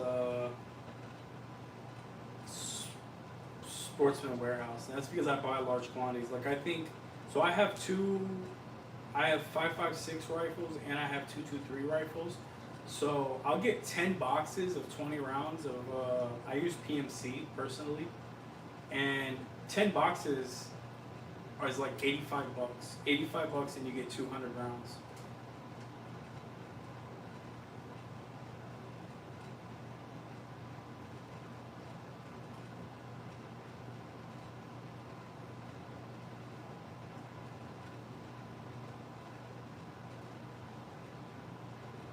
Sportsman Warehouse. And that's because I buy large quantities. Like I think, so I have 5.56 rifles and I have 2.23 rifles. So I'll get 10 boxes of 20 rounds of. I use PMC personally, and 10 boxes is like $85. $85 and you get 200 rounds.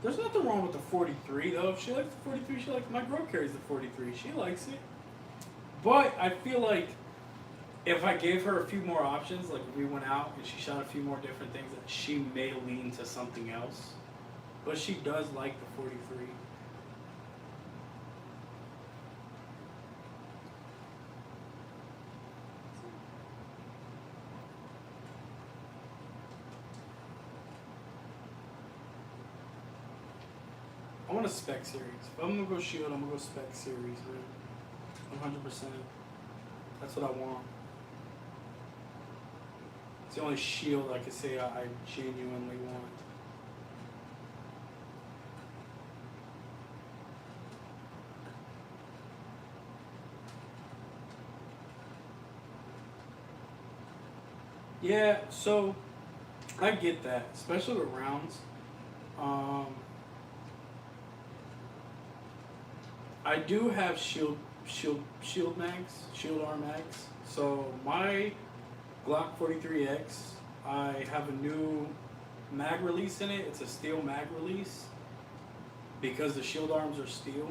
There's nothing wrong with the 43 though. If she likes the 43, she likes. My girl carries the 43. She likes it. But I feel like if I gave her a few more options, like if we went out and she shot a few more different things, she may lean to something else. But she does like the 43. I want a spec series. If I'm gonna go shield, I'm gonna go spec series, man. 100%. That's what I want. It's the only shield I could say I genuinely want. Yeah, so I get that, especially with rounds. Um, I do have shield mags, shield arm mags. So my Glock 43X, I have a new mag release in it. It's a steel mag release because the shield arms are steel,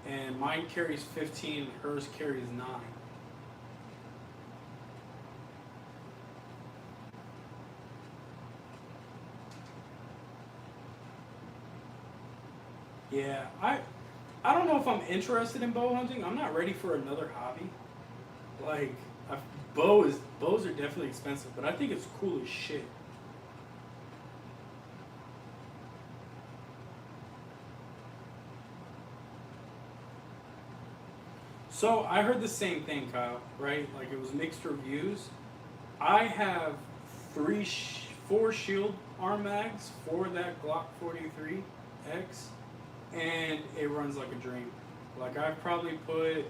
and mine carries 15, hers carries 9. Yeah, I don't know if I'm interested in bow hunting. I'm not ready for another hobby. Like, I, bows are definitely expensive, but I think it's cool as shit. So I heard the same thing, Kyle. Right? Like it was mixed reviews. I have 4 shield arm mags for that Glock 43X, and it runs like a dream. Like I've probably put,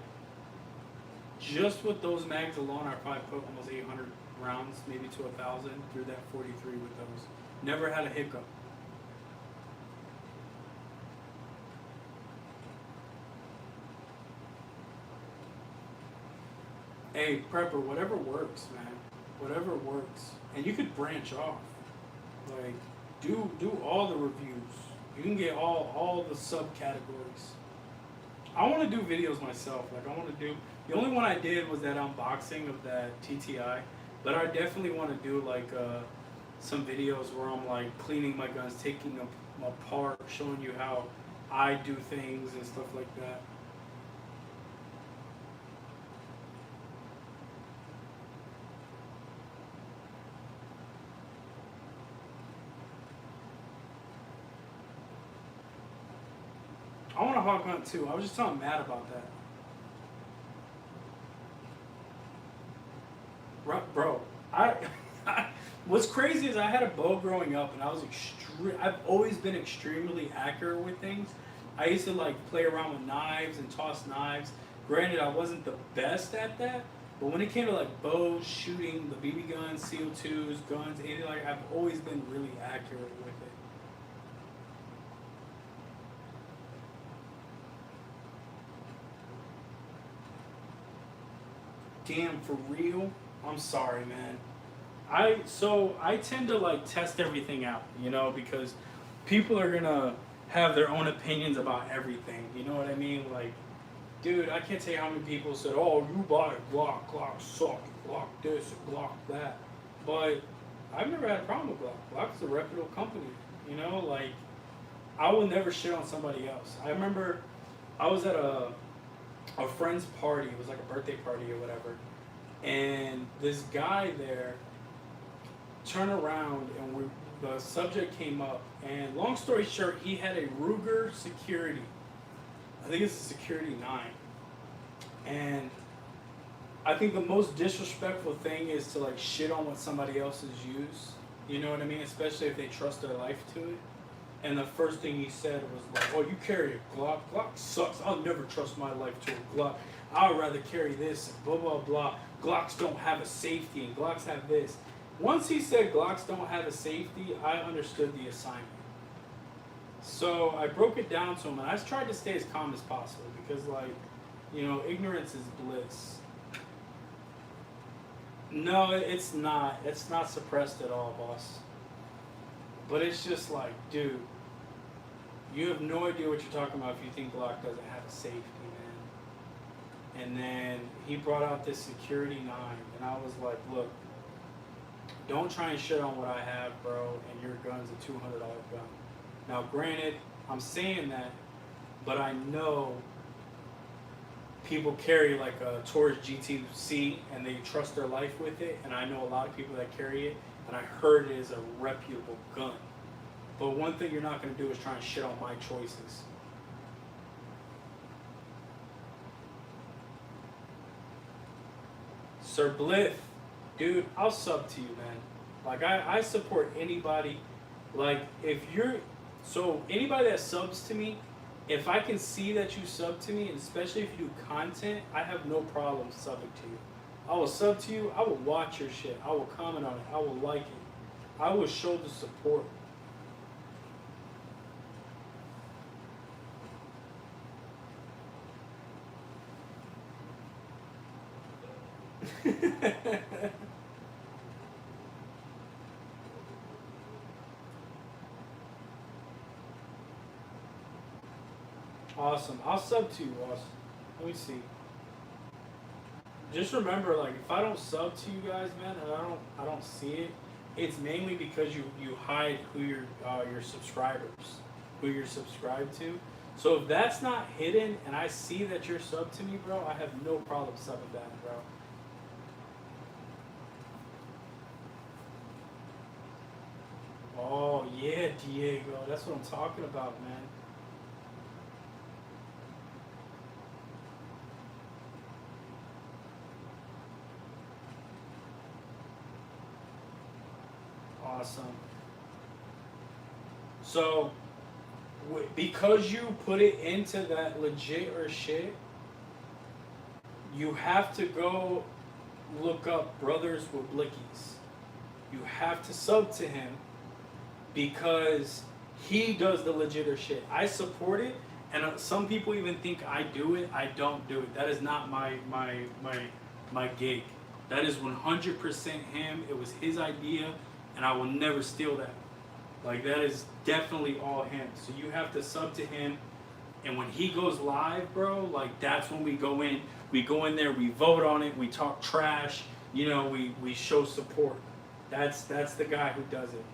just with those mags alone, I probably put almost 800 rounds, maybe to 1,000 through that 43 with those. Never had a hiccup. Hey, prepper, whatever works, man. Whatever works, and you could branch off. Like, do all the reviews. You can get all the subcategories. I want to do videos myself. Like, I want to do. The only one I did was that unboxing of that TTI, but I definitely want to do like some videos where I'm like cleaning my guns, taking them apart, showing you how I do things and stuff like that. I want a hog hunt too. I was just telling Matt about that. Bro, what's crazy is I had a bow growing up, and I've always been extremely accurate with things. I used to like play around with knives and toss knives. Granted, I wasn't the best at that, but when it came to like bows, shooting, the BB guns, CO2s, guns, anything like, I've always been really accurate with it. Damn, for real? I'm sorry, man. I tend to like test everything out, because people are gonna have their own opinions about everything. You know what I mean? Like, dude, I can't tell you how many people said, "Oh, you bought a Glock, Glock suck, Glock this, Glock that," but I've never had a problem with Glock. Glock's a reputable company. Like, I will never shit on somebody else. I remember I was at a friend's party. It was like a birthday party or whatever. And this guy there turned around, and the subject came up. And long story short, he had a Ruger Security. I think it's a Security 9. And I think the most disrespectful thing is to like shit on what somebody else has used. You know what I mean? Especially if they trust their life to it. And the first thing he said was like, "Oh, you carry a Glock? Glock sucks. I'll never trust my life to a Glock. I'd rather carry this, and blah, blah, blah. Glocks don't have a safety, and Glocks have this." Once he said Glocks don't have a safety, I understood the assignment. So I broke it down to him, and I tried to stay as calm as possible because, like, ignorance is bliss. No, it's not. It's not suppressed at all, boss. But it's just like, dude, you have no idea what you're talking about if you think Glock doesn't have a safety, man. And then he brought out this Security 9, and I was like, look, don't try and shit on what I have, bro, and your gun's a $200 gun. Now, granted, I'm saying that, but I know people carry like a Taurus GTC, and they trust their life with it, and I know a lot of people that carry it, and I heard it is a reputable gun. But one thing you're not going to do is try and shit on my choices. Sir Blith, dude, I'll sub to you, man. Like, I support anybody. Like, anybody that subs to me, if I can see that you sub to me, and especially if you do content, I have no problem subbing to you. I will sub to you. I will watch your shit. I will comment on it. I will like it. I will show the support. Awesome. I'll sub to you, Ross. Let me see. Just remember, like, if I don't sub to you guys, man, and I don't see it, it's mainly because you hide who your subscribers, who you're subscribed to. So if that's not hidden, and I see that you're sub to me, bro, I have no problem subbing back, bro. Oh yeah, Diego, that's what I'm talking about, man. Awesome. So, because you put it into that legit or shit, you have to go look up Brothers with Blickies. You have to sub to him because he does the legit or shit. I support it, and some people even think I do it. I don't do it. That is not my gig. That is 100% him. It was his idea, and I will never steal that. Like, that is definitely all him. So you have to sub to him, and when he goes live, bro, like, that's when we go in. We go in there, we vote on it, we talk trash, you know, we show support. That's the guy who does it.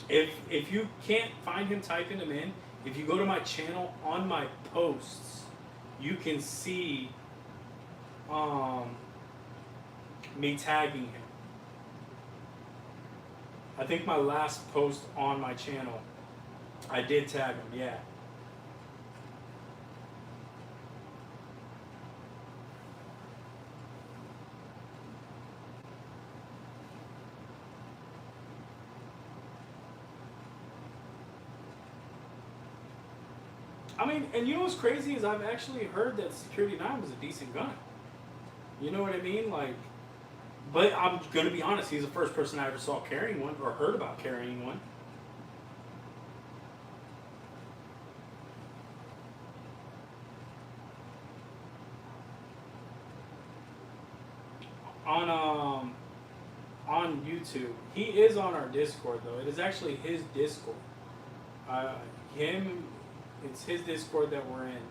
If you can't find him, typing him in. If you go to my channel, on my posts, you can see me tagging him. I think my last post on my channel, I did tag him, yeah. I mean, and you know what's crazy is I've actually heard that Security 9 was a decent gun. You know what I mean? Like, but I'm gonna be honest, he's the first person I ever saw carrying one or heard about carrying one. On YouTube. He is on our Discord though. It is actually his Discord. It's his Discord that we're in.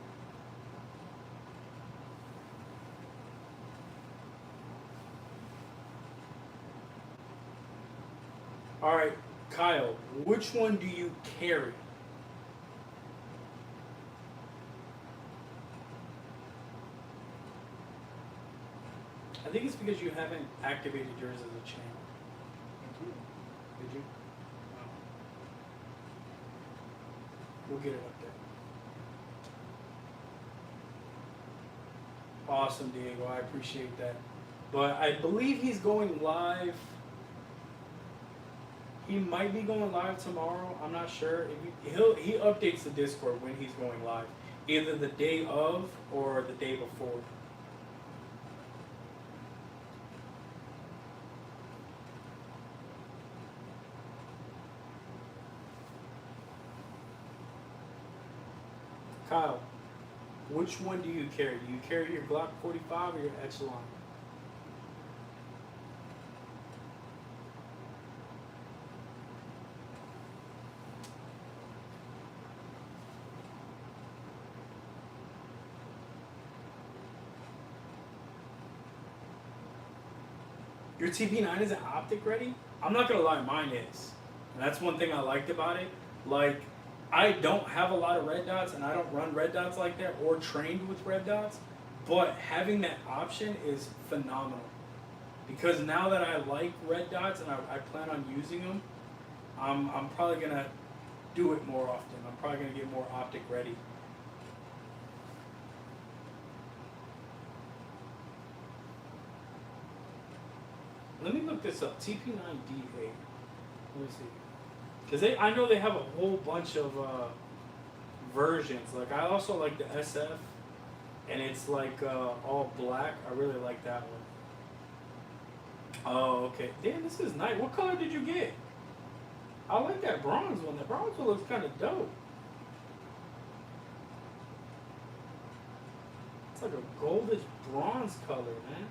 All right, Kyle, which one do you carry? I think it's because you haven't activated yours as a channel. Did you? Oh. We'll get it up there. Awesome, Diego. I appreciate that. But I believe he's going live. He might be going live tomorrow. I'm not sure. He updates the Discord when he's going live, either the day of or the day before. Kyle, which one do you carry? Do you carry your Glock 45 or your Echelon? Your TP9 isn't optic ready? I'm not gonna lie, mine is. And that's one thing I liked about it. Like, I don't have a lot of red dots and I don't run red dots like that or trained with red dots, but having that option is phenomenal. Because now that I like red dots and I plan on using them, I'm probably gonna do it more often. I'm probably gonna get more optic ready. Let me look this up. TP9D8. Let me see. Because I know they have a whole bunch of versions. Like, I also like the SF, and it's like all black. I really like that one. Oh, okay. Damn, this is nice. What color did you get? I like that bronze one. That bronze one looks kind of dope. It's like a goldish bronze color, man.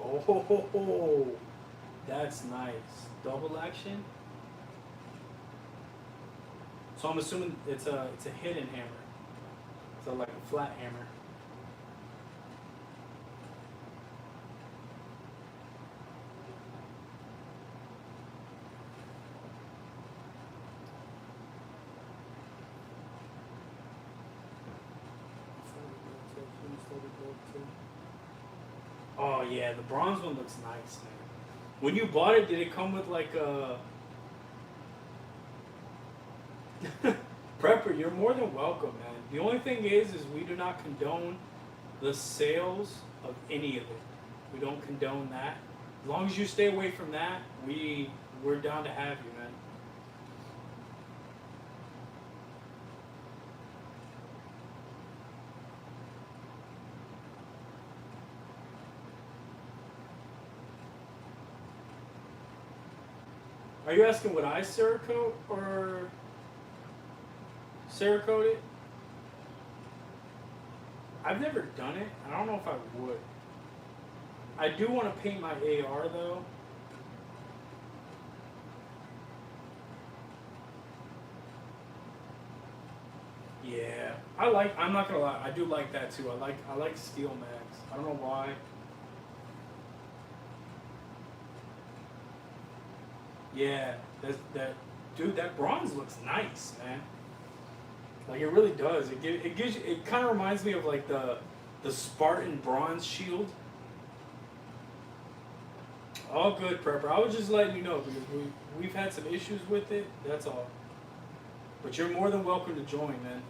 Oh, that's nice. Double action. So I'm assuming it's a hidden hammer. So like a flat hammer. Oh yeah, the bronze one looks nice, man. When you bought it, did it come with like a Prepper? You're more than welcome, man. The only thing is we do not condone the sales of any of it. We don't condone that. As long as you stay away from that, we're down to have you, man. Are you asking would I Cerakote or Cerakote it? I've never done it. I don't know if I would. I do want to paint my AR though. Yeah, I'm not gonna lie. I do like that too. I like Steel Max. I don't know why. Yeah, that dude. That bronze looks nice, man. Like it really does. It gives you. It kind of reminds me of like the Spartan bronze shield. All good, prepper. I was just letting you know because we've had some issues with it. That's all. But you're more than welcome to join, man.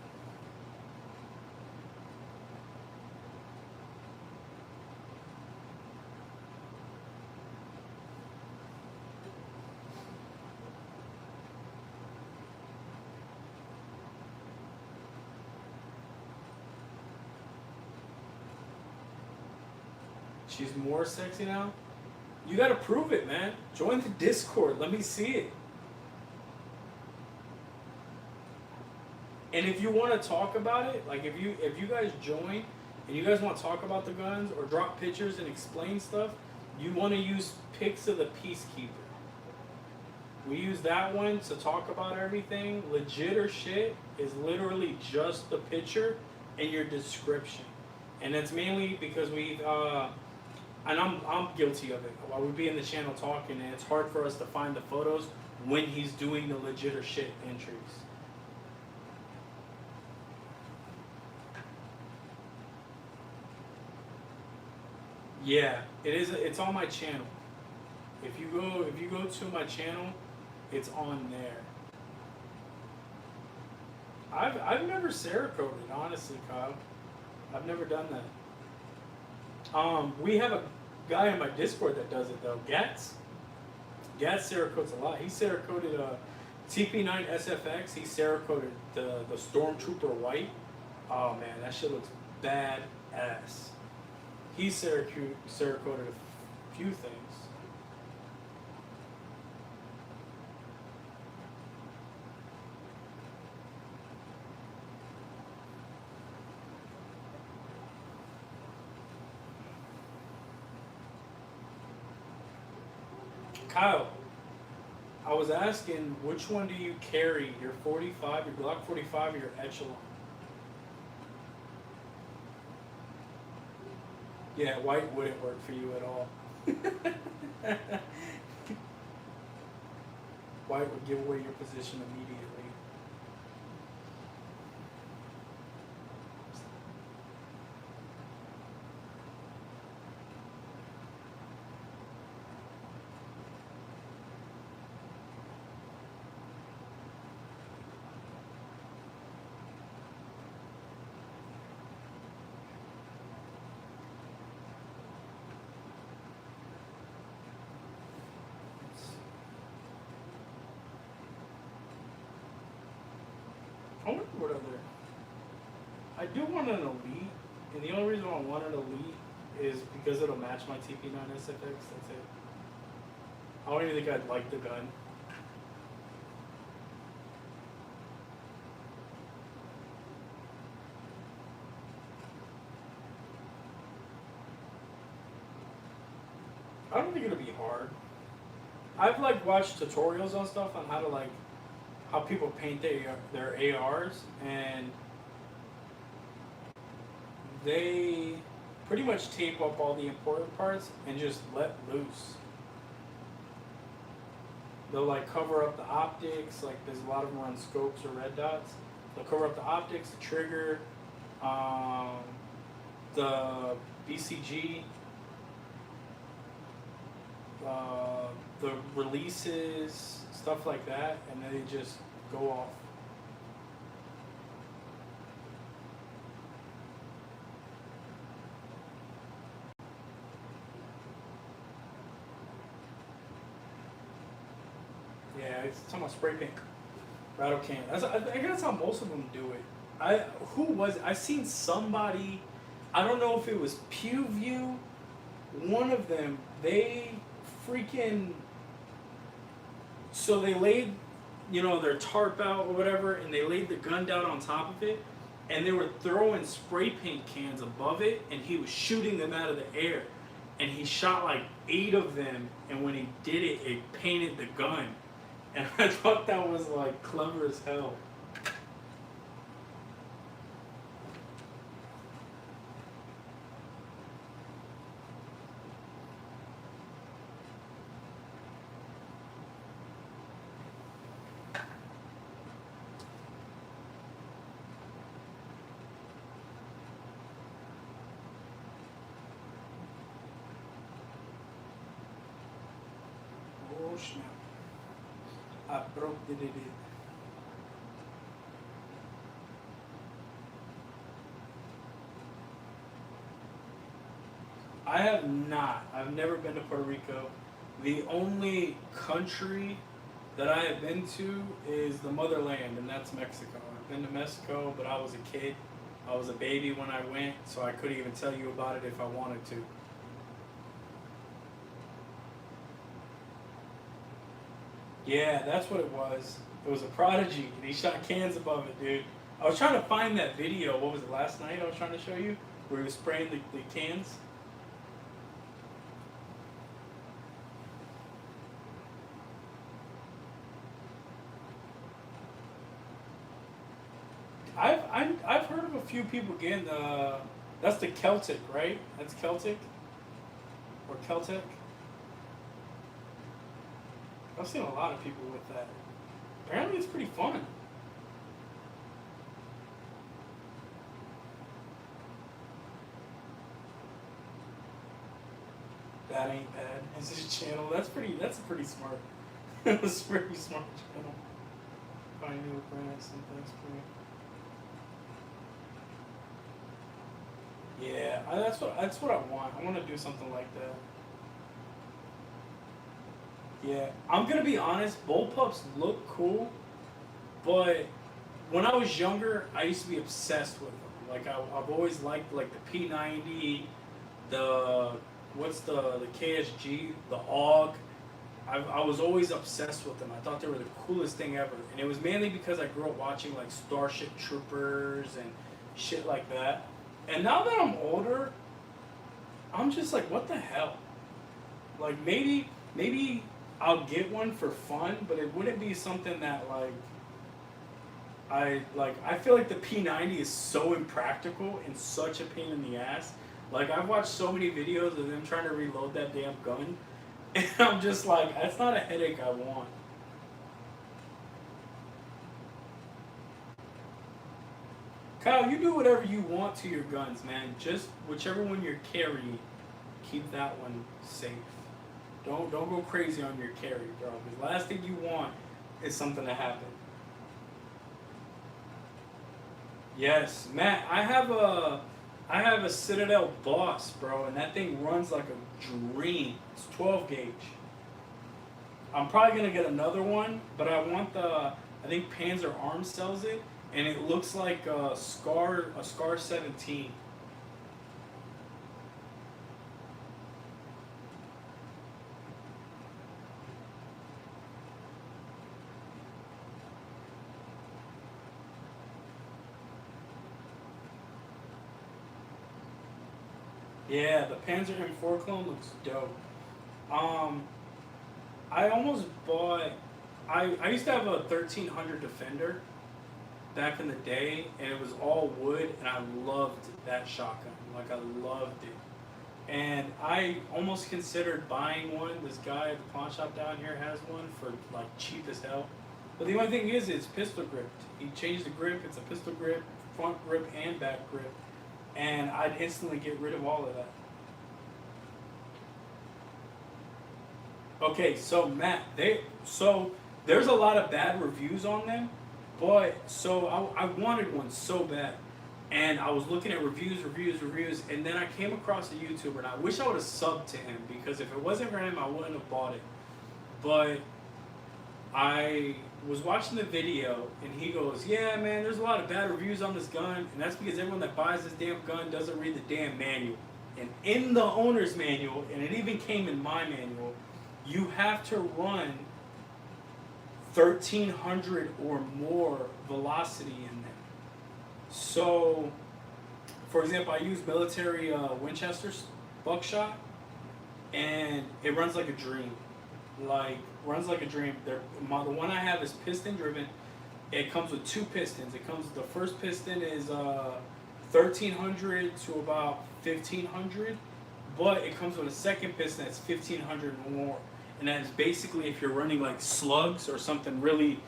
She's more sexy now. You gotta prove it, man. Join the Discord. Let me see it. And if you want to talk about it, like if you guys join and you guys want to talk about the guns or drop pictures and explain stuff, you want to use pics of the Peacekeeper. We use that one to talk about everything. Legit or shit is literally just the picture and your description, and that's mainly because and I'm guilty of it. While we be in the channel talking, and it's hard for us to find the photos when he's doing the legit or shit entries. Yeah, it is. It's on my channel. If you go to my channel, it's on there. I've never Cerakoted, honestly, Kyle. I've never done that. We have a guy in my Discord that does it though. Gats Cerakotes a lot. He Cerakoted TP9 SFX. He Cerakoted the Stormtrooper white. Oh man, that shit looks bad ass. He Cerakoted a few things. Kyle, I was asking which one do you carry? Your 45, your Glock 45, or your Echelon? Yeah, white wouldn't work for you at all. White would give away your position immediately. I wonder what other. I do want an elite, and the only reason I want an elite is because it'll match my TP9 SFX. That's it. I don't even think I'd like the gun. I don't think it'll be hard. I've like watched tutorials on stuff on how people paint their ARs, and they pretty much tape up all the important parts and just let loose. They'll like cover up the optics, like there's a lot of them run scopes or red dots. They'll cover up the optics, the trigger, the BCG, the releases, stuff like that, and then they just go off. Yeah, it's talking about spray paint. Rattle can. I guess that's how most of them do it. I seen somebody, I don't know if it was Pewview, one of them, they freaking, so they laid, their tarp out or whatever, and they laid the gun down on top of it, and they were throwing spray paint cans above it, and he was shooting them out of the air. And he shot like 8 of them, and when he did it, it painted the gun. And I thought that was like clever as hell. Oh snap. I broke it. I have not. I've never been to Puerto Rico. The only country that I have been to is the motherland, and that's Mexico. I've been to Mexico, but I was a kid. I was a baby when I went, so I couldn't even tell you about it if I wanted to. Yeah, that's what it was. It was a prodigy, and he shot cans above it, dude. I was trying to find that video. What was it, last night I was trying to show you? Where he was spraying the cans. I've heard of a few people getting that's the Celtic, right? That's Celtic? Or Celtic? I've seen a lot of people with that. Apparently it's pretty fun. That ain't bad. It's his channel. That's a pretty smart. That's a pretty smart channel. Find new brands and things for me. Yeah, that's what I want. I want to do something like that. Yeah, I'm gonna be honest. Bullpups look cool, but when I was younger, I used to be obsessed with them. Like I've always liked like the P90, the the KSG, the AUG. I was always obsessed with them. I thought they were the coolest thing ever, and it was mainly because I grew up watching like Starship Troopers and shit like that. And now that I'm older, I'm just like, what the hell? Like maybe I'll get one for fun, but it wouldn't be something that I feel like the P90 is so impractical and such a pain in the ass. Like I've watched so many videos of them trying to reload that damn gun, and I'm just like, that's not a headache I want. Kyle, you do whatever you want to your guns, man. Just whichever one you're carrying, keep that one safe. Don't go crazy on your carry, bro. Because the last thing you want is something to happen. Yes, Matt. I have a Citadel Boss, bro, and that thing runs like a dream. It's 12 gauge. I'm probably gonna get another one, but I want I think Panzer Arms sells it, and it looks like a Scar 17. Yeah, the Panzer M4 clone looks dope. Um, I almost bought. I used to have a 1300 Defender back in the day, and it was all wood, and I loved that shotgun. Like I loved it, and I almost considered buying one. This guy at the pawn shop down here has one for like cheap as hell. But the only thing is, it's pistol gripped. He changed the grip. It's a pistol grip, front grip, and back grip, and I'd instantly get rid of all of that. Okay, so Matt, there's a lot of bad reviews on them, but so I wanted one so bad, and I was looking at reviews, and then I came across a YouTuber, and I wish I would have subbed to him because if it wasn't for him, I wouldn't have bought it. But I was watching the video, and he goes, "Yeah, man, there's a lot of bad reviews on this gun, and that's because everyone that buys this damn gun doesn't read the damn manual." And in the owner's manual, and it even came in my manual, you have to run 1,300 or more velocity in there. So, for example, I use military Winchester's buckshot, and it runs like a dream. Like, runs like a dream. The one I have is piston driven. It comes with two pistons. The first piston is 1,300 to about 1,500, but it comes with a second piston that's 1,500 more. And that is basically if you're running like slugs or something that really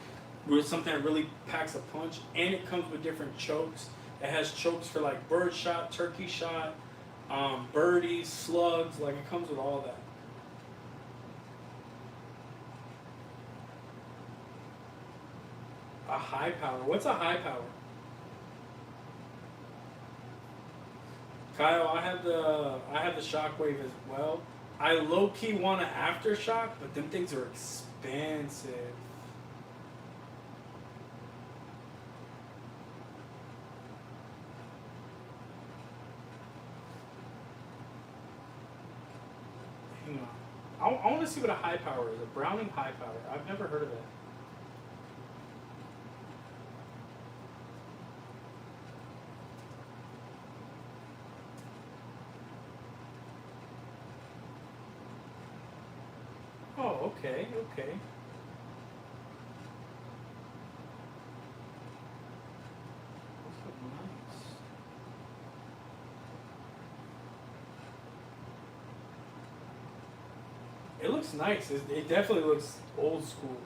packs a punch. And it comes with different chokes. It has chokes for like bird shot, turkey shot, birdies, slugs. Like, it comes with all that. A high power. What's a high power? Kyle, I have the Shockwave as well. I low key want an aftershock, but them things are expensive. Hang on. I want to see what a high power is. A Browning high power. I've never heard of it. Oh, okay, okay. Those look nice. It looks nice. It definitely looks old school.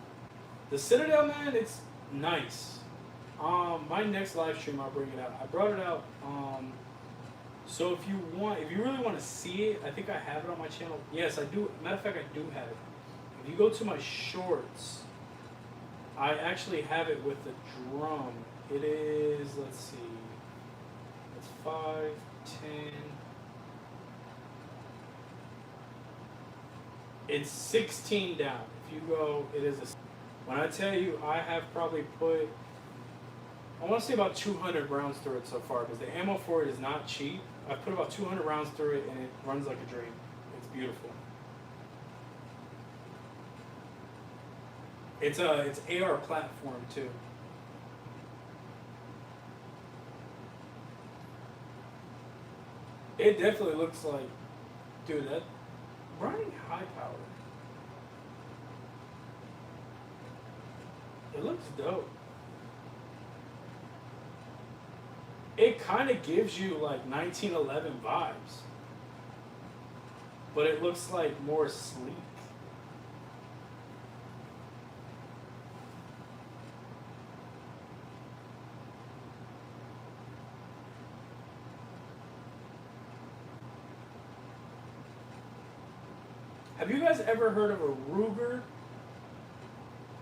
The Citadel, man, it's nice. My next live stream, I'll bring it out. I brought it out. So if you really want to see it, I think I have it on my channel. Yes, I do. Matter of fact, I do have it. If you go to my shorts, I actually have it with the drum. It is, let's see, it's 5, 10. It's 16 down. If you go, it is a. When I tell you, I have probably put, I want to say about 200 rounds through it so far, because the ammo for it is not cheap. I put about 200 rounds through it, and it runs like a dream. It's beautiful. It's AR platform too. It definitely looks like, dude, that running high power. It looks dope. It kind of gives you like 1911 vibes, but it looks like more sleek. Have you guys ever heard of a Ruger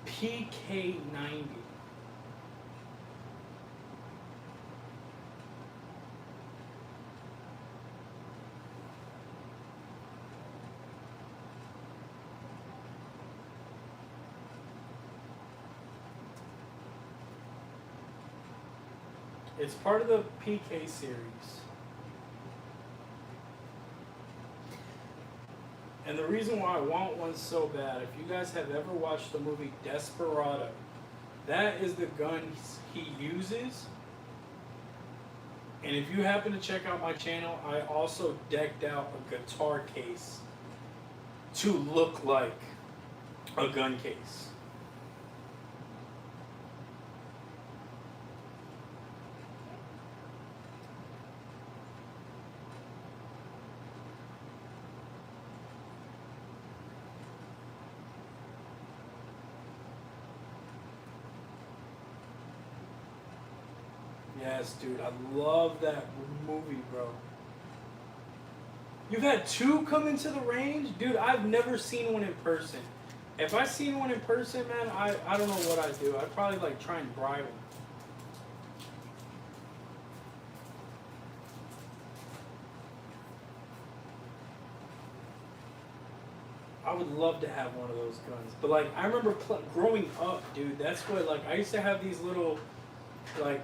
PK90? It's part of the PK series. And the reason why I want one so bad, if you guys have ever watched the movie Desperado, that is the gun he uses. And if you happen to check out my channel, I also decked out a guitar case to look like a gun case. Yes, dude, I love that movie, bro. You've had two come into the range? Dude, I've never seen one in person. If I seen one in person, man, I don't know what I'd do. I'd probably like try and bribe them. I would love to have one of those guns. But like I remember growing up, dude. That's what like I used to have these little like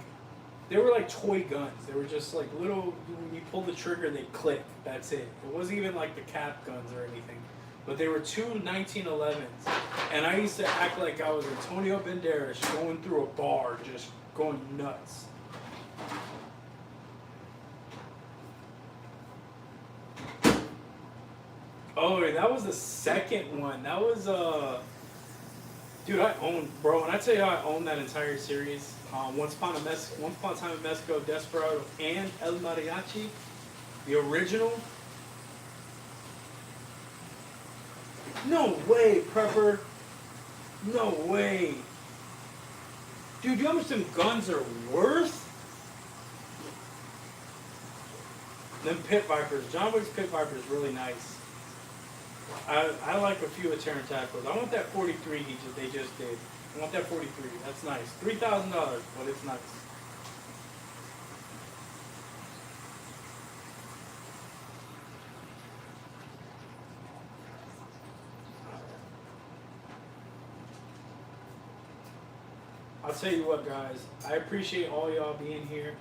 they were like toy guns. They were just like little. When you pull the trigger, they click. That's it. It wasn't even like the cap guns or anything. But they were two 1911s, and I used to act like I was Antonio Banderas going through a bar, just going nuts. Oh, that was the second one. That was dude, I own, bro. When I tell you I own that entire series, Once Upon a Time in Mexico, Desperado, and El Mariachi, the original. No way, Prepper. No way. Dude, you know how much them guns are worth? Them Pit Vipers. John Wick's Pit Viper is really nice. I like a few of Terran Tacos. I want that 43 they just did. I want that 43. That's nice. $3,000, but it's nice. I'll tell you what, guys. I appreciate all y'all being here.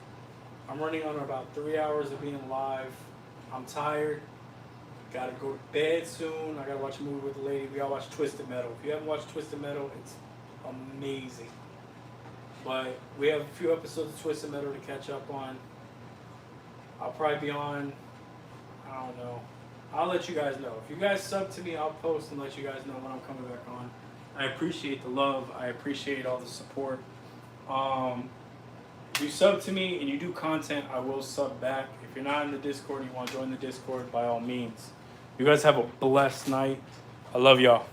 I'm running on about 3 hours of being live. I'm tired. Gotta go to bed soon. I gotta watch a movie with the lady. We all watch Twisted Metal. If you haven't watched Twisted Metal, it's amazing. But we have a few episodes of Twisted Metal to catch up on. I'll probably be on, I don't know. I'll let you guys know. If you guys sub to me, I'll post and let you guys know when I'm coming back on. I appreciate the love. I appreciate all the support. If you sub to me and you do content, I will sub back. If you're not in the Discord and you want to join the Discord, by all means. You guys have a blessed night. I love y'all.